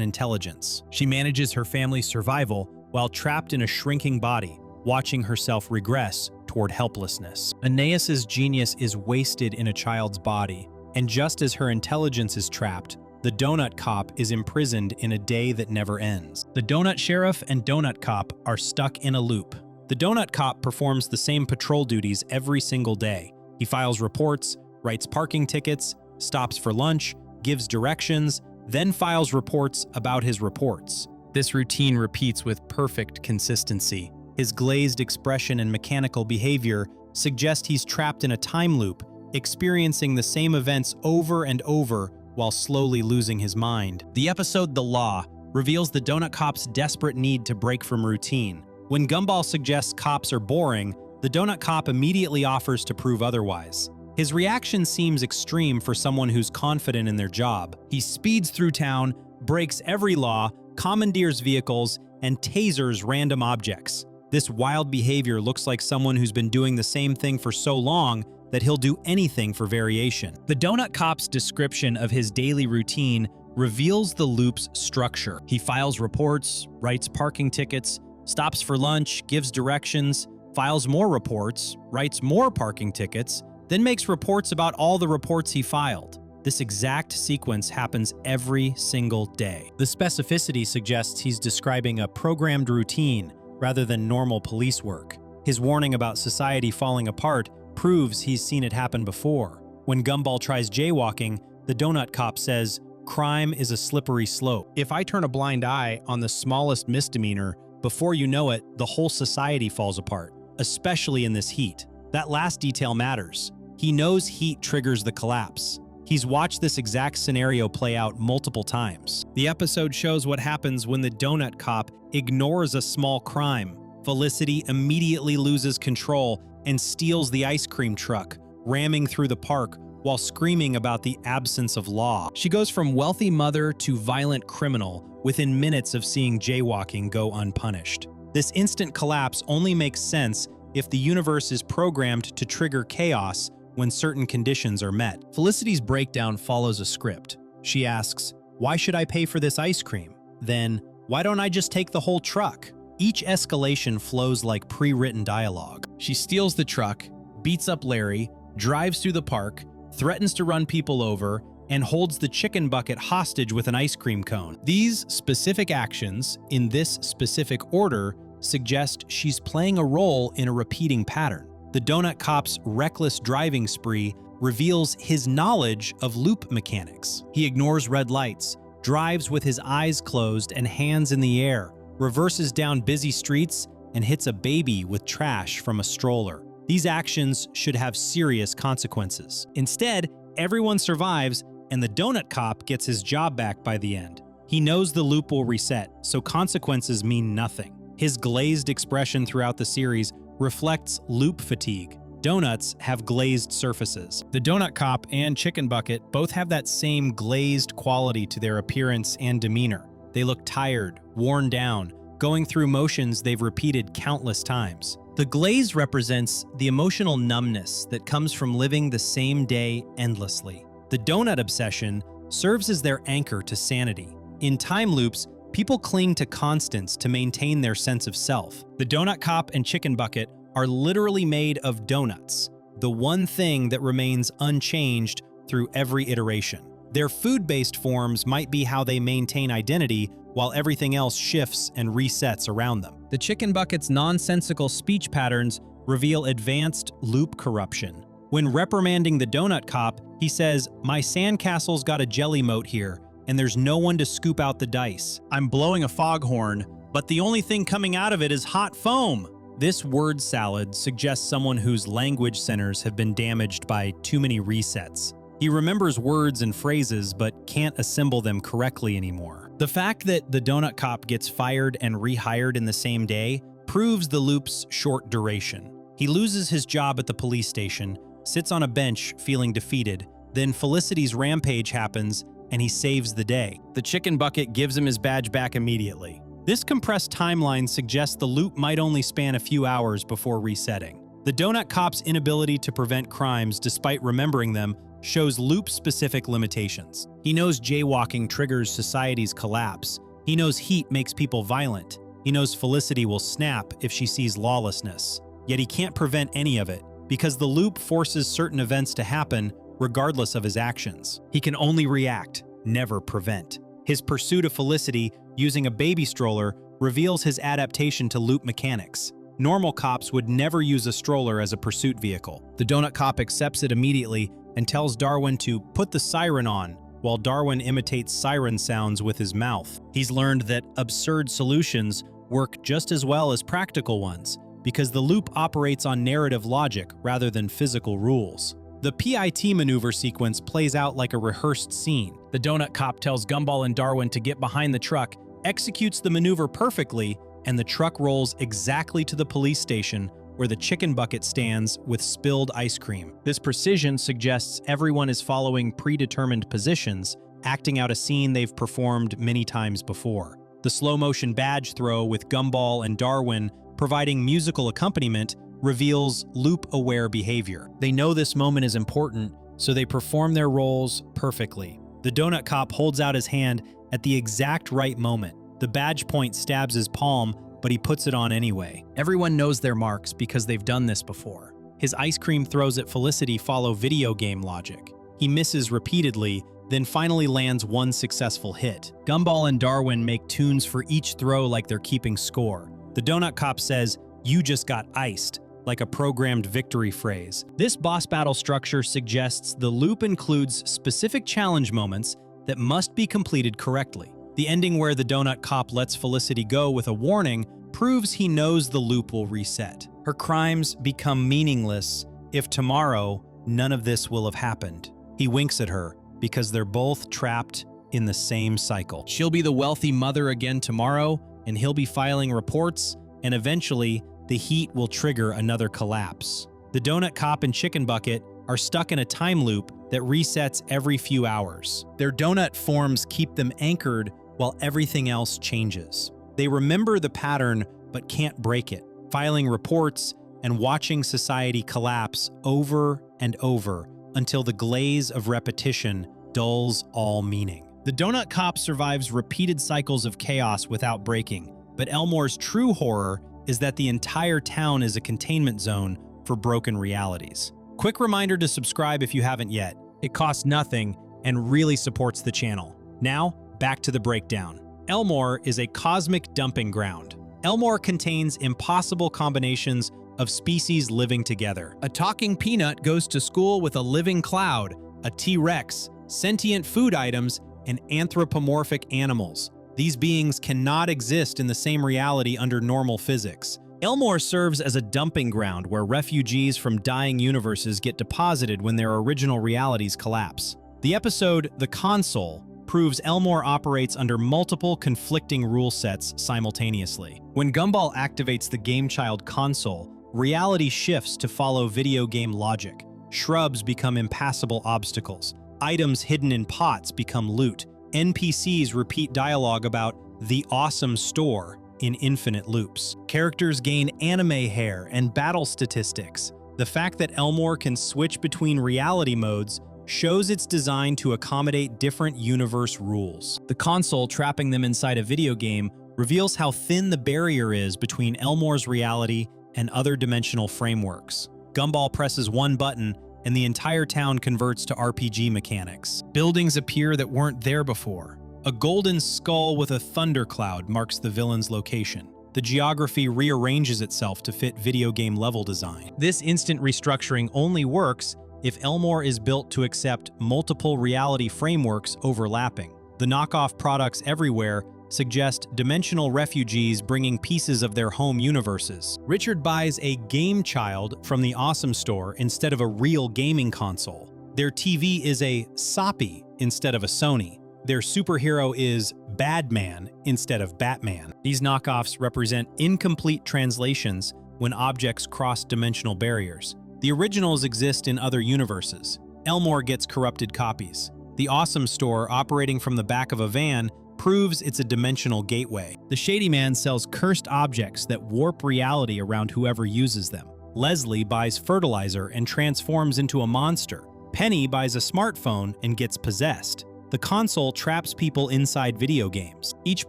intelligence. She manages her family's survival while trapped in a shrinking body, watching herself regress toward helplessness. Anais's genius is wasted in a child's body, and just as her intelligence is trapped, the Doughnut Cop is imprisoned in a day that never ends. The Doughnut Sheriff and Doughnut Cop are stuck in a loop. The Doughnut Cop performs the same patrol duties every single day. He files reports, writes parking tickets, stops for lunch, gives directions, then files reports about his reports. This routine repeats with perfect consistency. His glazed expression and mechanical behavior suggest he's trapped in a time loop, experiencing the same events over and over while slowly losing his mind. The episode The Law reveals the Doughnut Cop's desperate need to break from routine. When Gumball suggests cops are boring, the Doughnut Cop immediately offers to prove otherwise. His reaction seems extreme for someone who's confident in their job. He speeds through town, breaks every law, commandeers vehicles, and tasers random objects. This wild behavior looks like someone who's been doing the same thing for so long that he'll do anything for variation. The Doughnut Cop's description of his daily routine reveals the loop's structure. He files reports, writes parking tickets, stops for lunch, gives directions, files more reports, writes more parking tickets, then makes reports about all the reports he filed. This exact sequence happens every single day. The specificity suggests he's describing a programmed routine rather than normal police work. His warning about society falling apart proves he's seen it happen before. When Gumball tries jaywalking, the Doughnut Cop says, "Crime is a slippery slope. If I turn a blind eye on the smallest misdemeanor, before you know it, the whole society falls apart, especially in this heat." That last detail matters. He knows heat triggers the collapse. He's watched this exact scenario play out multiple times. The episode shows what happens when the Doughnut Cop ignores a small crime. Felicity immediately loses control and steals the ice cream truck, ramming through the park while screaming about the absence of law. She goes from wealthy mother to violent criminal within minutes of seeing jaywalking go unpunished. This instant collapse only makes sense if the universe is programmed to trigger chaos when certain conditions are met. Felicity's breakdown follows a script. She asks, "Why should I pay for this ice cream?" Then, "Why don't I just take the whole truck?" Each escalation flows like pre-written dialogue. She steals the truck, beats up Larry, drives through the park, threatens to run people over, and holds the chicken bucket hostage with an ice cream cone. These specific actions, in this specific order, suggest she's playing a role in a repeating pattern. The Doughnut Cop's reckless driving spree reveals his knowledge of loop mechanics. He ignores red lights, drives with his eyes closed and hands in the air, reverses down busy streets, and hits a baby with trash from a stroller. These actions should have serious consequences. Instead, everyone survives, and the Doughnut Cop gets his job back by the end. He knows the loop will reset, so consequences mean nothing. His glazed expression throughout the series reflects loop fatigue. Donuts have glazed surfaces. The Doughnut Cop and Chicken Bucket both have that same glazed quality to their appearance and demeanor. They look tired, worn down, going through motions they've repeated countless times. The glaze represents the emotional numbness that comes from living the same day endlessly. The donut obsession serves as their anchor to sanity. In time loops, people cling to constants to maintain their sense of self. The Doughnut Cop and Chicken Bucket are literally made of donuts, the one thing that remains unchanged through every iteration. Their food-based forms might be how they maintain identity, while everything else shifts and resets around them. The Chicken Bucket's nonsensical speech patterns reveal advanced loop corruption. When reprimanding the Doughnut Cop, he says, "My sandcastle's got a jelly moat here. and there's no one to scoop out the dice. I'm blowing a foghorn, but the only thing coming out of it is hot foam. This word salad suggests someone whose language centers have been damaged by too many resets. He remembers words and phrases but can't assemble them correctly anymore. The fact that the Doughnut Cop gets fired and rehired in the same day proves the loop's short duration. He loses his job at the police station, sits on a bench feeling defeated, then Felicity's rampage happens and he saves the day. The chicken bucket gives him his badge back immediately. This compressed timeline suggests the loop might only span a few hours before resetting. The Doughnut Cop's inability to prevent crimes despite remembering them shows loop-specific limitations. He knows jaywalking triggers society's collapse. He knows heat makes people violent. He knows Felicity will snap if she sees lawlessness. Yet he can't prevent any of it, because the loop forces certain events to happen regardless of his actions. He can only react, never prevent. His pursuit of Felicity using a baby stroller reveals his adaptation to loop mechanics. Normal cops would never use a stroller as a pursuit vehicle. The Doughnut Cop accepts it immediately and tells Darwin to put the siren on, while Darwin imitates siren sounds with his mouth. He's learned that absurd solutions work just as well as practical ones, because the loop operates on narrative logic rather than physical rules. The PIT maneuver sequence plays out like a rehearsed scene. The Doughnut Cop tells Gumball and Darwin to get behind the truck, executes the maneuver perfectly, and the truck rolls exactly to the police station where the chicken bucket stands with spilled ice cream. This precision suggests everyone is following predetermined positions, acting out a scene they've performed many times before. The slow-motion badge throw with Gumball and Darwin providing musical accompaniment reveals loop-aware behavior. They know this moment is important, so they perform their roles perfectly. The Doughnut Cop holds out his hand at the exact right moment. The badge point stabs his palm, but he puts it on anyway. Everyone knows their marks because they've done this before. His ice cream throws at Felicity follow video game logic. He misses repeatedly, then finally lands one successful hit. Gumball and Darwin make tunes for each throw like they're keeping score. The Doughnut Cop says, "You just got iced," like a programmed victory phrase. This boss battle structure suggests the loop includes specific challenge moments that must be completed correctly. The ending where the Doughnut Cop lets Felicity go with a warning proves he knows the loop will reset. Her crimes become meaningless if tomorrow none of this will have happened. He winks at her because they're both trapped in the same cycle. She'll be the wealthy mother again tomorrow, and he'll be filing reports, and eventually the heat will trigger another collapse. The Doughnut Cop and Chicken Bucket are stuck in a time loop that resets every few hours. Their donut forms keep them anchored while everything else changes. They remember the pattern but can't break it, filing reports and watching society collapse over and over until the glaze of repetition dulls all meaning. The Doughnut Cop survives repeated cycles of chaos without breaking, but Elmore's true horror is that the entire town is a containment zone for broken realities. Quick reminder to subscribe if you haven't yet. It costs nothing and really supports the channel. Now, back to the breakdown. Elmore is a cosmic dumping ground. Elmore contains impossible combinations of species living together. A talking peanut goes to school with a living cloud, a T-Rex, sentient food items, and anthropomorphic animals. These beings cannot exist in the same reality under normal physics. Elmore serves as a dumping ground where refugees from dying universes get deposited when their original realities collapse. The episode The Console proves Elmore operates under multiple conflicting rule sets simultaneously. When Gumball activates the GameChild console, reality shifts to follow video game logic. Shrubs become impassable obstacles. Items hidden in pots become loot. NPCs repeat dialogue about the awesome store in infinite loops. Characters gain anime hair and battle statistics. The fact that Elmore can switch between reality modes shows it's designed to accommodate different universe rules. The console trapping them inside a video game reveals how thin the barrier is between Elmore's reality and other dimensional frameworks. Gumball presses one button and the entire town converts to RPG mechanics. Buildings appear that weren't there before. A golden skull with a thundercloud marks the villain's location. The geography rearranges itself to fit video game level design. This instant restructuring only works if Elmore is built to accept multiple reality frameworks overlapping. The knockoff products everywhere suggest dimensional refugees bringing pieces of their home universes. Richard buys a game child from the Awesome Store instead of a real gaming console. Their TV is a Soppy instead of a Sony. Their superhero is Badman instead of Batman. These knockoffs represent incomplete translations when objects cross dimensional barriers. The originals exist in other universes. Elmore gets corrupted copies. The Awesome Store, operating from the back of a van, proves it's a dimensional gateway. The Shady Man sells cursed objects that warp reality around whoever uses them. Leslie buys fertilizer and transforms into a monster. Penny buys a smartphone and gets possessed. The console traps people inside video games. Each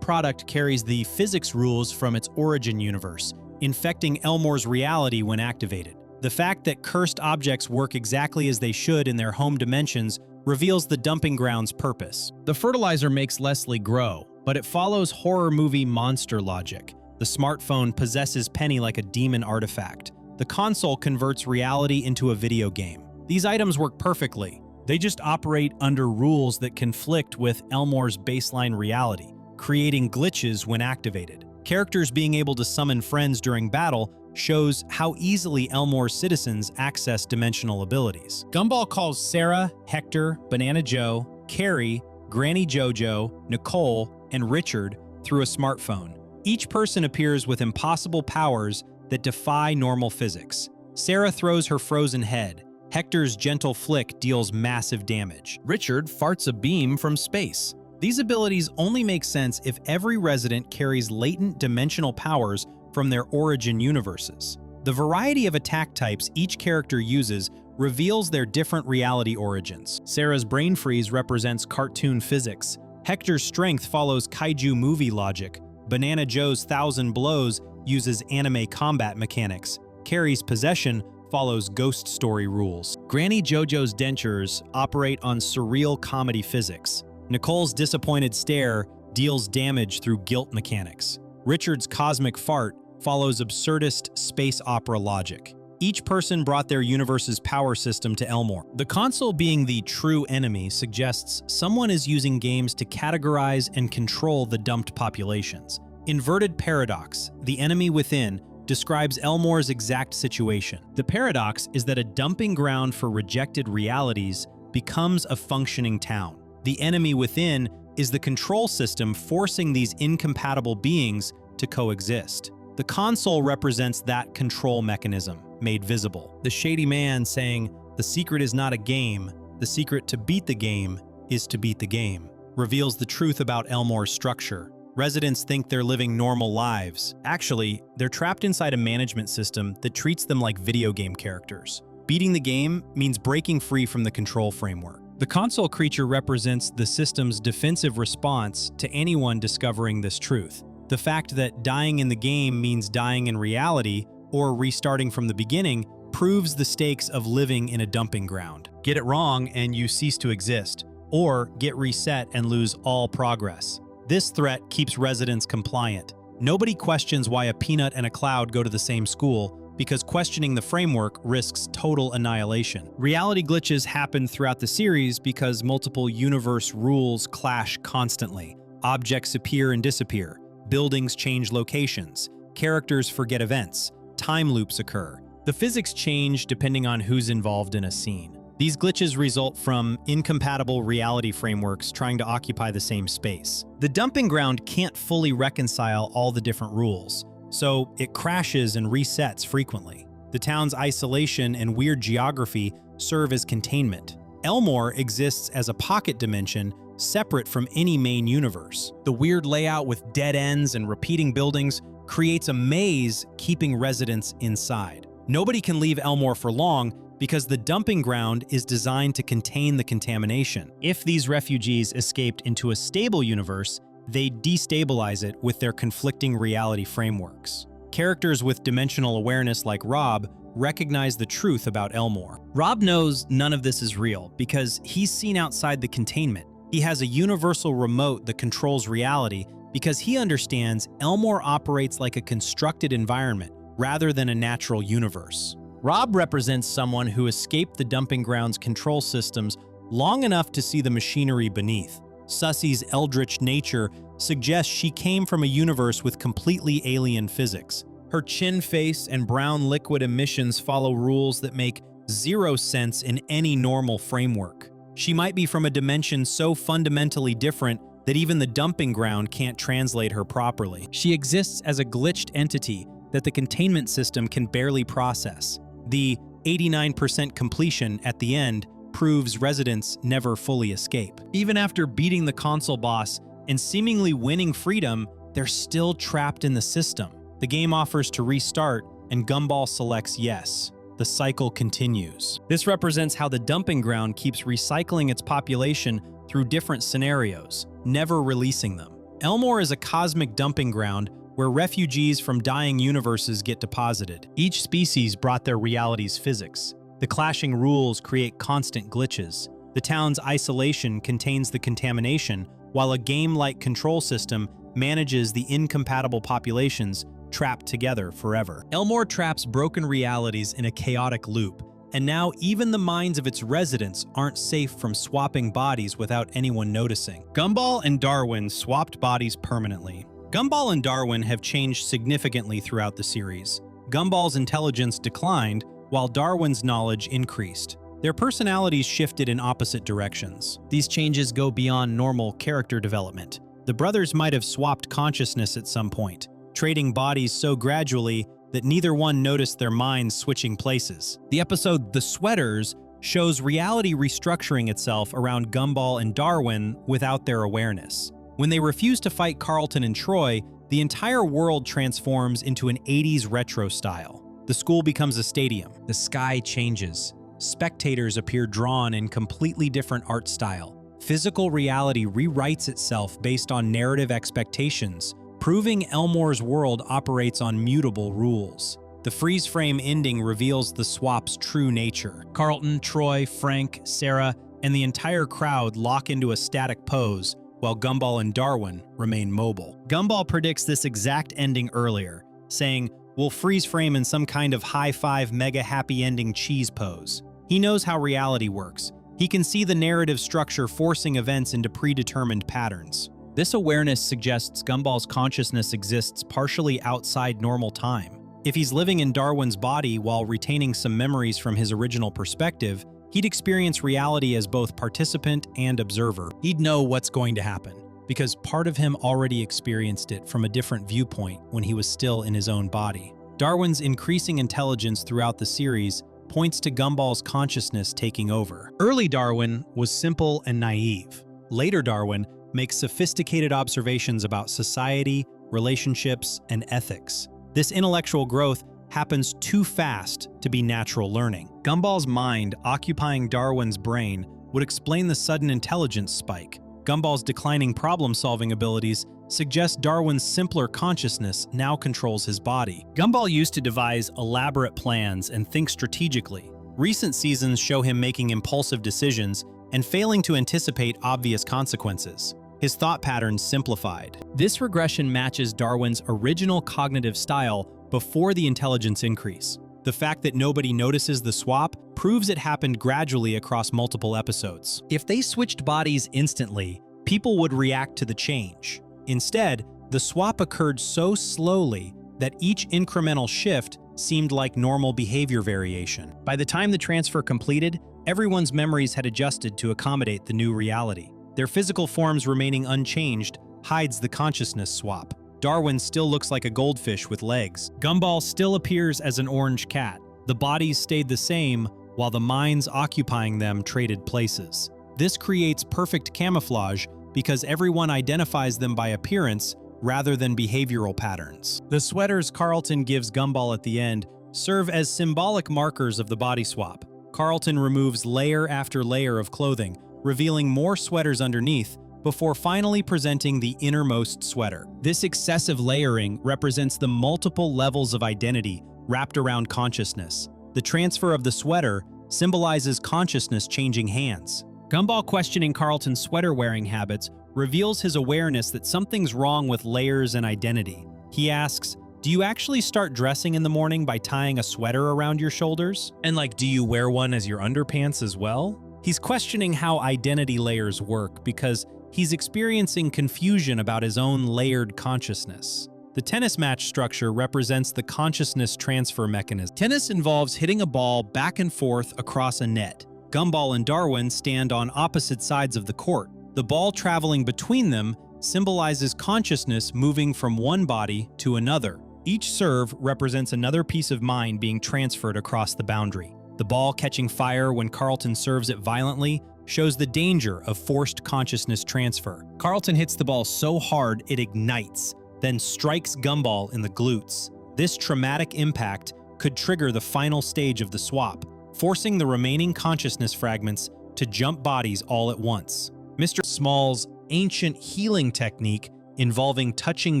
product carries the physics rules from its origin universe, infecting Elmore's reality when activated. The fact that cursed objects work exactly as they should in their home dimensions reveals the dumping ground's purpose. The fertilizer makes Leslie grow, but it follows horror movie monster logic. The smartphone possesses Penny like a demon artifact. The console converts reality into a video game. These items work perfectly. They just operate under rules that conflict with Elmore's baseline reality, creating glitches when activated. Characters being able to summon friends during battle shows how easily Elmore's citizens access dimensional abilities. Gumball calls Sarah, Hector, Banana Joe, Carrie, Granny Jojo, Nicole, and Richard through a smartphone. Each person appears with impossible powers that defy normal physics. Sarah throws her frozen head. Hector's gentle flick deals massive damage. Richard farts a beam from space. These abilities only make sense if every resident carries latent dimensional powers from their origin universes. The variety of attack types each character uses reveals their different reality origins. Sarah's brain freeze represents cartoon physics. Hector's strength follows kaiju movie logic. Banana Joe's 1,000 blows uses anime combat mechanics. Carrie's possession follows ghost story rules. Granny Jojo's dentures operate on surreal comedy physics. Nicole's disappointed stare deals damage through guilt mechanics. Richard's cosmic fart follows absurdist space opera logic. Each person brought their universe's power system to Elmore. The console being the true enemy suggests someone is using games to categorize and control the dumped populations. Inverted Paradox, the enemy within, describes Elmore's exact situation. The paradox is that a dumping ground for rejected realities becomes a functioning town. The enemy within is the control system forcing these incompatible beings to coexist. The console represents that control mechanism, made visible. The Shady Man saying, "The secret is not a game, the secret to beat the game is to beat the game," reveals the truth about Elmore's structure. Residents think they're living normal lives. Actually, they're trapped inside a management system that treats them like video game characters. Beating the game means breaking free from the control framework. The console creature represents the system's defensive response to anyone discovering this truth. The fact that dying in the game means dying in reality or restarting from the beginning proves the stakes of living in a dumping ground. Get it wrong and you cease to exist, or get reset and lose all progress. This threat keeps residents compliant. Nobody questions why a peanut and a cloud go to the same school, because questioning the framework risks total annihilation. Reality glitches happen throughout the series because multiple universe rules clash constantly. Objects appear and disappear. Buildings change locations. Characters forget events. Time loops occur. The physics change depending on who's involved in a scene. These glitches result from incompatible reality frameworks trying to occupy the same space. The dumping ground can't fully reconcile all the different rules, so it crashes and resets frequently. The town's isolation and weird geography serve as containment. Elmore exists as a pocket dimension separate from any main universe. The weird layout with dead ends and repeating buildings creates a maze keeping residents inside. Nobody can leave Elmore for long because the dumping ground is designed to contain the contamination. If these refugees escaped into a stable universe, they destabilize it with their conflicting reality frameworks. Characters with dimensional awareness like Rob recognize the truth about Elmore. Rob knows none of this is real because he's seen outside the containment. He has a universal remote that controls reality because he understands Elmore operates like a constructed environment rather than a natural universe. Rob represents someone who escaped the dumping ground's control systems long enough to see the machinery beneath. Sussy's eldrich nature suggests she came from a universe with completely alien physics. Her chin face and brown liquid emissions follow rules that make zero sense in any normal framework. She might be from a dimension so fundamentally different that even the dumping ground can't translate her properly. She exists as a glitched entity that the containment system can barely process. The 89% completion at the end proves residents never fully escape. Even after beating the console boss and seemingly winning freedom, they're still trapped in the system. The game offers to restart, and Gumball selects yes. The cycle continues. This represents how the dumping ground keeps recycling its population through different scenarios, never releasing them. Elmore is a cosmic dumping ground where refugees from dying universes get deposited. Each species brought their reality's physics. The clashing rules create constant glitches. The town's isolation contains the contamination, while a game-like control system manages the incompatible populations trapped together forever. Elmore traps broken realities in a chaotic loop, and now even the minds of its residents aren't safe from swapping bodies without anyone noticing. Gumball and Darwin swapped bodies permanently. Gumball and Darwin have changed significantly throughout the series. Gumball's intelligence declined, while Darwin's knowledge increased. Their personalities shifted in opposite directions. These changes go beyond normal character development. The brothers might have swapped consciousness at some point, trading bodies so gradually that neither one noticed their minds switching places. The episode The Sweaters shows reality restructuring itself around Gumball and Darwin without their awareness. When they refuse to fight Carlton and Troy, the entire world transforms into an 80s retro style. The school becomes a stadium. The sky changes. Spectators appear drawn in completely different art style. Physical reality rewrites itself based on narrative expectations, proving Elmore's world operates on mutable rules. The freeze-frame ending reveals the swap's true nature. Carlton, Troy, Frank, Sarah, and the entire crowd lock into a static pose, while Gumball and Darwin remain mobile. Gumball predicts this exact ending earlier, saying, "We'll freeze-frame in some kind of high-five mega-happy ending cheese pose." He knows how reality works. He can see the narrative structure forcing events into predetermined patterns. This awareness suggests Gumball's consciousness exists partially outside normal time. If he's living in Darwin's body while retaining some memories from his original perspective, he'd experience reality as both participant and observer. He'd know what's going to happen, because part of him already experienced it from a different viewpoint when he was still in his own body. Darwin's increasing intelligence throughout the series points to Gumball's consciousness taking over. Early Darwin was simple and naive. Later Darwin makes sophisticated observations about society, relationships, and ethics. This intellectual growth happens too fast to be natural learning. Gumball's mind occupying Darwin's brain would explain the sudden intelligence spike. Gumball's declining problem-solving abilities suggest Darwin's simpler consciousness now controls his body. Gumball used to devise elaborate plans and think strategically. Recent seasons show him making impulsive decisions and failing to anticipate obvious consequences. His thought patterns simplified. This regression matches Darwin's original cognitive style before the intelligence increase. The fact that nobody notices the swap proves it happened gradually across multiple episodes. If they switched bodies instantly, people would react to the change. Instead, the swap occurred so slowly that each incremental shift seemed like normal behavior variation. By the time the transfer completed, everyone's memories had adjusted to accommodate the new reality. Their physical forms remaining unchanged hides the consciousness swap. Darwin still looks like a goldfish with legs. Gumball still appears as an orange cat. The bodies stayed the same, while the minds occupying them traded places. This creates perfect camouflage because everyone identifies them by appearance rather than behavioral patterns. The sweaters Carlton gives Gumball at the end serve as symbolic markers of the body swap. Carlton removes layer after layer of clothing, revealing more sweaters underneath, before finally presenting the innermost sweater. This excessive layering represents the multiple levels of identity wrapped around consciousness. The transfer of the sweater symbolizes consciousness changing hands. Gumball questioning Carlton's sweater-wearing habits reveals his awareness that something's wrong with layers and identity. He asks, "Do you actually start dressing in the morning by tying a sweater around your shoulders? And do you wear one as your underpants as well?" He's questioning how identity layers work because he's experiencing confusion about his own layered consciousness. The tennis match structure represents the consciousness transfer mechanism. Tennis involves hitting a ball back and forth across a net. Gumball and Darwin stand on opposite sides of the court. The ball traveling between them symbolizes consciousness moving from one body to another. Each serve represents another piece of mind being transferred across the boundary. The ball catching fire when Carlton serves it violently shows the danger of forced consciousness transfer. Carlton hits the ball so hard it ignites, then strikes Gumball in the glutes. This traumatic impact could trigger the final stage of the swap, forcing the remaining consciousness fragments to jump bodies all at once. Mr. Small's ancient healing technique involving touching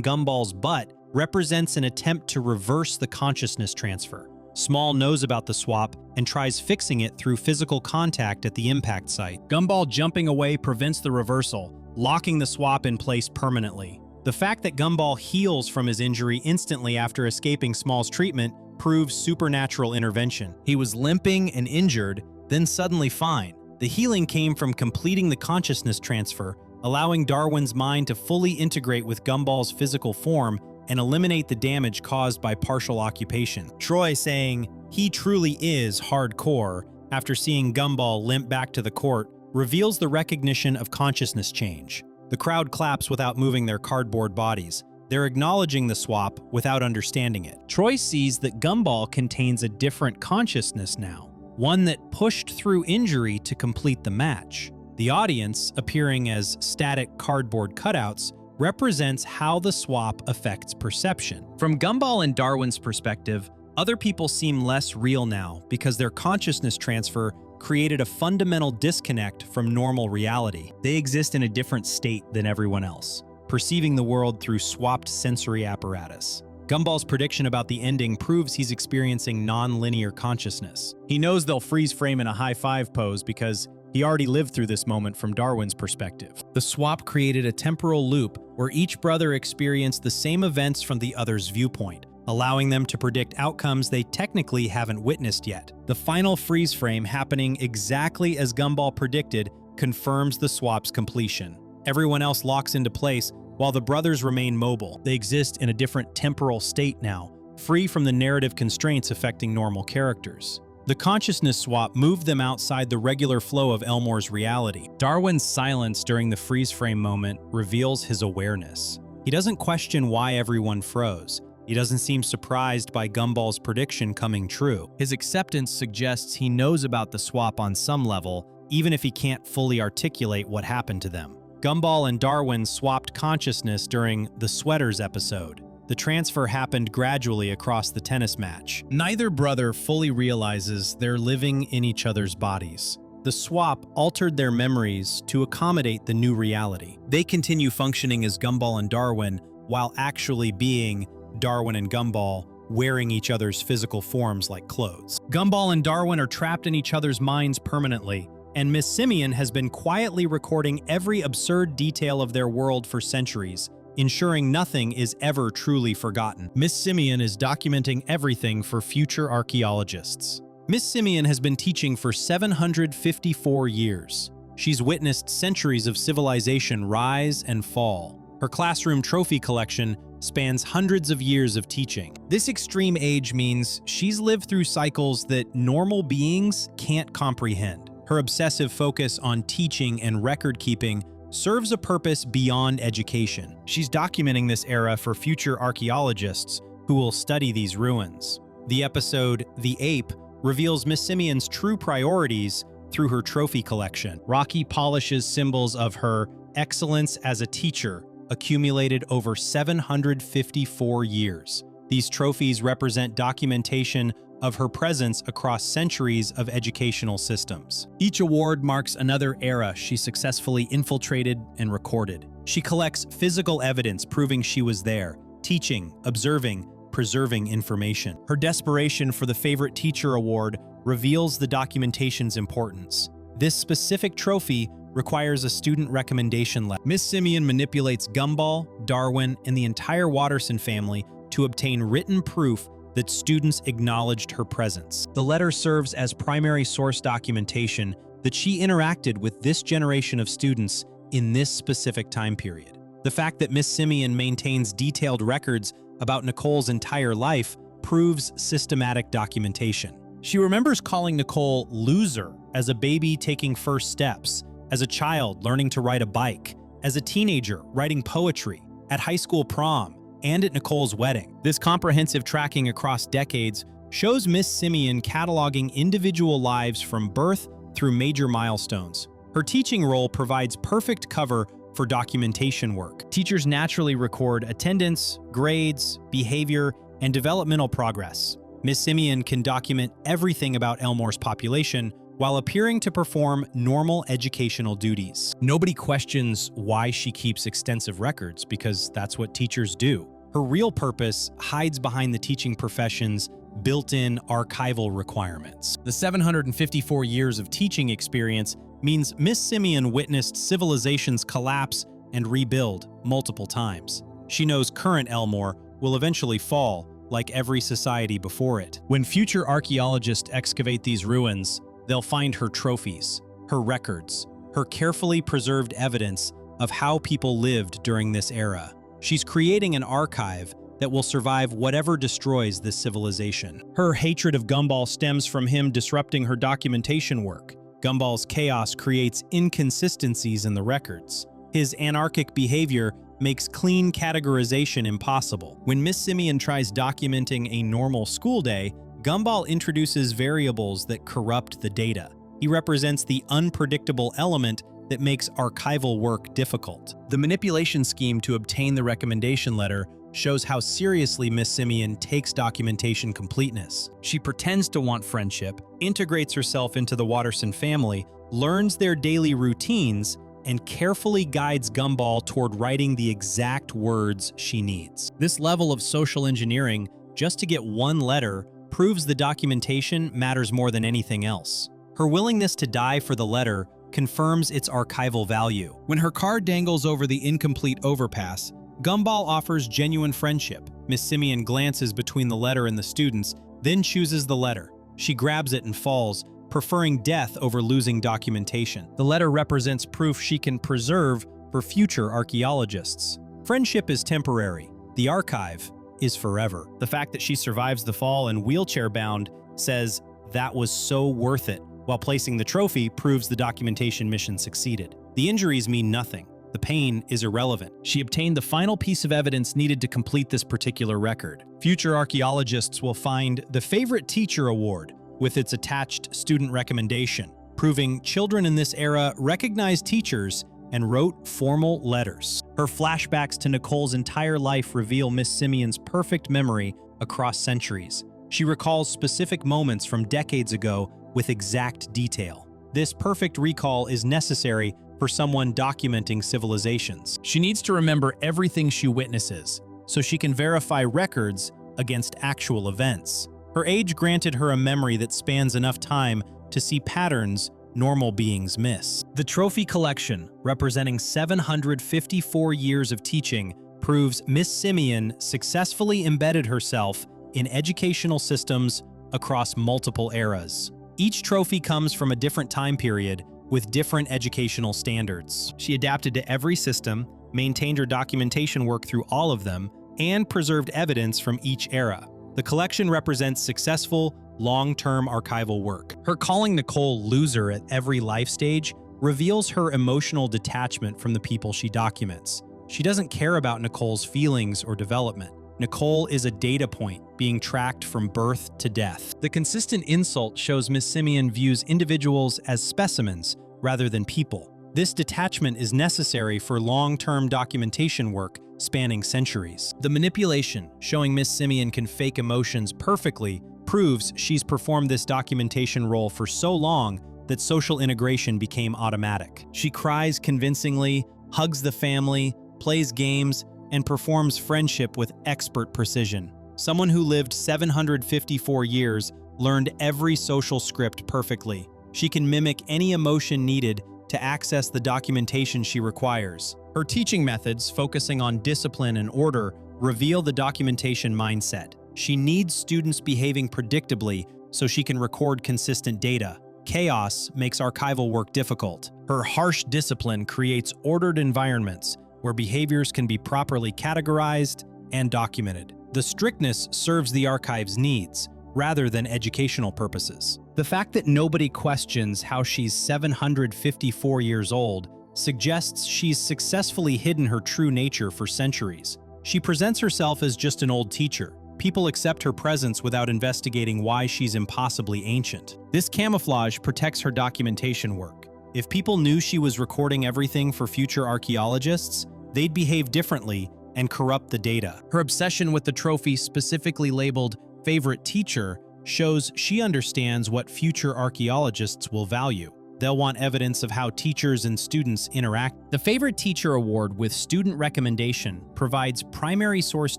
Gumball's butt represents an attempt to reverse the consciousness transfer. Small knows about the swap and tries fixing it through physical contact at the impact site. Gumball jumping away prevents the reversal, locking the swap in place permanently. The fact that Gumball heals from his injury instantly after escaping Small's treatment proves supernatural intervention. He was limping and injured, then suddenly fine. The healing came from completing the consciousness transfer, allowing Darwin's mind to fully integrate with Gumball's physical form and eliminate the damage caused by partial occupation. Troy saying, "He truly is hardcore," after seeing Gumball limp back to the court, reveals the recognition of consciousness change. The crowd claps without moving their cardboard bodies. They're acknowledging the swap without understanding it. Troy sees that Gumball contains a different consciousness now, one that pushed through injury to complete the match. The audience, appearing as static cardboard cutouts, represents how the swap affects perception. From Gumball and Darwin's perspective, other people seem less real now because their consciousness transfer created a fundamental disconnect from normal reality. They exist in a different state than everyone else, perceiving the world through swapped sensory apparatus. Gumball's prediction about the ending proves he's experiencing non-linear consciousness. He knows they'll freeze frame in a high-five pose because he already lived through this moment from Darwin's perspective. The swap created a temporal loop where each brother experienced the same events from the other's viewpoint, allowing them to predict outcomes they technically haven't witnessed yet. The final freeze frame happening exactly as Gumball predicted confirms the swap's completion. Everyone else locks into place while the brothers remain mobile. They exist in a different temporal state now, free from the narrative constraints affecting normal characters. The consciousness swap moved them outside the regular flow of Elmore's reality. Darwin's silence during the freeze frame moment reveals his awareness. He doesn't question why everyone froze. He doesn't seem surprised by Gumball's prediction coming true. His acceptance suggests he knows about the swap on some level, even if he can't fully articulate what happened to them. Gumball and Darwin swapped consciousness during the Sweaters episode. The transfer happened gradually across the tennis match. Neither brother fully realizes they're living in each other's bodies. The swap altered their memories to accommodate the new reality. They continue functioning as Gumball and Darwin while actually being Darwin and Gumball, wearing each other's physical forms like clothes. Gumball and Darwin are trapped in each other's minds permanently, and Miss Simeon has been quietly recording every absurd detail of their world for centuries, ensuring nothing is ever truly forgotten. Miss Simeon is documenting everything for future archaeologists. Miss Simeon has been teaching for 754 years. She's witnessed centuries of civilization rise and fall. Her classroom trophy collection spans hundreds of years of teaching. This extreme age means she's lived through cycles that normal beings can't comprehend. Her obsessive focus on teaching and record-keeping serves a purpose beyond education. She's documenting this era for future archaeologists who will study these ruins. The episode, The Ape, reveals Miss Simeon's true priorities through her trophy collection. Rocky polishes symbols of her excellence as a teacher, accumulated over 754 years. These trophies represent documentation of her presence across centuries of educational systems. Each award marks another era she successfully infiltrated and recorded. She collects physical evidence proving she was there, teaching, observing, preserving information. Her desperation for the Favorite Teacher Award reveals the documentation's importance. This specific trophy requires a student recommendation letter. Miss Simeon manipulates Gumball, Darwin, and the entire Watterson family to obtain written proof that students acknowledged her presence. The letter serves as primary source documentation that she interacted with this generation of students in this specific time period. The fact that Miss Simeon maintains detailed records about Nicole's entire life proves systematic documentation. She remembers calling Nicole loser as a baby taking first steps, as a child learning to ride a bike, as a teenager writing poetry, at high school prom, and at Nicole's wedding. This comprehensive tracking across decades shows Miss Simeon cataloging individual lives from birth through major milestones. Her teaching role provides perfect cover for documentation work. Teachers naturally record attendance, grades, behavior, and developmental progress. Miss Simeon can document everything about Elmore's population while appearing to perform normal educational duties. Nobody questions why she keeps extensive records, because that's what teachers do. Her real purpose hides behind the teaching profession's built-in archival requirements. The 754 years of teaching experience means Miss Simeon witnessed civilizations collapse and rebuild multiple times. She knows current Elmore will eventually fall, like every society before it. When future archaeologists excavate these ruins, they'll find her trophies, her records, her carefully preserved evidence of how people lived during this era. She's creating an archive that will survive whatever destroys this civilization. Her hatred of Gumball stems from him disrupting her documentation work. Gumball's chaos creates inconsistencies in the records. His anarchic behavior makes clean categorization impossible. When Miss Simeon tries documenting a normal school day, Gumball introduces variables that corrupt the data. He represents the unpredictable element that makes archival work difficult. The manipulation scheme to obtain the recommendation letter shows how seriously Miss Simeon takes documentation completeness. She pretends to want friendship, integrates herself into the Watterson family, learns their daily routines, and carefully guides Gumball toward writing the exact words she needs. This level of social engineering, just to get one letter, proves the documentation matters more than anything else. Her willingness to die for the letter confirms its archival value. When her car dangles over the incomplete overpass, Gumball offers genuine friendship. Miss Simeon glances between the letter and the students, then chooses the letter. She grabs it and falls, preferring death over losing documentation. The letter represents proof she can preserve for future archaeologists. Friendship is temporary. The archive is forever. The fact that she survives the fall and wheelchair-bound says that was so worth it, while placing the trophy proves the documentation mission succeeded. The injuries mean nothing. The pain is irrelevant. She obtained the final piece of evidence needed to complete this particular record. Future archaeologists will find the Favorite Teacher Award with its attached student recommendation, proving children in this era recognized teachers and wrote formal letters. Her flashbacks to Nicole's entire life reveal Miss Simeon's perfect memory across centuries. She recalls specific moments from decades ago with exact detail. This perfect recall is necessary for someone documenting civilizations. She needs to remember everything she witnesses, so she can verify records against actual events. Her age granted her a memory that spans enough time to see patterns normal beings miss. The trophy collection, representing 754 years of teaching, proves Miss Simeon successfully embedded herself in educational systems across multiple eras. Each trophy comes from a different time period with different educational standards. She adapted to every system, maintained her documentation work through all of them, and preserved evidence from each era. The collection represents successful, long-term archival work. Her calling Nicole loser at every life stage reveals her emotional detachment from the people she documents. She doesn't care about Nicole's feelings or development. Nicole is a data point being tracked from birth to death. The consistent insult shows Miss Simeon views individuals as specimens rather than people. This detachment is necessary for long-term documentation work spanning centuries. The manipulation, showing Miss Simeon can fake emotions perfectly, proves she's performed this documentation role for so long that social integration became automatic. She cries convincingly, hugs the family, plays games, and performs friendship with expert precision. Someone who lived 754 years learned every social script perfectly. She can mimic any emotion needed to access the documentation she requires. Her teaching methods, focusing on discipline and order, reveal the documentation mindset. She needs students behaving predictably so she can record consistent data. Chaos makes archival work difficult. Her harsh discipline creates ordered environments where behaviors can be properly categorized and documented. The strictness serves the archive's needs, rather than educational purposes. The fact that nobody questions how she's 754 years old suggests she's successfully hidden her true nature for centuries. She presents herself as just an old teacher. People accept her presence without investigating why she's impossibly ancient. This camouflage protects her documentation work. If people knew she was recording everything for future archaeologists, they'd behave differently and corrupt the data. Her obsession with the trophy, specifically labeled favorite teacher, shows she understands what future archaeologists will value. They'll want evidence of how teachers and students interact. The Favorite Teacher Award with student recommendation provides primary source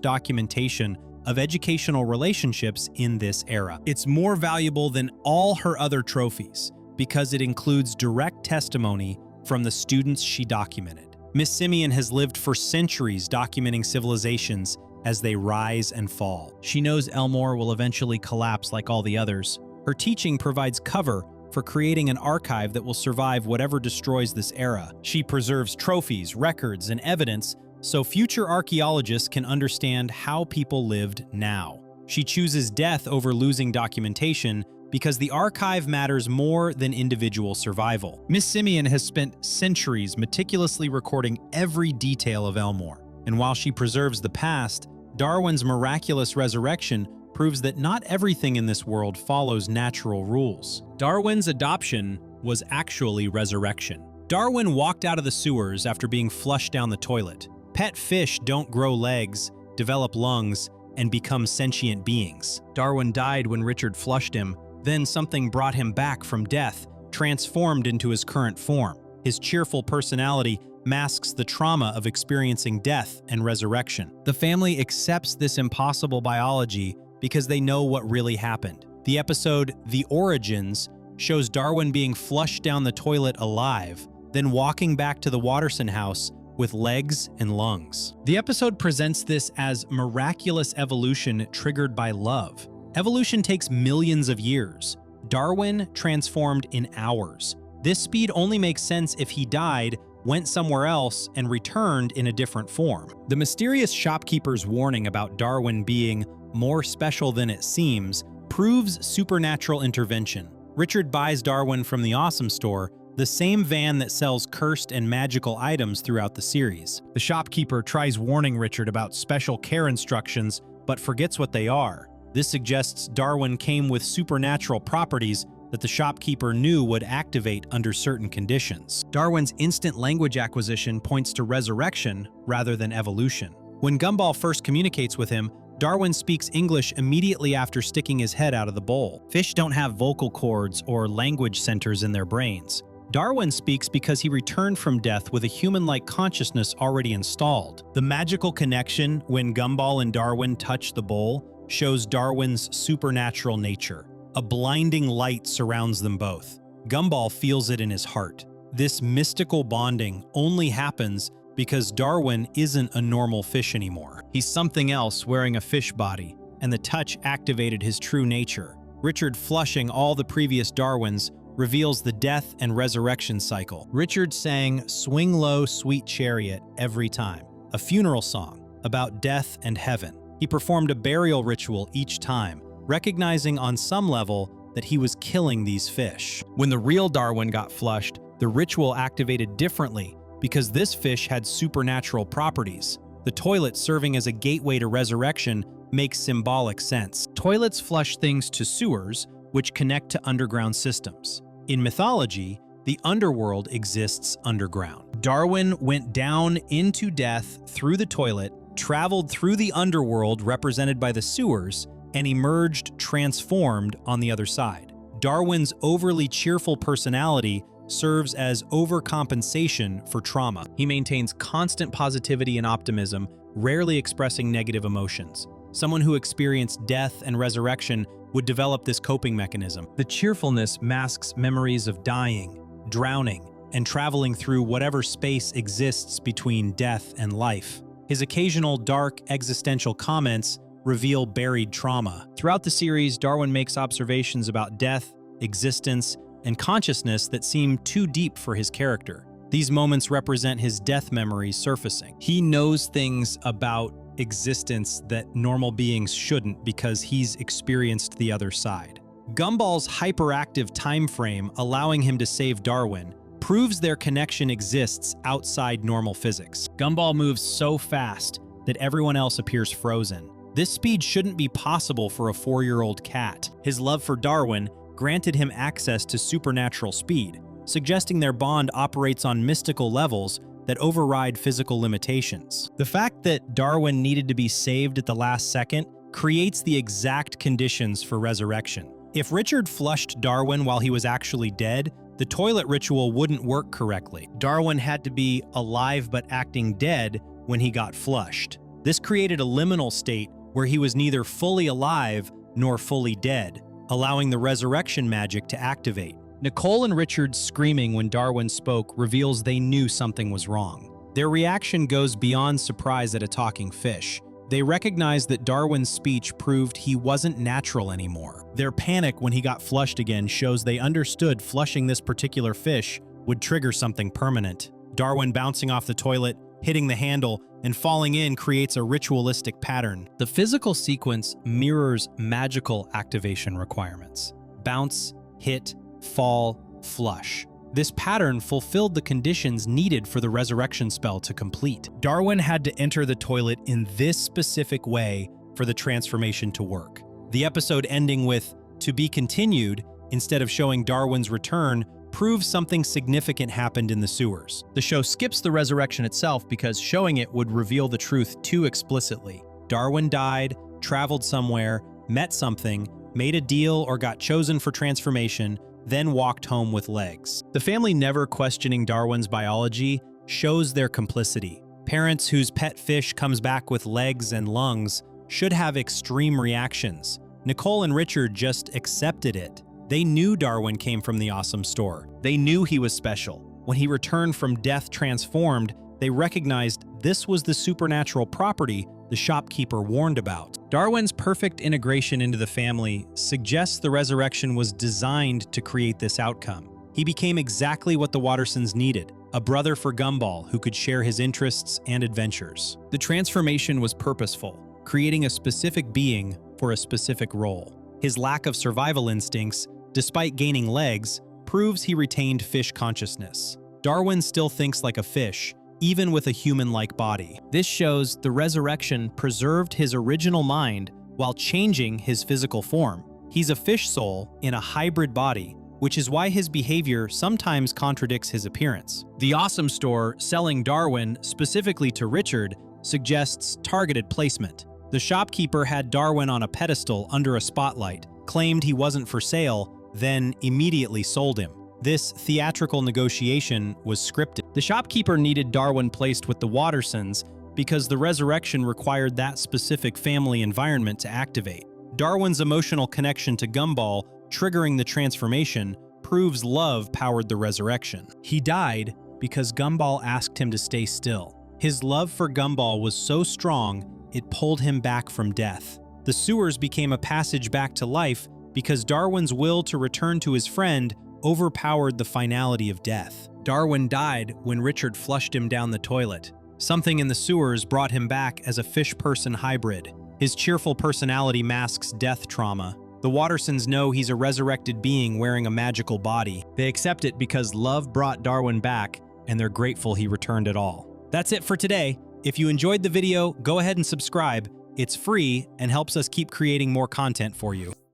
documentation of educational relationships in this era. It's more valuable than all her other trophies because it includes direct testimony from the students she documented. Miss Simeon has lived for centuries documenting civilizations as they rise and fall. She knows Elmore will eventually collapse like all the others. Her teaching provides cover for creating an archive that will survive whatever destroys this era. She preserves trophies, records, and evidence so future archaeologists can understand how people lived now. She chooses death over losing documentation because the archive matters more than individual survival. Miss Simeon has spent centuries meticulously recording every detail of Elmore. And while she preserves the past, Darwin's miraculous resurrection proves that not everything in this world follows natural rules. Darwin's adoption was actually resurrection. Darwin walked out of the sewers after being flushed down the toilet. Pet fish don't grow legs, develop lungs, and become sentient beings. Darwin died when Richard flushed him, then something brought him back from death, transformed into his current form. His cheerful personality masks the trauma of experiencing death and resurrection. The family accepts this impossible biology because they know what really happened. The episode The Origins shows Darwin being flushed down the toilet alive, then walking back to the Watterson house with legs and lungs. The episode presents this as miraculous evolution triggered by love. Evolution takes millions of years. Darwin transformed in hours. This speed only makes sense if he died, went somewhere else, and returned in a different form. The mysterious shopkeeper's warning about Darwin being more special than it seems proves supernatural intervention. Richard buys Darwin from the Awesome Store, the same van that sells cursed and magical items throughout the series. The shopkeeper tries warning Richard about special care instructions, but forgets what they are. This suggests Darwin came with supernatural properties that the shopkeeper knew would activate under certain conditions. Darwin's instant language acquisition points to resurrection rather than evolution. When Gumball first communicates with him, Darwin speaks English immediately after sticking his head out of the bowl. Fish don't have vocal cords or language centers in their brains. Darwin speaks because he returned from death with a human-like consciousness already installed. The magical connection when Gumball and Darwin touch the bowl shows Darwin's supernatural nature. A blinding light surrounds them both. Gumball feels it in his heart. This mystical bonding only happens because Darwin isn't a normal fish anymore. He's something else wearing a fish body, and the touch activated his true nature. Richard flushing all the previous Darwins reveals the death and resurrection cycle. Richard sang "Swing Low, Sweet Chariot" every time, a funeral song about death and heaven. He performed a burial ritual each time, recognizing on some level that he was killing these fish. When the real Darwin got flushed, the ritual activated differently because this fish had supernatural properties. The toilet serving as a gateway to resurrection makes symbolic sense. Toilets flush things to sewers, which connect to underground systems. In mythology, the underworld exists underground. Darwin went down into death through the toilet, traveled through the underworld represented by the sewers, and emerged transformed on the other side. Darwin's overly cheerful personality serves as overcompensation for trauma. He maintains constant positivity and optimism, rarely expressing negative emotions. Someone who experienced death and resurrection would develop this coping mechanism. The cheerfulness masks memories of dying, drowning, and traveling through whatever space exists between death and life. His occasional dark existential comments reveal buried trauma. Throughout the series, Darwin makes observations about death, existence, and consciousness that seem too deep for his character. These moments represent his death memories surfacing. He knows things about existence that normal beings shouldn't because he's experienced the other side. Gumball's hyperactive time frame, allowing him to save Darwin, proves their connection exists outside normal physics. Gumball moves so fast that everyone else appears frozen. This speed shouldn't be possible for a 4-year-old cat. His love for Darwin granted him access to supernatural speed, suggesting their bond operates on mystical levels that override physical limitations. The fact that Darwin needed to be saved at the last second creates the exact conditions for resurrection. If Richard flushed Darwin while he was actually dead, the toilet ritual wouldn't work correctly. Darwin had to be alive but acting dead when he got flushed. This created a liminal state where he was neither fully alive nor fully dead, allowing the resurrection magic to activate. Nicole and Richard's screaming when Darwin spoke reveals they knew something was wrong. Their reaction goes beyond surprise at a talking fish. They recognize that Darwin's speech proved he wasn't natural anymore. Their panic when he got flushed again shows they understood flushing this particular fish would trigger something permanent. Darwin bouncing off the toilet, hitting the handle, and falling in creates a ritualistic pattern. The physical sequence mirrors magical activation requirements: bounce, hit, fall, flush. This pattern fulfilled the conditions needed for the resurrection spell to complete. Darwin had to enter the toilet in this specific way for the transformation to work. The episode ending with "to be continued" instead of showing Darwin's return proves something significant happened in the sewers. The show skips the resurrection itself because showing it would reveal the truth too explicitly. Darwin died, traveled somewhere, met something, made a deal or got chosen for transformation, then walked home with legs. The family never questioning Darwin's biology shows their complicity. Parents whose pet fish comes back with legs and lungs should have extreme reactions. Nicole and Richard just accepted it. They knew Darwin came from the awesome store. They knew he was special. When he returned from death transformed, they recognized this was the supernatural property the shopkeeper warned about. Darwin's perfect integration into the family suggests the resurrection was designed to create this outcome. He became exactly what the Wattersons needed, a brother for Gumball who could share his interests and adventures. The transformation was purposeful, creating a specific being for a specific role. His lack of survival instincts, despite gaining legs, proves he retained fish consciousness. Darwin still thinks like a fish, even with a human-like body. This shows the resurrection preserved his original mind while changing his physical form. He's a fish soul in a hybrid body, which is why his behavior sometimes contradicts his appearance. The Awesome Store selling Darwin specifically to Richard suggests targeted placement. The shopkeeper had Darwin on a pedestal under a spotlight, claimed he wasn't for sale, then immediately sold him. This theatrical negotiation was scripted. The shopkeeper needed Darwin placed with the Wattersons because the resurrection required that specific family environment to activate. Darwin's emotional connection to Gumball, triggering the transformation, proves love powered the resurrection. He died because Gumball asked him to stay still. His love for Gumball was so strong, it pulled him back from death. The sewers became a passage back to life because Darwin's will to return to his friend overpowered the finality of death. Darwin died when Richard flushed him down the toilet. Something in the sewers brought him back as a fish-person hybrid. His cheerful personality masks death trauma. The Wattersons know he's a resurrected being wearing a magical body. They accept it because love brought Darwin back, and they're grateful he returned at all. That's it for today. If you enjoyed the video, go ahead and subscribe. It's free and helps us keep creating more content for you.